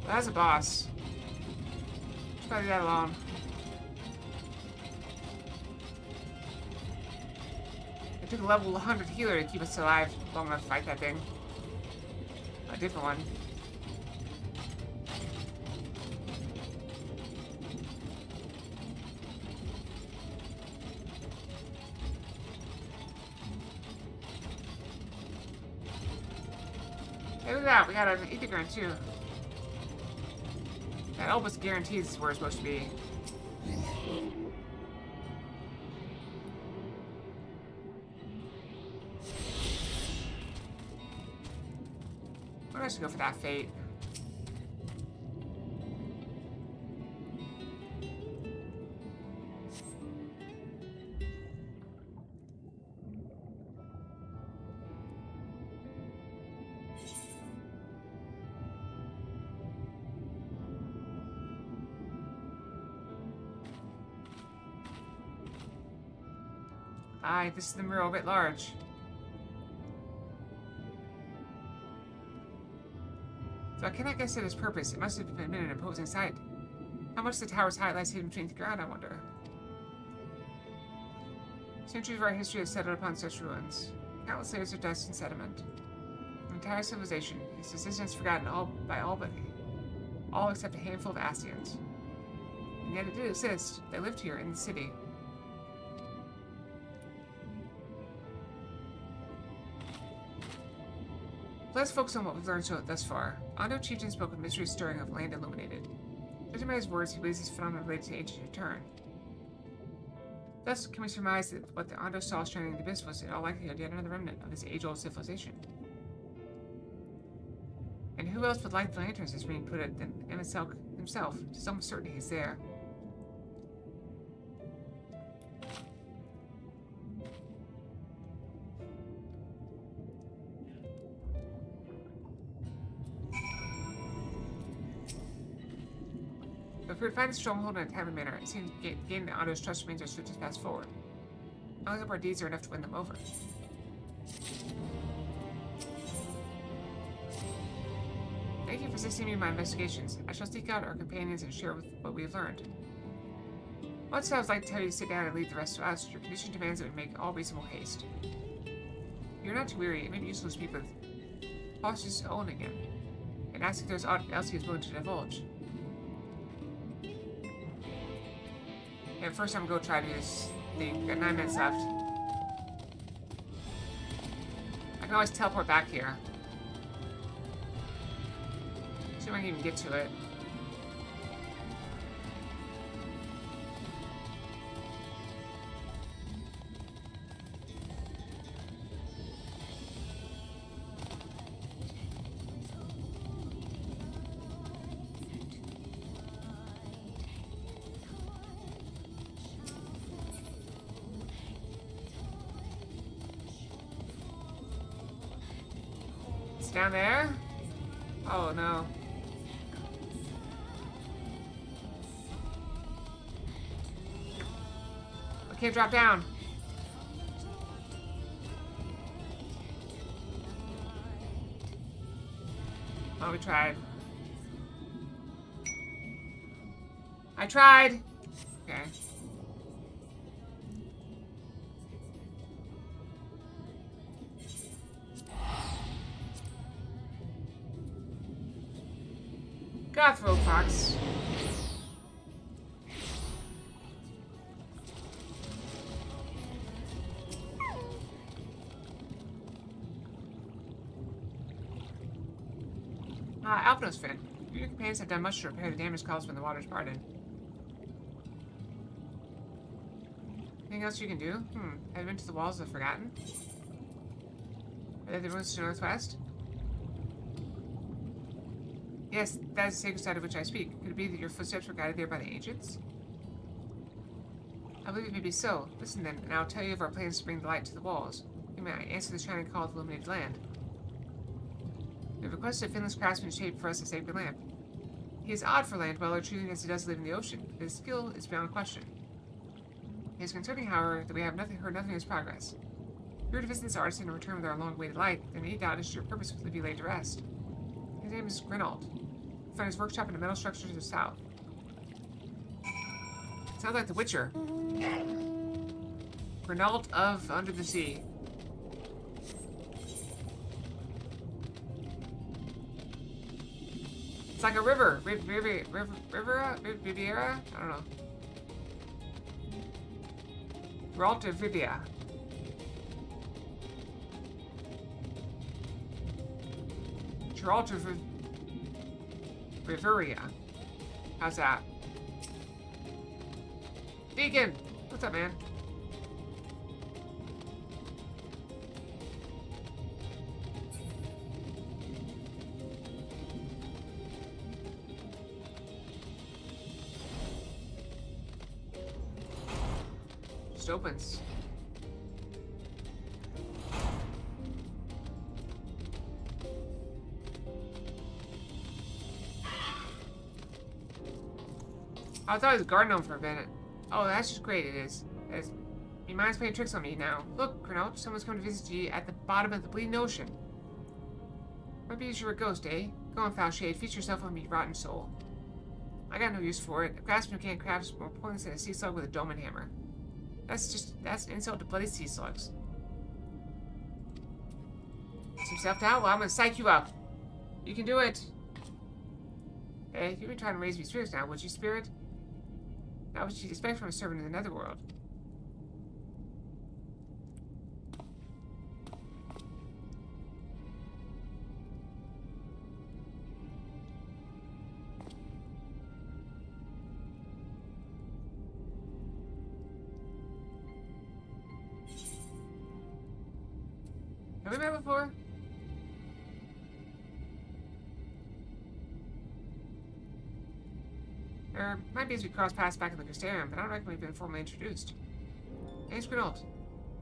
That's a boss. Just gotta leave that alone. It took a level 100 healer to keep us alive long enough to fight that thing. A different one. Hey, look at that. We got an ether grant too. That almost guarantees this is where it's supposed to be. I should go for that fate. Aye, this is the mural writ large. So I cannot guess at its purpose. It must have been an imposing sight. How much the tower's height lies hidden beneath the ground, I wonder. Centuries of our history have settled upon such ruins. Countless layers of dust and sediment. An entire civilization, its existence forgotten by all except a handful of Ascians. And yet it did exist. They lived here in the city. Let's focus on what we've learned thus far. Ondo chieftain spoke of mysteries stirring of land illuminated. Judging by his words, he believes this phenomenon related to ancient return. Thus, can we surmise that what the Ondo saw shining in the abyss was in all likelihood yet another remnant of this age-old civilization? And who else would light the lanterns, as Rean put it, than MSQ himself? To some certainty he's there. If we would find a stronghold in a timely manner, it seems gaining the Ondo's trust remains our swiftest path forward. I hope our deeds are enough to win them over. Thank you for assisting me in my investigations. I shall seek out our companions and share what we have learned. Once I would like to tell you to sit down and lead the rest of us. Your condition demands that we make all reasonable haste. If you're not too weary, it may be useful to speak with Foster's own again, and ask if there's aught else he is willing to divulge. Yeah, first I'm gonna go try to do this thing. Got 9 minutes left. I can always teleport back here. See if I can even get to it. Down there? Oh no. I can't drop down. Oh, we tried. I tried! Okay. Gotta throw Fox. Alpinos friend. Your companions have done much to repair the damage caused when the waters parted. Anything else you can do? Have you been to the walls of the Forgotten? Are they the ruins to the northwest? Yes, that is the sacred site of which I speak. Could it be that your footsteps were guided there by the ancients? I believe it may be so. Listen then, and I will tell you of our plans to bring the light to the walls. You may answer the shining call of the illuminated land. We have requested a finless craftsman to shape for us a sacred lamp. He is odd for land dweller, truly as he does live in the ocean, but his skill is beyond question. It is concerning, however, that we have heard nothing of his progress. If we were to visit this artisan and return with our long-awaited light, then any doubt as to your purpose would be laid to rest. His name is Grinaald. We find his workshop in a metal structure to the south. Sounds like The Witcher. Grinaald of Under the Sea. It's like a river. Riviera? I don't know. Geralt of Rivia. Geralt of Riveria. How's that? Deacon! What's up, man? Just opens. I thought it was a garden gnome for a minute. Oh, that's just great, it is. Your mind's playing tricks on me now. Look, Grinaald, someone's come to visit you at the bottom of the bleeding ocean. Maybe you're a ghost, eh? Go on, foul shade, feast yourself on me, rotten soul. I got no use for it. A craftsman can't craft more pointless than a sea slug with a dome and hammer. That's an insult to bloody sea slugs. Some self-doubt? Well, I'm gonna psych you up. You can do it. Hey, you've been trying to raise me spirits now, would you, spirit? Not what you'd expect from a servant in the netherworld. Have we met before? Might be as we cross paths back in the Crystarium, but I don't reckon we've been formally introduced. Name's Grinaald.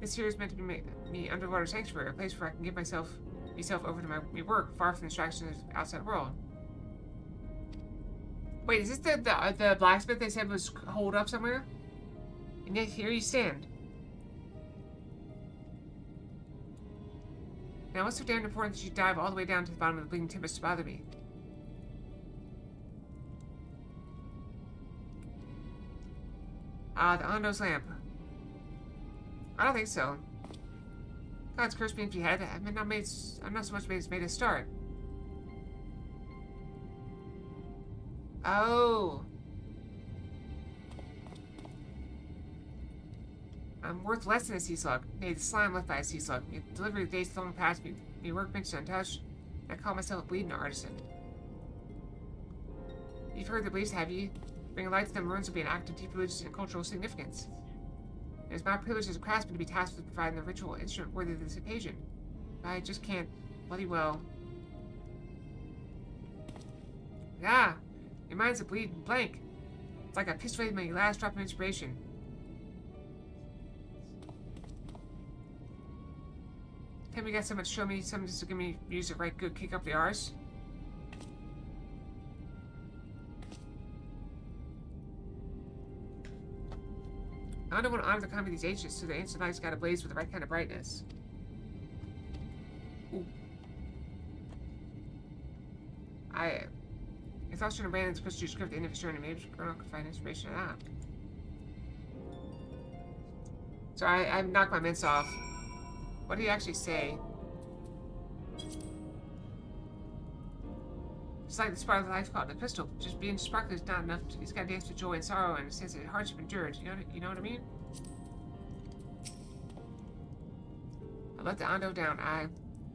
This here is meant to be me underwater sanctuary, a place where I can give myself over to my work, far from the distractions of the outside world. Wait, is this the blacksmith they said was holed up somewhere? And yet here you stand. Now what's so damn important that you dive all the way down to the bottom of the bleeding tempest to bother me? The Ondo's lamp. I don't think so. God's curse being beheaded. I'm not so much made a start. Oh. I'm worth less than a sea slug. Nay, the slime left by a sea slug. Me delivery the days long past me. Me workbench untouched. And I call myself a bleeding artisan. You've heard the beliefs, have you? Bringing light to them ruins will be an act of deep religious and cultural significance. It is my privilege as a craftsman to be tasked with providing the ritual instrument worthy of this occasion. I just can't bloody well. Yeah, your mind's a bleeding blank. It's like I pissed away my last drop of inspiration. Tell me you got someone to show me something just to give me use a right good kick up the arse. I don't want to honor the coming of these ages, so the ancient light's got to blaze with the right kind of brightness. Ooh. If I was trying to abandon the crystal script at the end of his journey, maybe Colonel could find inspiration in that. So I knocked my mints off. What did he actually say? It's like the spark of life called the crystal. Just being sparkly is not enough. He's got to dance with joy and sorrow and a sense of hardship endured. You know what I mean? I let the Ondo down.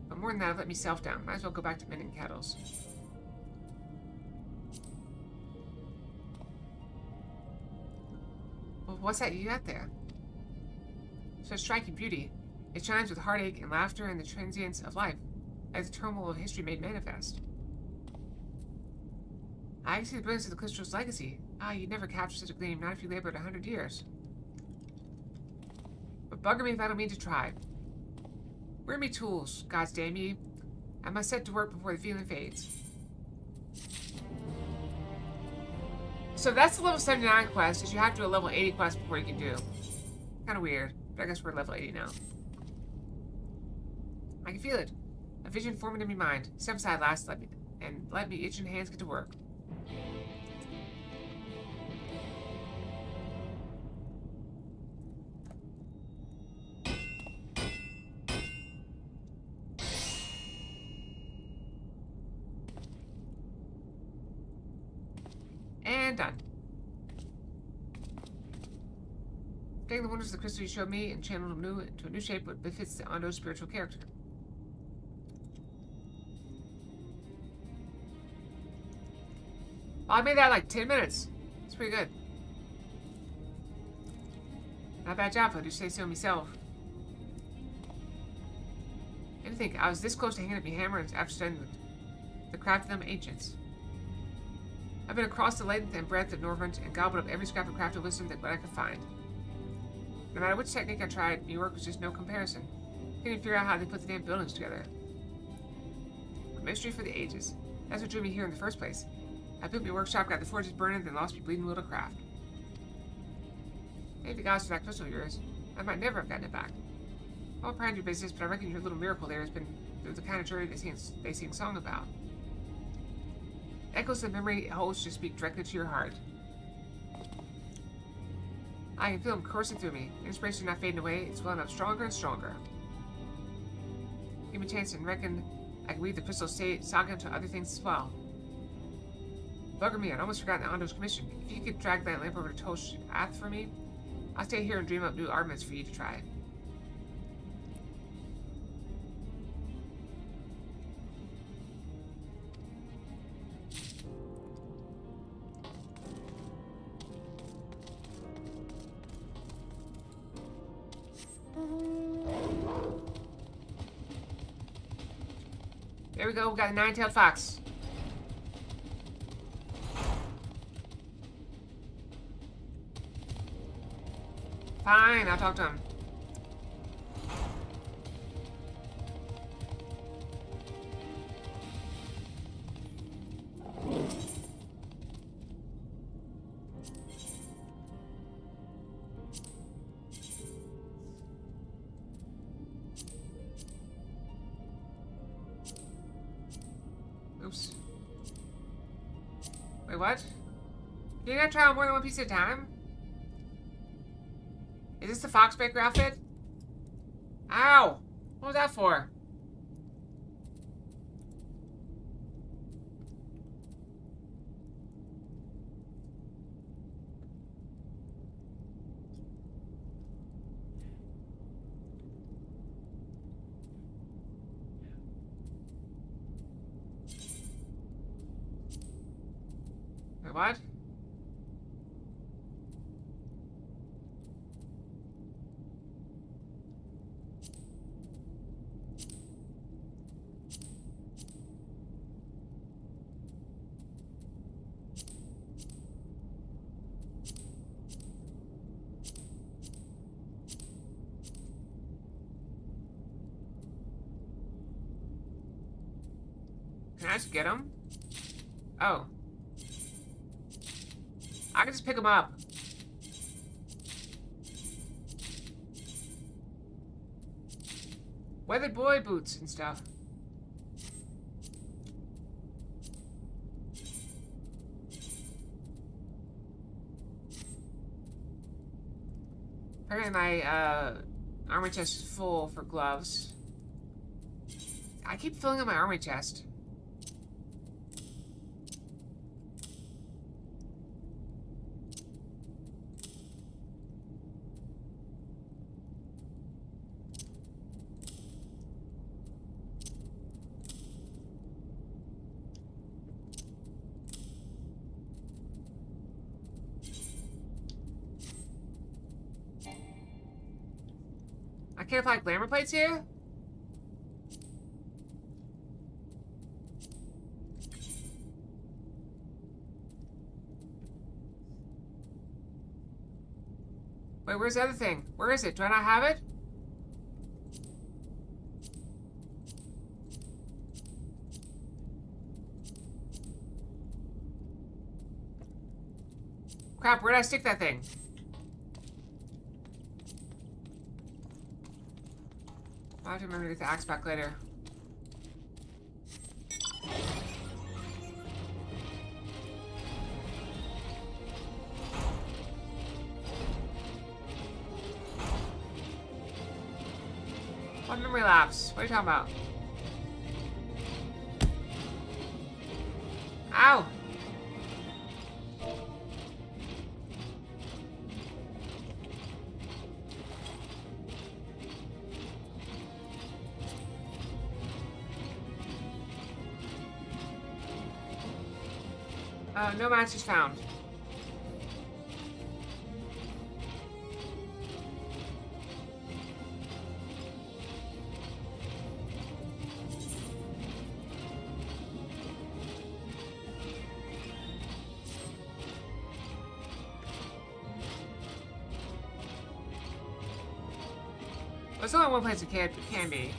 But more than that, I've let myself down. Might as well go back to mending kettles. Well, what's that you got there? Such striking beauty. It shines with heartache and laughter and the transience of life, like the turmoil of history made manifest. I can see the brilliance of the crystal's legacy. You'd never capture such a gleam, not if you labored 100 years. But bugger me if I don't mean to try. Where are me tools, gods damn ye? I must set to work before the feeling fades. So that's the level 79 quest, is you have to do a level 80 quest before you can do. Kind of weird, but I guess we're level 80 now. I can feel it. A vision forming in my mind. Step aside last, let me itching hands get to work. And done. Taking the wonders of the crystal you showed me and channeled them into a new shape that befits the Ondo's spiritual character. Well, I made that in like 10 minutes. It's pretty good. Not a bad job, if I do say so myself. And to think, I was this close to hanging up my hammer after studying the craft of them ancients. I've been across the length and breadth of Norvrent and gobbled up every scrap of crafted wisdom that I could find. No matter which technique I tried, New York was just no comparison. Couldn't even figure out how they put the damn buildings together. A mystery for the ages. That's what drew me here in the first place. I built my workshop, got the forges burning, then lost me bleeding will to craft. Thank the gods for that crystal of yours. I might never have gotten it back. All proud of your business, but I reckon your little miracle there has been the kind of journey they sing song about. Echoes of memory holds just speak directly to your heart. I can feel them coursing through me. The inspiration is not fading away, it's welling up stronger and stronger. Give me a chance and reckon I can weave the crystal saga into other things as well. Bugger me, I'd almost forgotten Ondo's commission. If you could drag that lamp over to Tosh Ath for me, I'll stay here and dream up new armaments for you to try. There we go, we got a nine-tailed fox. Fine, I'll talk to him. Oops. Wait, what? You gotta try on more than one piece at a time? Is this the Fox Baker outfit? Ow! What was that for? Wait, what? Can I just get him? Oh. I can just pick him up. Weathered boy boots and stuff. Apparently my armor chest is full for gloves. I keep filling up my armor chest. I can't apply glamour plates here? Wait, where's the other thing? Where is it? Do I not have it? Crap, where did I stick that thing? I'll have to remember to get the axe back later. What memory lapse? What are you talking about? Ow! No matches found. There's only one place it can be.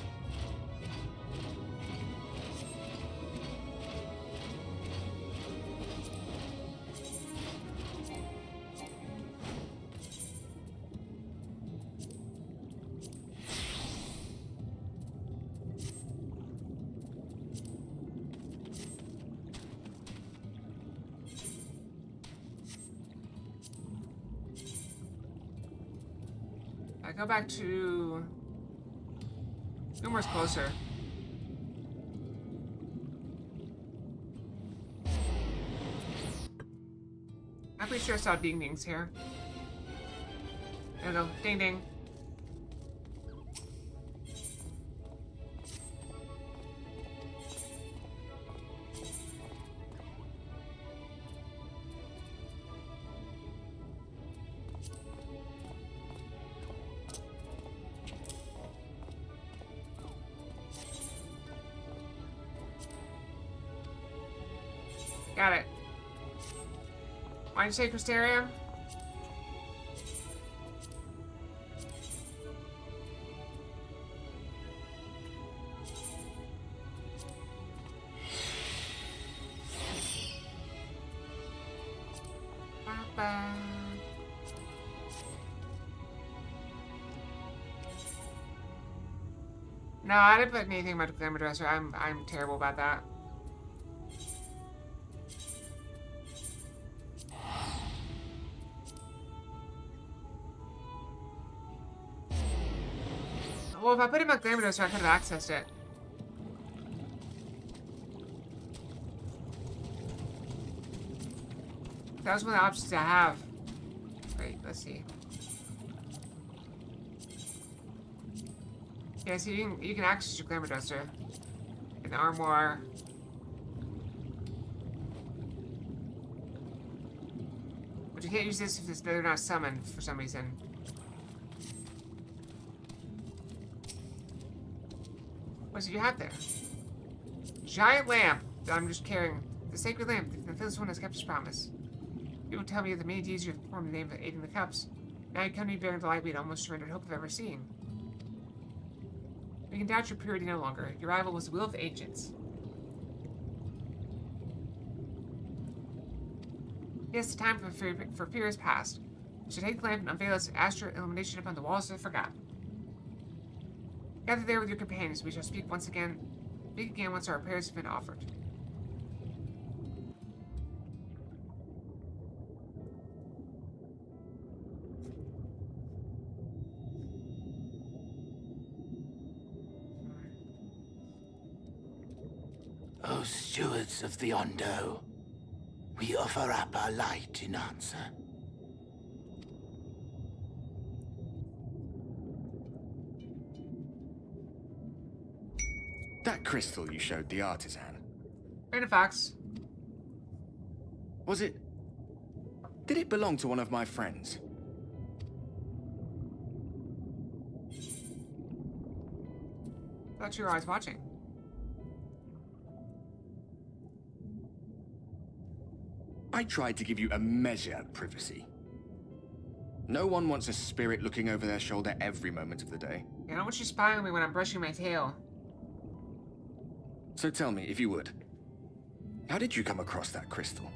I go back to... Gilmore's closer. I'm pretty sure I saw ding dings here. There we go. Ding ding. Got it. Why'd you say Crystarium? No, I didn't put anything about the glamour dresser. I'm terrible about that. Well, if I put in my glamour dresser, I could have accessed it. That was one of the options I have. Wait, let's see. Yeah, so you can access your glamour dresser. And the armoire. But you can't use this if they're not summoned for some reason. What did you have there? Giant lamp that I'm just carrying. The sacred lamp. The faithless one has kept his promise. People tell me that the many deeds you have performed in the name of aiding the cups. Now you come to me bearing the light we had almost surrendered hope of ever seeing. We can doubt your purity no longer. Your rival was the will of the ancients. Yes, the time for fear is past. We should take the lamp and unveil its astral illumination upon the walls of the forgotten. Gather there with your companions. We shall speak again once our prayers have been offered. O stewards of the Ondo, we offer up our light in answer. That crystal you showed the artisan. Random Fox. Was it... Did it belong to one of my friends? Thought you were always watching. I tried to give you a measure of privacy. No one wants a spirit looking over their shoulder every moment of the day. I don't want you spying on me when I'm brushing my tail. So tell me, if you would, how did you come across that crystal?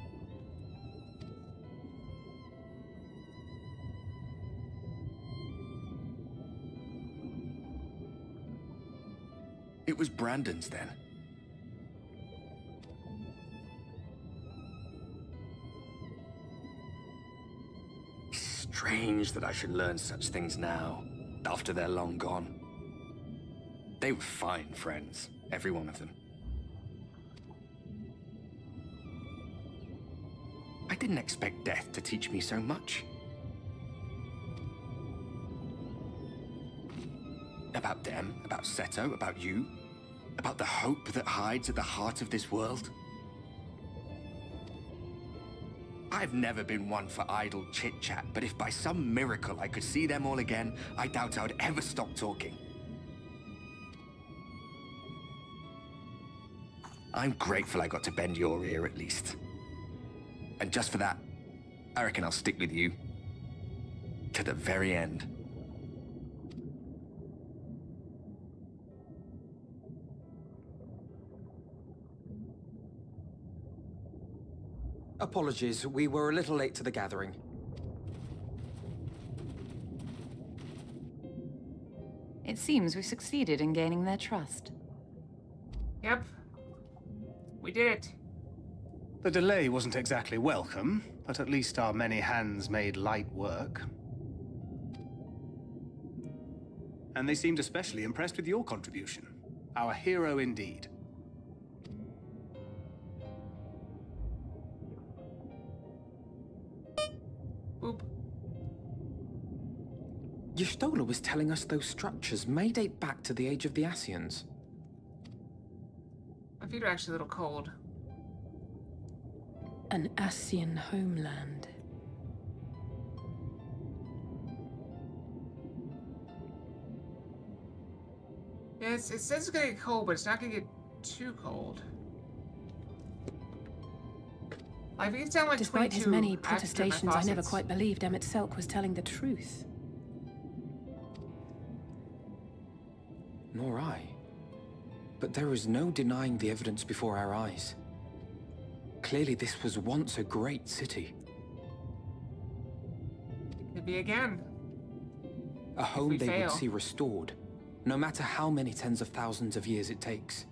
It was Brandon's then. Strange that I should learn such things now, after they're long gone. They were fine friends, every one of them. I didn't expect death to teach me so much. About them, about Seto, about you, about the hope that hides at the heart of this world. I've never been one for idle chit-chat, but if by some miracle I could see them all again, I doubt I would ever stop talking. I'm grateful I got to bend your ear at least. And just for that, I reckon I'll stick with you to the very end. Apologies, we were a little late to the gathering. It seems we succeeded in gaining their trust. Yep. We did it. The delay wasn't exactly welcome, but at least our many hands made light work. And they seemed especially impressed with your contribution. Our hero indeed. Oop. Y'shtola was telling us those structures may date back to the age of the Ascians. My feet are actually a little cold. An Ascian homeland. Yeah, it says it's gonna get cold, but it's not gonna get too cold. Like, it sound like Despite his 22 many after my protestations, I never faucets. quite believed Emmett Selk was telling the truth. Nor I. But there is no denying the evidence before our eyes. Clearly this was once a great city. Could be again. A home we they fail. would see restored, no matter how many tens of thousands of years it takes.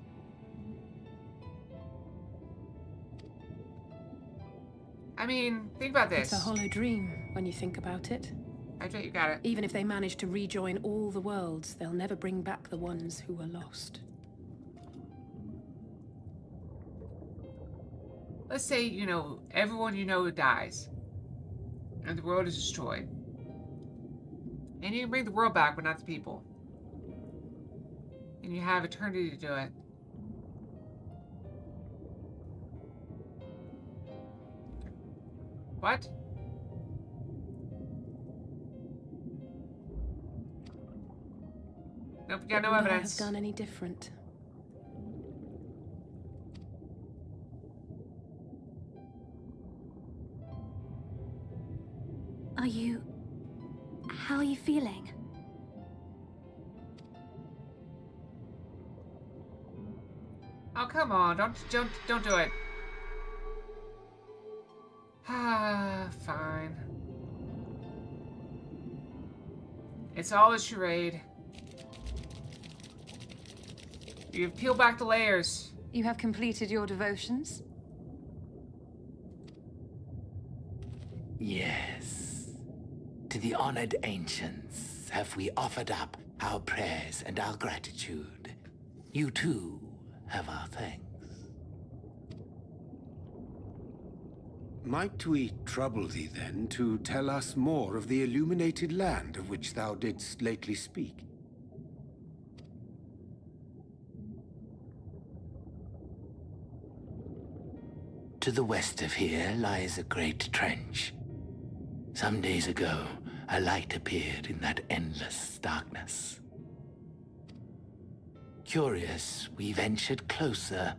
I mean, think about this. It's a hollow dream when you think about it. I bet you got it. Even if they manage to rejoin all the worlds, they'll never bring back the ones who were lost. Let's say, you know, everyone you know dies. And the world is destroyed. And you can bring the world back, but not the people. And you have eternity to do it. What? Nope, got no Would I evidence. have done any different? How are you feeling? Oh, come on, don't do it. Ah, fine. It's all a charade. You've peeled back the layers. You have completed your devotions? Yes. To the honored ancients have we offered up our prayers and our gratitude. You too have our thanks. Might we trouble thee then to tell us more of the illuminated land of which thou didst lately speak? To the west of here lies a great trench. Some days ago, a light appeared in that endless darkness. Curious, we ventured closer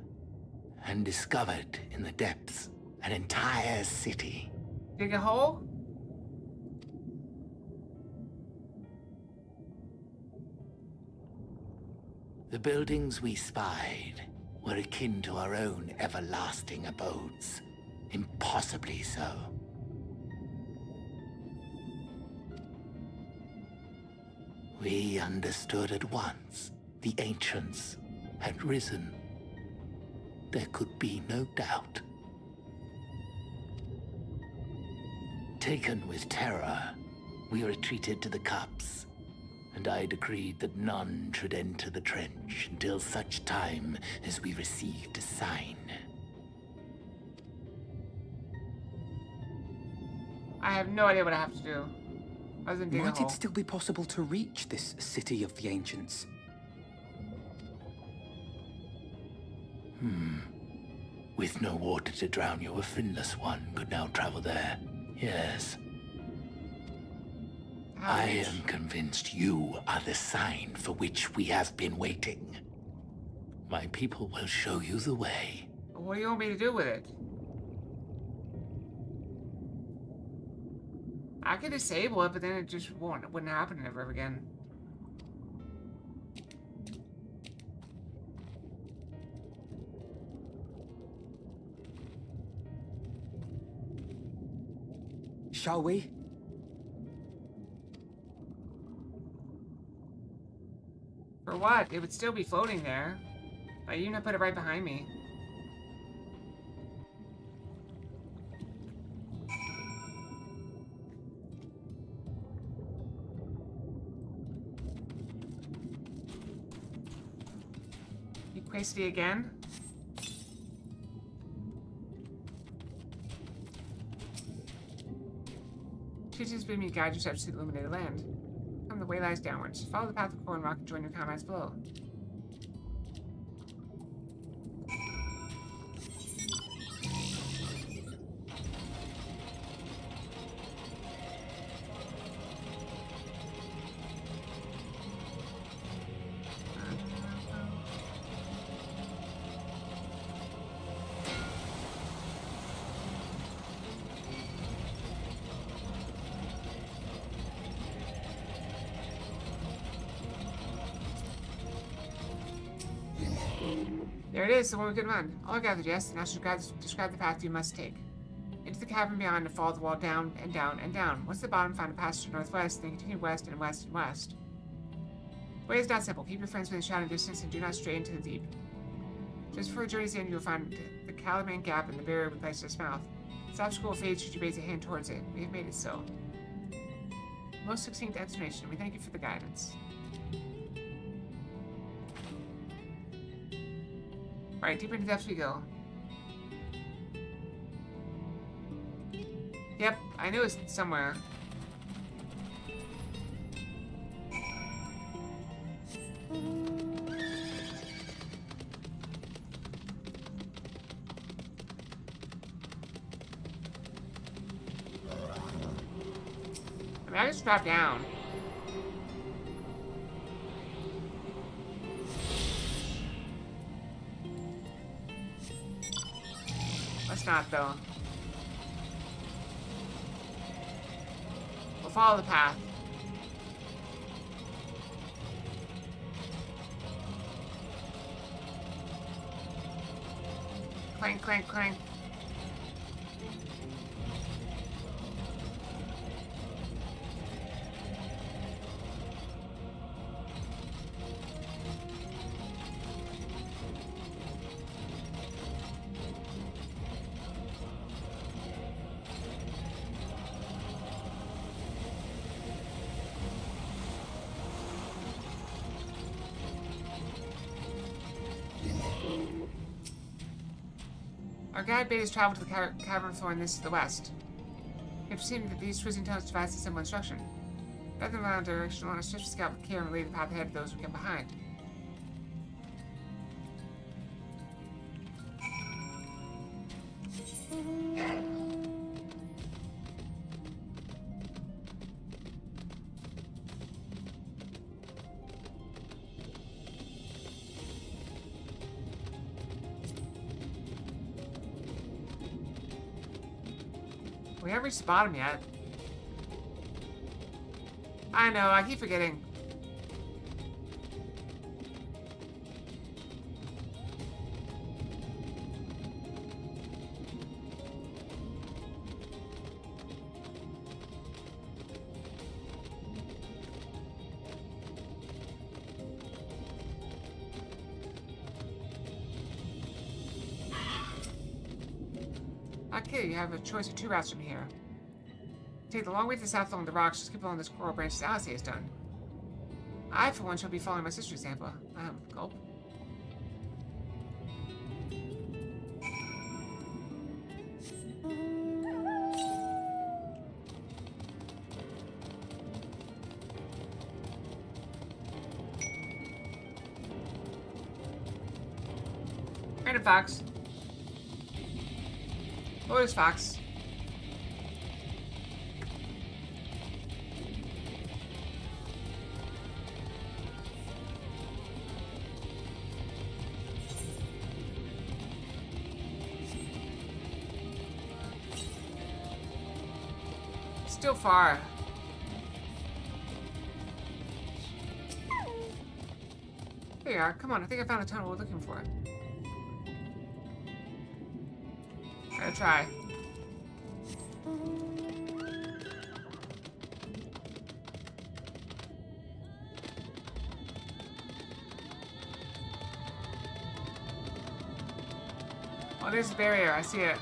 and discovered in the depths an entire city. Dig a hole? The buildings we spied were akin to our own everlasting abodes. Impossibly so. We understood at once the ancients had risen. There could be no doubt. Taken with terror, we retreated to the cups, and I decreed that none should enter the trench until such time as we received a sign. I have no idea what I have to do. Other than dig a Might hole. it still be possible to reach this city of the ancients? With no water to drown you, a finless one could now travel there. Yes. I am convinced you are the sign for which we have been waiting. My people will show you the way. What do you want me to do with it? I could disable it, but then it just wouldn't happen ever again. Shall we? For what? It would still be floating there. Like, even if I put it right behind me. You quasty again? Teachers bid me to guide your steps to the illuminated land. Come, the way lies downwards. Follow the path of core and rock and join your comrades below. There it is, the one we could run. All gathered, yes. Now describe the path you must take. Into the cavern beyond and follow the wall down and down and down. Once at the bottom, find a passage to northwest, then continue west and west and west. The way is not simple. Keep your friends within shouting distance and do not stray into the deep. Just before the journey's end, you will find the Caliban Gap and the barrier with placed its mouth. This obstacle will fade should you raise a hand towards it. We have made it so. Most succinct explanation. We thank you for the guidance. Alright, deeper into depths we go. Yep, I knew it was somewhere. I mean, I just dropped down. Let's not, though. We'll follow the path. Clank, clank, clank. Our guide bade us travel to the cavern floor and this to the west. It would seem that these twisting tunnels devise a similar instruction. Rather than rely on direction, on a swift scout with care and relay the path ahead of those who come behind. We haven't reached the bottom yet. I know, I keep forgetting. Okay, you have a choice of 2 routes from here. Take the long way to the south along the rocks, just keep along this coral branch as Alice has done. I, for one, shall be following my sister's example. Gulp. Random fox. Lotus fox. Still far. Here you are. Come on, I think I found the tunnel we're looking for. Gotta try. Oh, there's a barrier. I see it.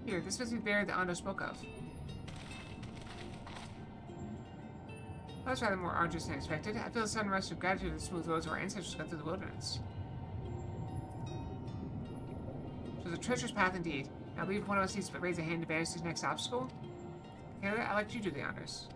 Here, this must be the barrier that Ando spoke of. That's rather more arduous than expected. I feel a sudden rush of gratitude at the smooth roads our ancestors got through the wilderness. It was a treacherous path indeed. I believe one of us needs to raise a hand to banish this next obstacle. Taylor, I'd like you to do the honors.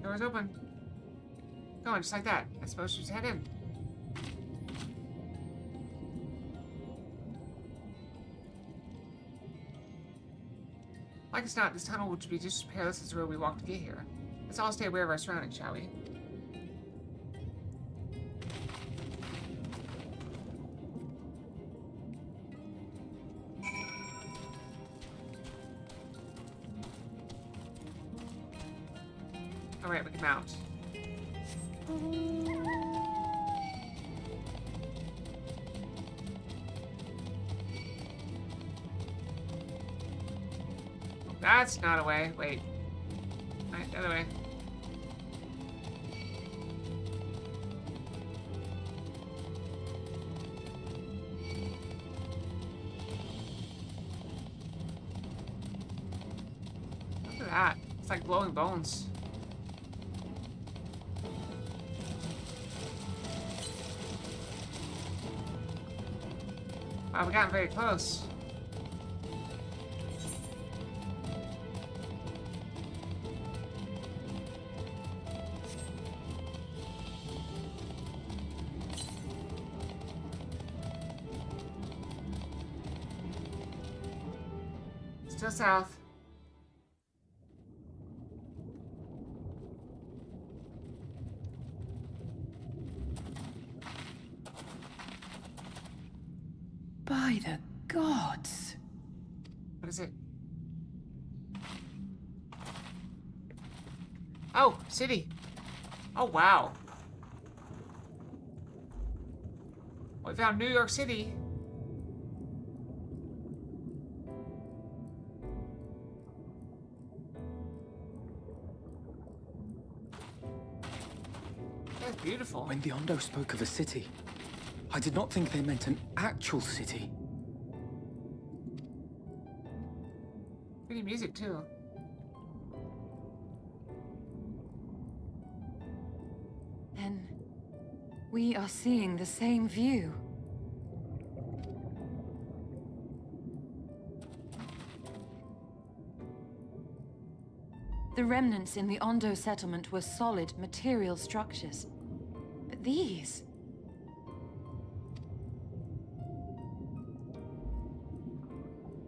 Door's open. Go on, just like that. I suppose we just head in. Like it's not, this tunnel would be just as perilous as the road we walked to get here. Let's all stay aware of our surroundings, shall we? Alright, we can mount. That's not a way. Wait. Right, the other way. Look at that. It's like glowing bones. Wow, we got very close. Still south. By the Oh, city. Oh, wow. We found New York City. That's beautiful. When the Ondo spoke of a city, I did not think they meant an actual city. Pretty music, too. Then we are seeing the same view. The remnants in the Ondo settlement were solid material structures. But these...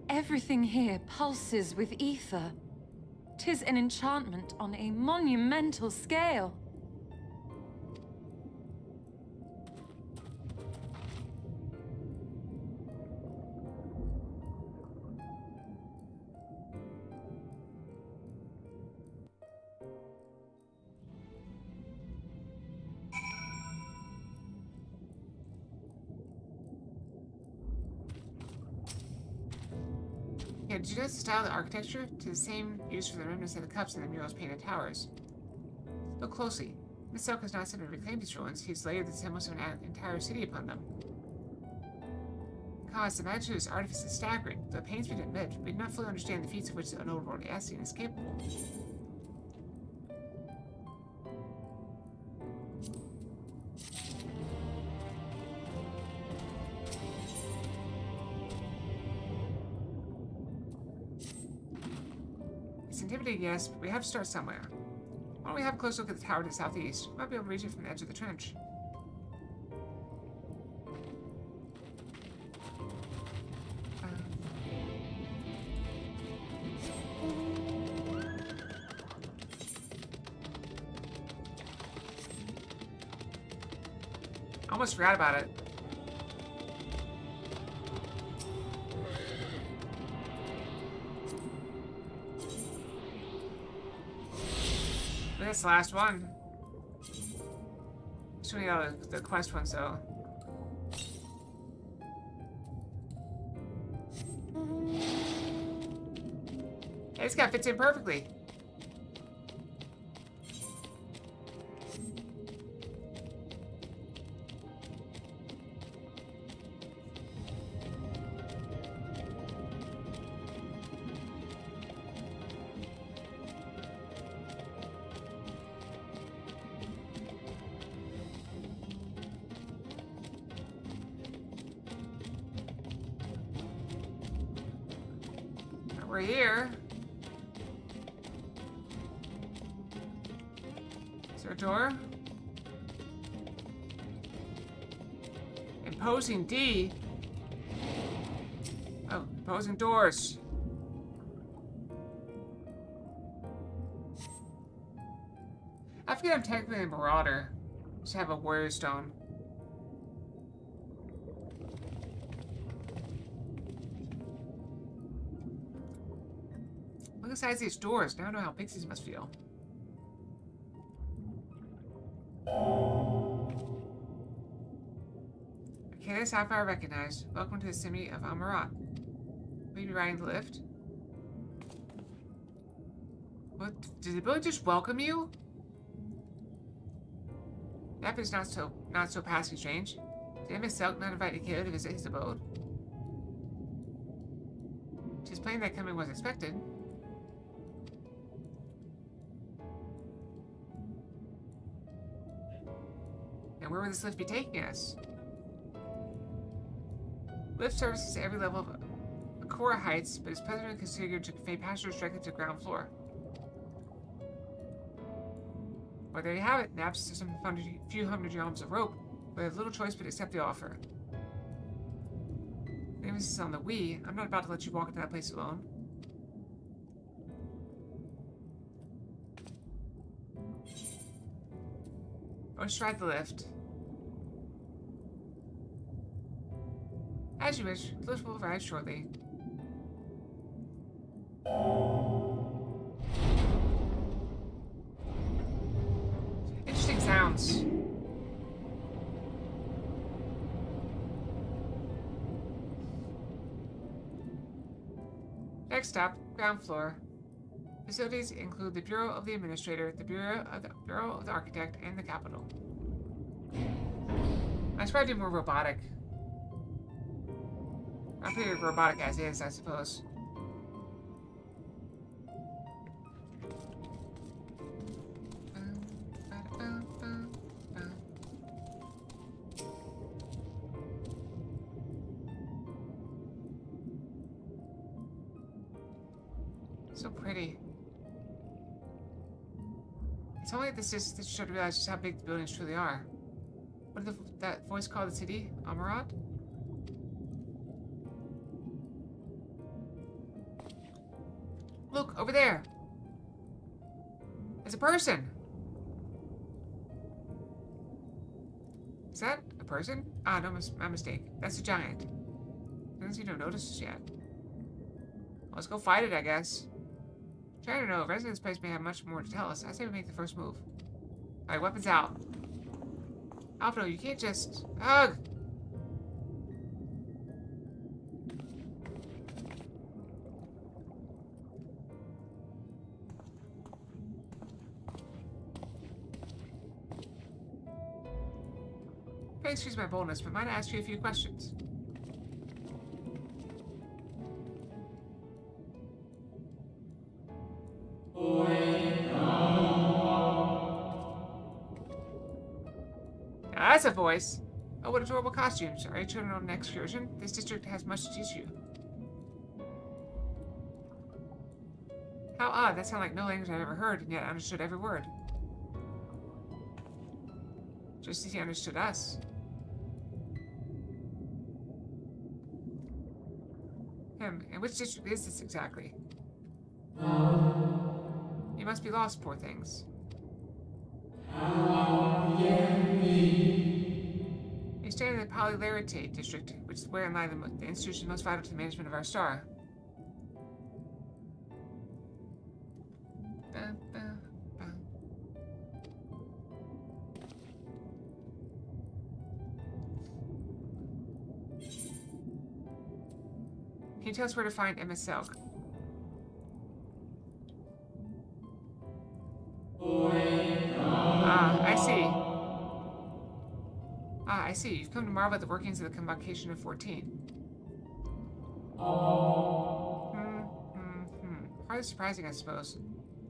everything here pulses with ether. 'Tis an enchantment on a monumental scale. Yeah, did you notice the style of the architecture? To the same used for the remnants of the cups and the murals painted towers. Look closely. Miselk has not simply reclaimed these ruins, he's layered the semblance of an entire city upon them. Gods, the magnitude of this artifice is staggering. The pains we admit, we do not fully understand the feats of which the unknowable Ascian is capable. It's intimidating, yes, but we have to start somewhere. Why don't we have a close look at the tower to the southeast? We might be able to reach it from the edge of the trench. I almost forgot about it. That's the last one. Just doing all the quest ones though. Hey, this guy fits in perfectly. We're here. Is there a door? Imposing D. Oh, imposing doors. I forget I'm technically a marauder. Just have a warrior stone. Look at the size of these doors. Now I know how pixies must feel. Okay, this outfit I recognize. Welcome to the city of Amarat. Will you be riding the lift? What? Did the building just welcome you? That is not so passing strange. Did Miselk not invite Nikita to visit his abode? She's plain that coming was expected. And where will this lift be taking us? Lift services at every level of Akora Heights, but is presently configured to convey passengers directly to the ground floor. Well, there you have it. Naps to some few hundred yards of rope. We have little choice but accept the offer. The emphasis is on the we. I'm not about to let you walk into that place alone. Let's ride the lift. As you wish, the lift will arrive shortly. bounce. Next up, ground floor. Facilities include the Bureau of the Administrator, the Bureau of the Architect, and the Capitol. I should probably do more robotic. I'm pretty robotic as is, I suppose. So pretty. It's only this show to realize just how big the buildings truly are. What did that voice call the city? Amarat? Look, over there! It's a person! Is that a person? Ah, no, my mistake. That's a giant. Doesn't seem to have noticed us yet. Well, let's go fight it, I guess. Trying to know, residents of this place may have much more to tell us. I say we make the first move. Alright, weapons out. Alpha, you can't just... Ugh! Please excuse my boldness, but might I ask you a few questions? That's a voice. Oh, what adorable costumes. Are you children on an excursion? This district has much to teach you. How odd. That sounded like no language I've ever heard, and yet I understood every word. Just as he understood us. And which district is this exactly? You must be lost, poor things. You stand in the Polylarite district, which is where in lie the institution most vital to the management of our star. Can you tell us where to find MSQ? I see. I see. You've come to marvel at the workings of the convocation of 14. Hardly surprising, I suppose.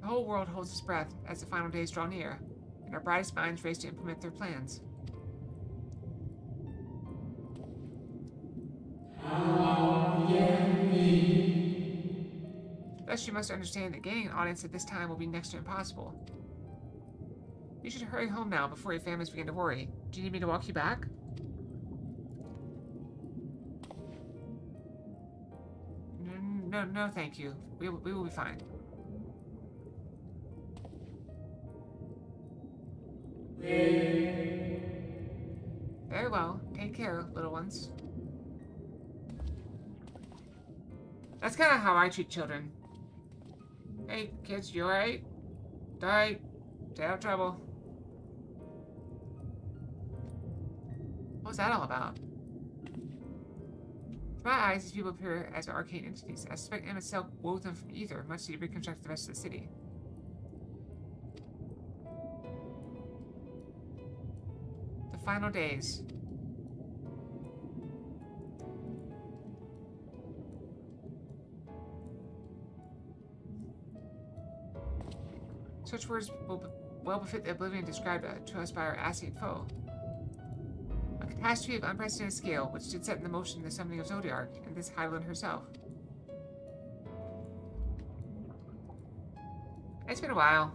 The whole world holds its breath as the final days draw near, and our brightest minds race to implement their plans. Thus, you must understand that gaining an audience at this time will be next to impossible. You should hurry home now before your families begin to worry. Do you need me to walk you back? No, thank you. We will be fine. Very well. Take care, little ones. That's kind of how I treat children. Hey, kids, you alright? Alright. Stay out of trouble. What's that all about? To my eyes, these people appear as arcane entities. I suspect MSQ wove them from ether, much to reconstruct the rest of the city. The final days. Such words will well befit the oblivion described to us by our Ascian foe. A catastrophe of unprecedented scale, which did set in motion the summoning of Zodiark, and this Hydaelyn herself. It's been a while.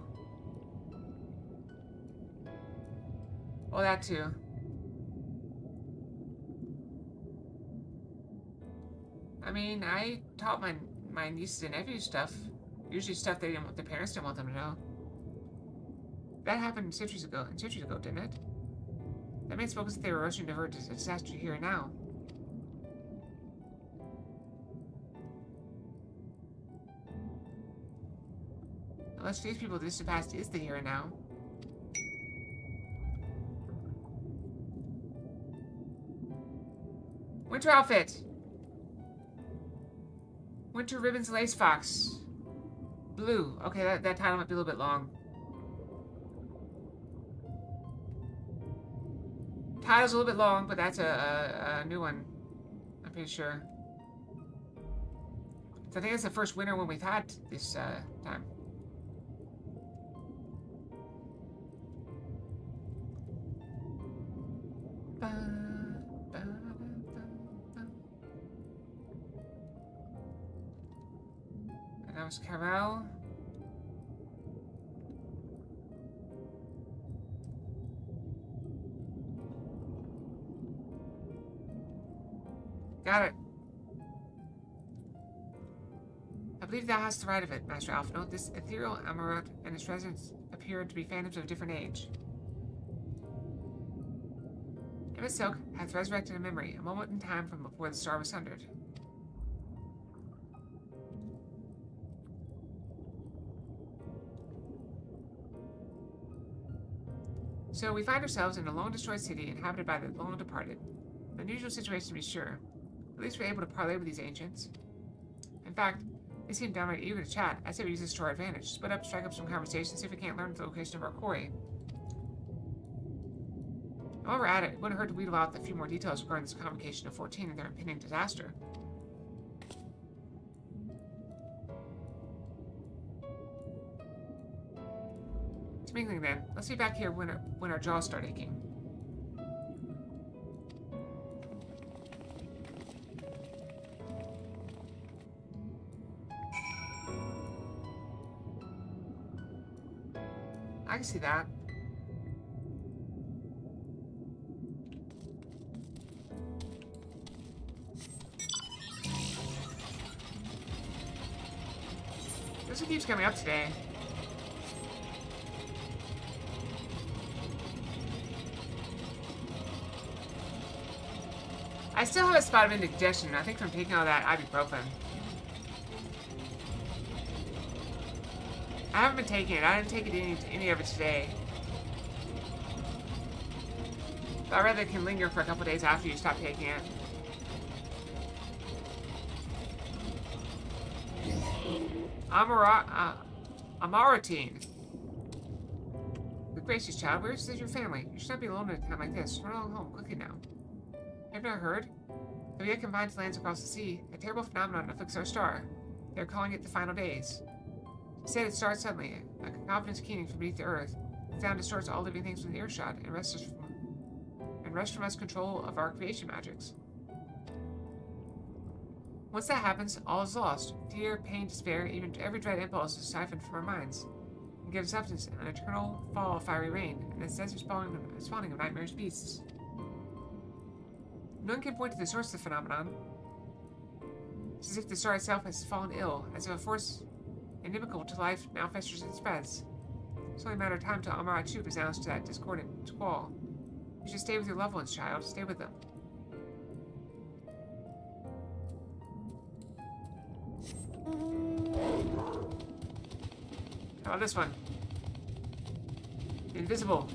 Oh, that too. I mean, I taught my nieces and nephews stuff. Usually stuff their parents didn't want them to know. That happened centuries ago, didn't it? That means focus that they were rushing to avert a disaster here and now. Unless these people, this past is the here and now. Winter outfit. Winter ribbons lace fox. Blue. Okay, that title might be a little bit long. Title's a little bit long, but that's a new one. I'm pretty sure. So I think it's the first winter one we've had this time. And that was Carol. Got it. I believe thou hast the right of it, Master Alphinaud. This ethereal Amarat and its residents appeared to be phantoms of a different age. MSQ hath resurrected a memory, a moment in time from before the star was sundered. So we find ourselves in a long-destroyed city inhabited by the long-departed. An unusual situation to be sure. At least we're able to parley with these ancients. In fact, they seem downright eager to chat. I say we use this to our advantage. Split up, strike up some conversation, see if we can't learn the location of our quarry. While we're at it, it wouldn't hurt to wheedle out a few more details regarding this convocation of 14 and their impending disaster. Sminkling then, let's be back here when our jaws start aching. I can see that. This one keeps coming up today. I still have a spot of indigestion, I think from taking all that ibuprofen. I haven't been taking it. I didn't take any of it today. But I read that it can linger for a couple days after you stop taking it. Amaratine. Good gracious, child. Where is your family? You should not be alone at a time like this. Run along home, quickly now. Have you not heard? Though yet confined to lands across the sea, a terrible phenomenon afflicts our star. They are calling it the final days. Instead, it starts suddenly, like a confidence keening from beneath the earth. The sound distorts all living things within earshot and wrests from us control of our creation magics. Once that happens, all is lost. Fear, pain, despair, even every dread impulse is siphoned from our minds, and gives substance an eternal fall of fiery rain, and a sense spawning of nightmarish beasts. No one can point to the source of the phenomenon. It's as if the star itself has fallen ill, as if a force inimical to life now festers and spreads. It's only a matter of time till Amarat Shoot resounds to that discordant squall. You should stay with your loved ones, child. Stay with them. How about this one? Invisible.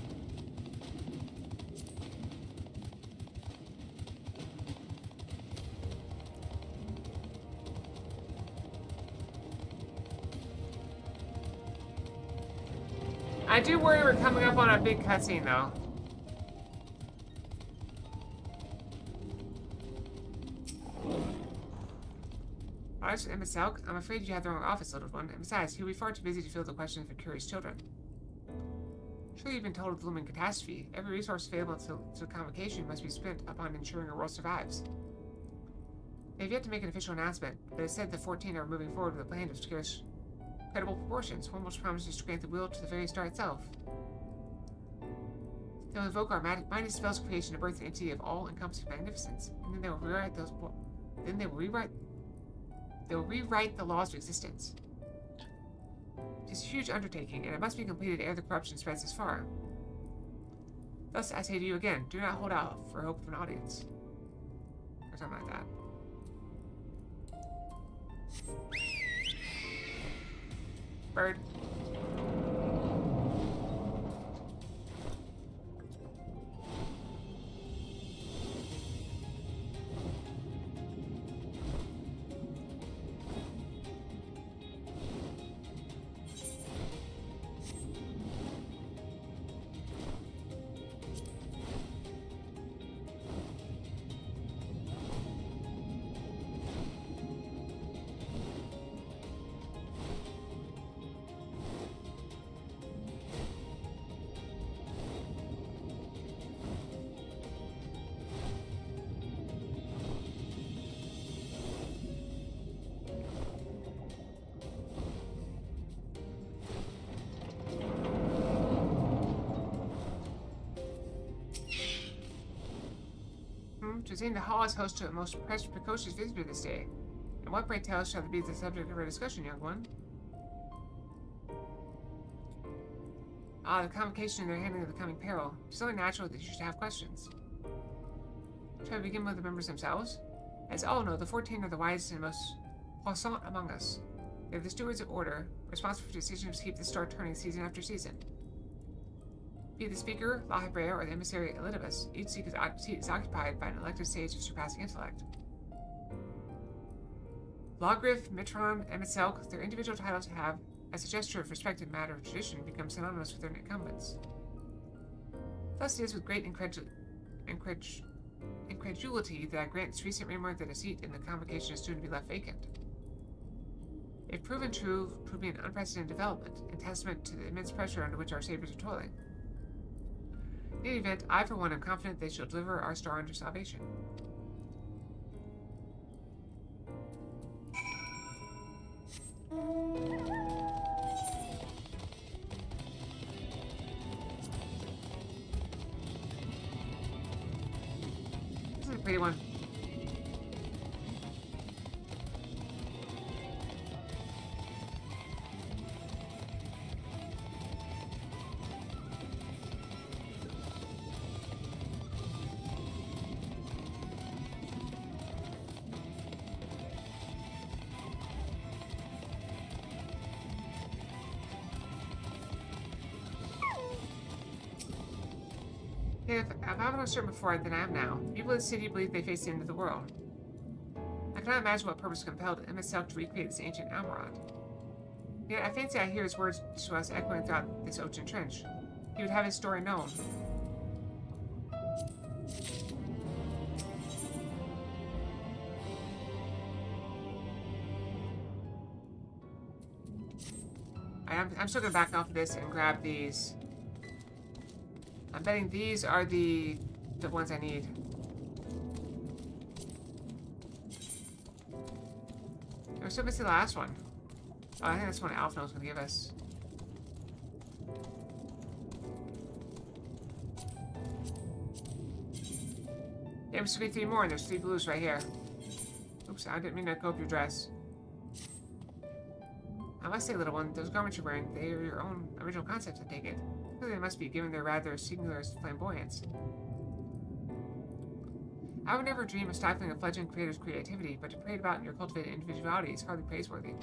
I do worry we're coming up on a big cutscene, though. MSQ, I'm afraid you have the wrong office, little one. And besides, he'll be far too busy to field the questions of curious children. Surely you've been told of the looming catastrophe. Every resource available to the convocation must be spent upon ensuring our world survives. They have yet to make an official announcement, but it's said the 14 are moving forward with a plan of scarce credible proportions. One which promises to grant the will to the very star itself. They'll invoke our mighty spells of creation to birth the entity of all-encompassing magnificence, and then they will rewrite They'll rewrite the laws of existence. It's a huge undertaking, and it must be completed ere the corruption spreads this far. Thus, I say to you again, do not hold out for hope of an audience. Or something like that. Bird. 'Twas saying the hall is host to a most precocious visitor this day. And what, pray tell, shall be the subject of our discussion, young one? Ah, the convocation in their handling of the coming peril. It's only natural that you should have questions. Shall we begin with the members themselves? As all know, the 14 are the wisest and most puissant among us. They are the stewards of order, responsible for decisions to keep the star turning season after season. Be it the speaker, La Hebrea, or the emissary Elidibus, each seat is occupied by an elected sage of surpassing intellect. Lawgriff, Mitron, and Mitselk, their individual titles have, as a gesture of respect and matter of tradition, become synonymous with their incumbents. Thus it is with great incredulity that I grant this recent rumor that a seat in the convocation is soon to be left vacant. If proven true, it would be an unprecedented development, and testament to the immense pressure under which our saviors are toiling. In any event, I for one am confident they shall deliver our star unto salvation. This is a pretty one. If I'm not certain before than I am now, people in the city believe they face the end of the world. I cannot imagine what purpose compelled MSQ to recreate this ancient Almorad. Yet I fancy I hear his words to us echoing throughout this ocean trench. He would have his story known. I'm still gonna back off of this and grab these. I'm betting these are the ones I need. We're still missing the last one. Oh, I think that's one Alphino's gonna give us. Yeah, there's 3 more, and there's 3 blues right here. Oops, I didn't mean to go up your dress. I must say, little one, those garments you're wearing, they are your own original concept, I take it. Clearly they must be, given their rather singular flamboyance. I would never dream of stifling a fledgling creator's creativity, but to parade about in your cultivated individuality is hardly praiseworthy.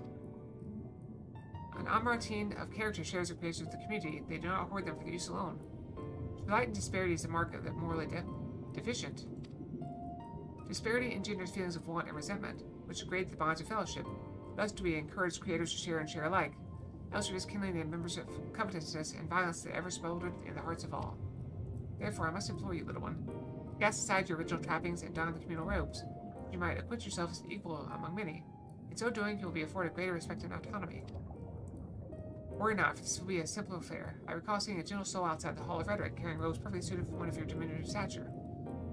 An Amratine of character shares their creations with the community. They do not hoard them for their use alone. Delight and disparity is the mark of the morally deficient. Disparity engenders feelings of want and resentment, which degrade the bonds of fellowship. Thus do we encourage creators to share and share alike, else we risk kindling the members of covetousness and violence that ever smoldered in the hearts of all. Therefore, I must implore you, little one, cast aside your original trappings and don the communal robes, that you might acquit yourself as an equal among many. In so doing, you will be afforded greater respect and autonomy. Worry not, for this will be a simple affair. I recall seeing a gentle soul outside the Hall of Rhetoric, carrying robes perfectly suited for one of your diminutive stature.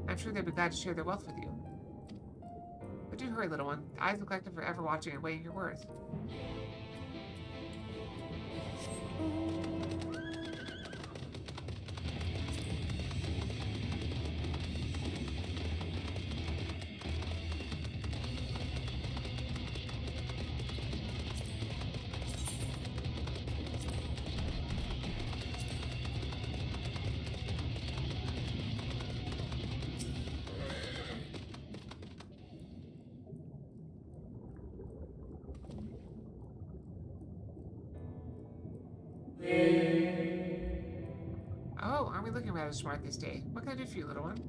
I am sure they'd be glad to share their wealth with you. But do hurry, little one. The eyes of the collective are ever watching and weighing your worth. Oh, aren't we looking rather smart this day? What can I do for you, little one?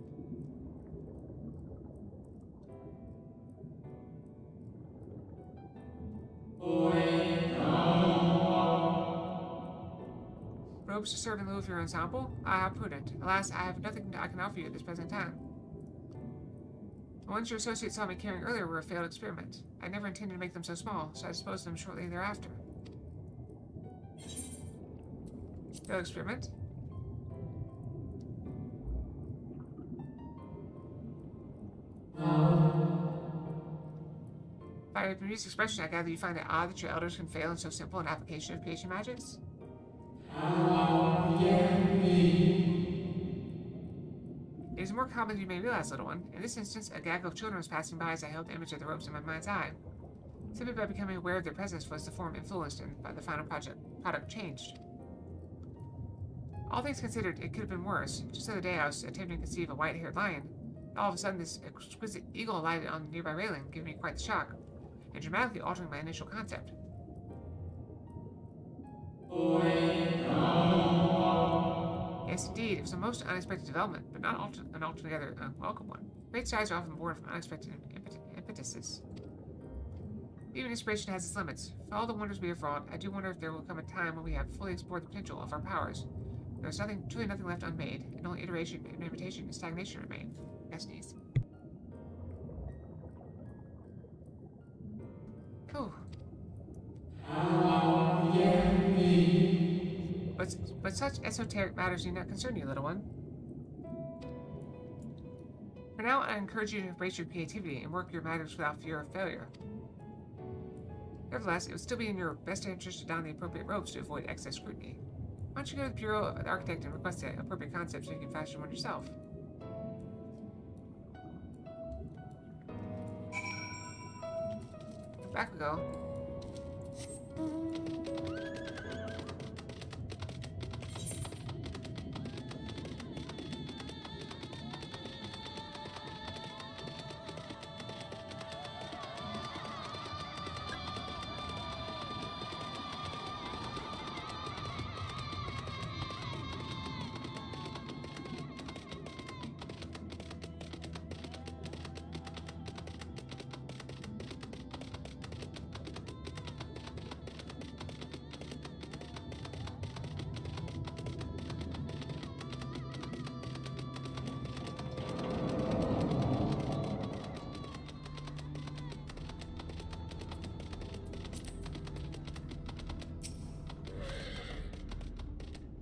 Robes to serve in lieu of your ensemble? Ah, how prudent. Alas, I have nothing I can offer you at this present time. The ones your associates saw me carrying earlier were a failed experiment. I never intended to make them so small, so I disposed of them shortly thereafter. Failed experiment? By your previous expression, I gather you find it odd that your elders can fail in so simple an application of creation magics? It is more complex than you may realize, little one. In this instance, a gaggle of children was passing by as I held the image of the ropes in my mind's eye. Simply by becoming aware of their presence was the form influenced, and by the final product changed. All things considered, it could have been worse. Just the other day, I was attempting to conceive a white-haired lion. And all of a sudden, this exquisite eagle alighted on the nearby railing, giving me quite the shock, and dramatically altering my initial concept. Yes, indeed, it was a most unexpected development, but not an altogether unwelcome one. Great strides are often born from unexpected impetuses. Even inspiration has its limits. For all the wonders we have wrought, I do wonder if there will come a time when we have fully explored the potential of our powers. There is truly nothing left unmade, and only iteration, imitation, and stagnation remain. Destinies. Oh. But such esoteric matters do not concern you, little one. For now, I encourage you to embrace your creativity and work your matters without fear of failure. Nevertheless, it would still be in your best interest to don the appropriate robes to avoid excess scrutiny. Why don't you go to the Bureau of the Architect and request the appropriate concept so you can fashion one yourself? Back we go.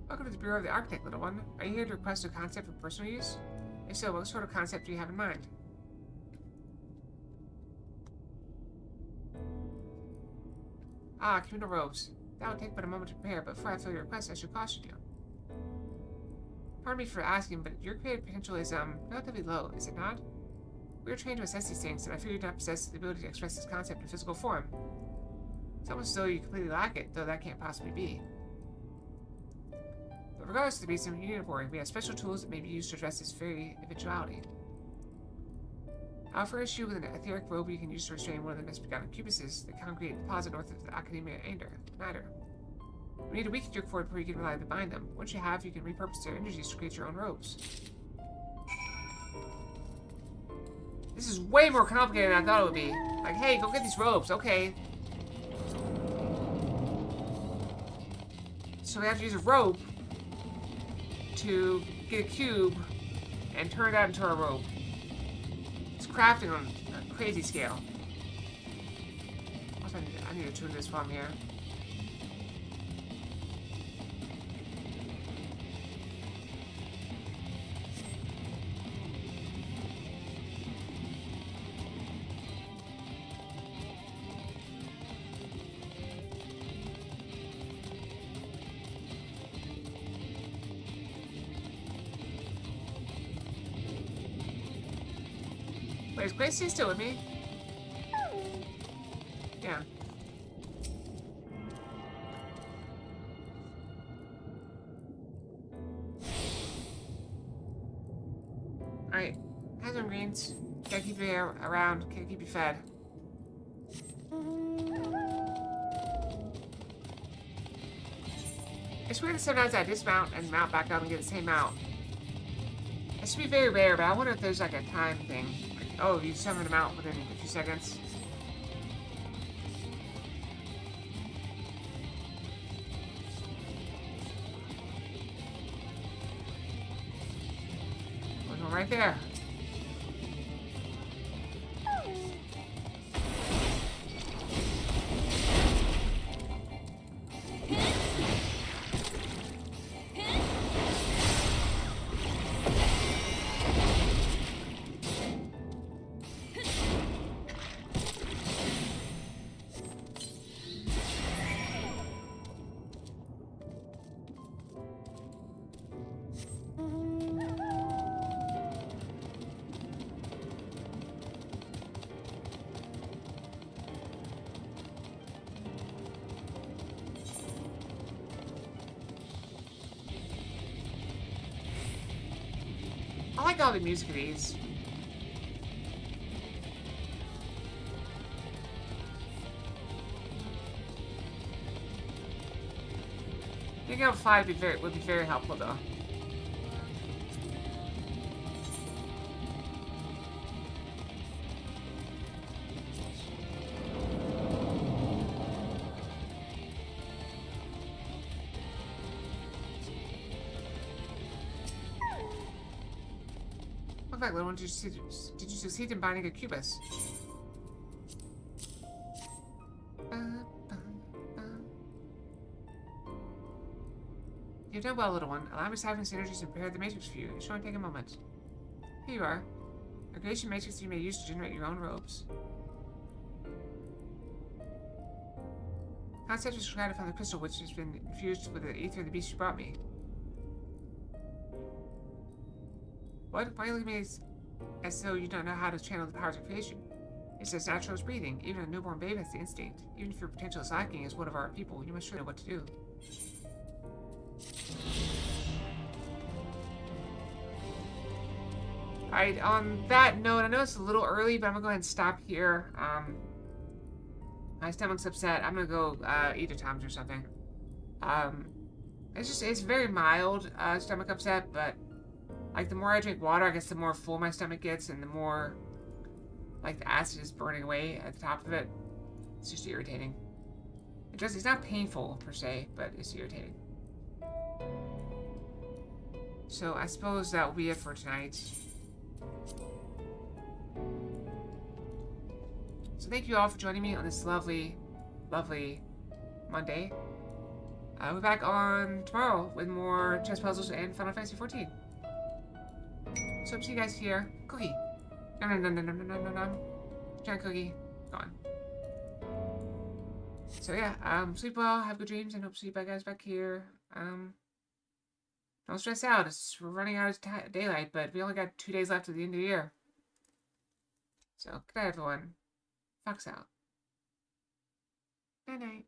Welcome to the Bureau of the Architect, little one. Are you here to request a concept for personal use? If so, what sort of concept do you have in mind? Ah, communal robes. That will take but a moment to prepare, but before I fill your request, I should caution you. Pardon me for asking, but your creative potential is, relatively low, is it not? We are trained to assess these things, and I fear you do not possess the ability to express this concept in physical form. It's almost as though you completely lack it, though that can't possibly be. But regardless of the reason, you need to worry. We have special tools that may be used to address this very eventuality. I'll furnish you with an etheric robe you can use to restrain one of the misbegotten cubuses that congregate in the plaza north of the Academia Niter. We need a week to look forward before you can reliably bind them. Once you have, you can repurpose their energies to create your own robes. This is way more complicated than I thought it would be. Like, hey, go get these robes, okay. So we have to use a rope to get a cube and turn that into our robe. It's crafting on a crazy scale. Also, I need to tune this from here. Wait, is Gracie still with me? Yeah. Alright. Have some greens. Gotta keep you around. Gotta keep you fed. It's weird that sometimes I dismount and mount back up and get the same mount. It should be very rare, but I wonder if there's like a time thing. Like, oh, you summon them out within a few seconds. There's one right there. I like all the music of these. Getting out 5 would be very helpful though. Welcome back, little one. Did you succeed in binding a Cubus? You've done well, little one. Allow me to have these energies and prepare the matrix for you. It should only take a moment. Here you are. A creation matrix you may use to generate your own robes. Concept is created from the crystal which has been infused with the ether of the beast you brought me. What? Why are you looking at me as though you don't know how to channel the powers of creation? It's as natural as breathing. Even a newborn babe has the instinct. Even if your potential is lacking as one of our people, you must surely know what to do. Alright, on that note, I know it's a little early, but I'm gonna go ahead and stop here. My stomach's upset. I'm gonna go eat a Tom's or something. It's very mild stomach upset, but like the more I drink water, I guess the more full my stomach gets, and the more like the acid is burning away at the top of it. It's just irritating. It's not painful per se, but it's irritating. So I suppose that will be it for tonight. So thank you all for joining me on this lovely, lovely Monday. I'll be back on tomorrow with more chess puzzles and Final Fantasy XIV. So hope to see you guys here. Cookie. No. Giant cookie. Gone. So yeah, sleep well, have good dreams, and hope to see you guys back here. Don't stress out, we're running out of daylight, but we only got 2 days left to the end of the year. So, good night, everyone. Fox out. Night night.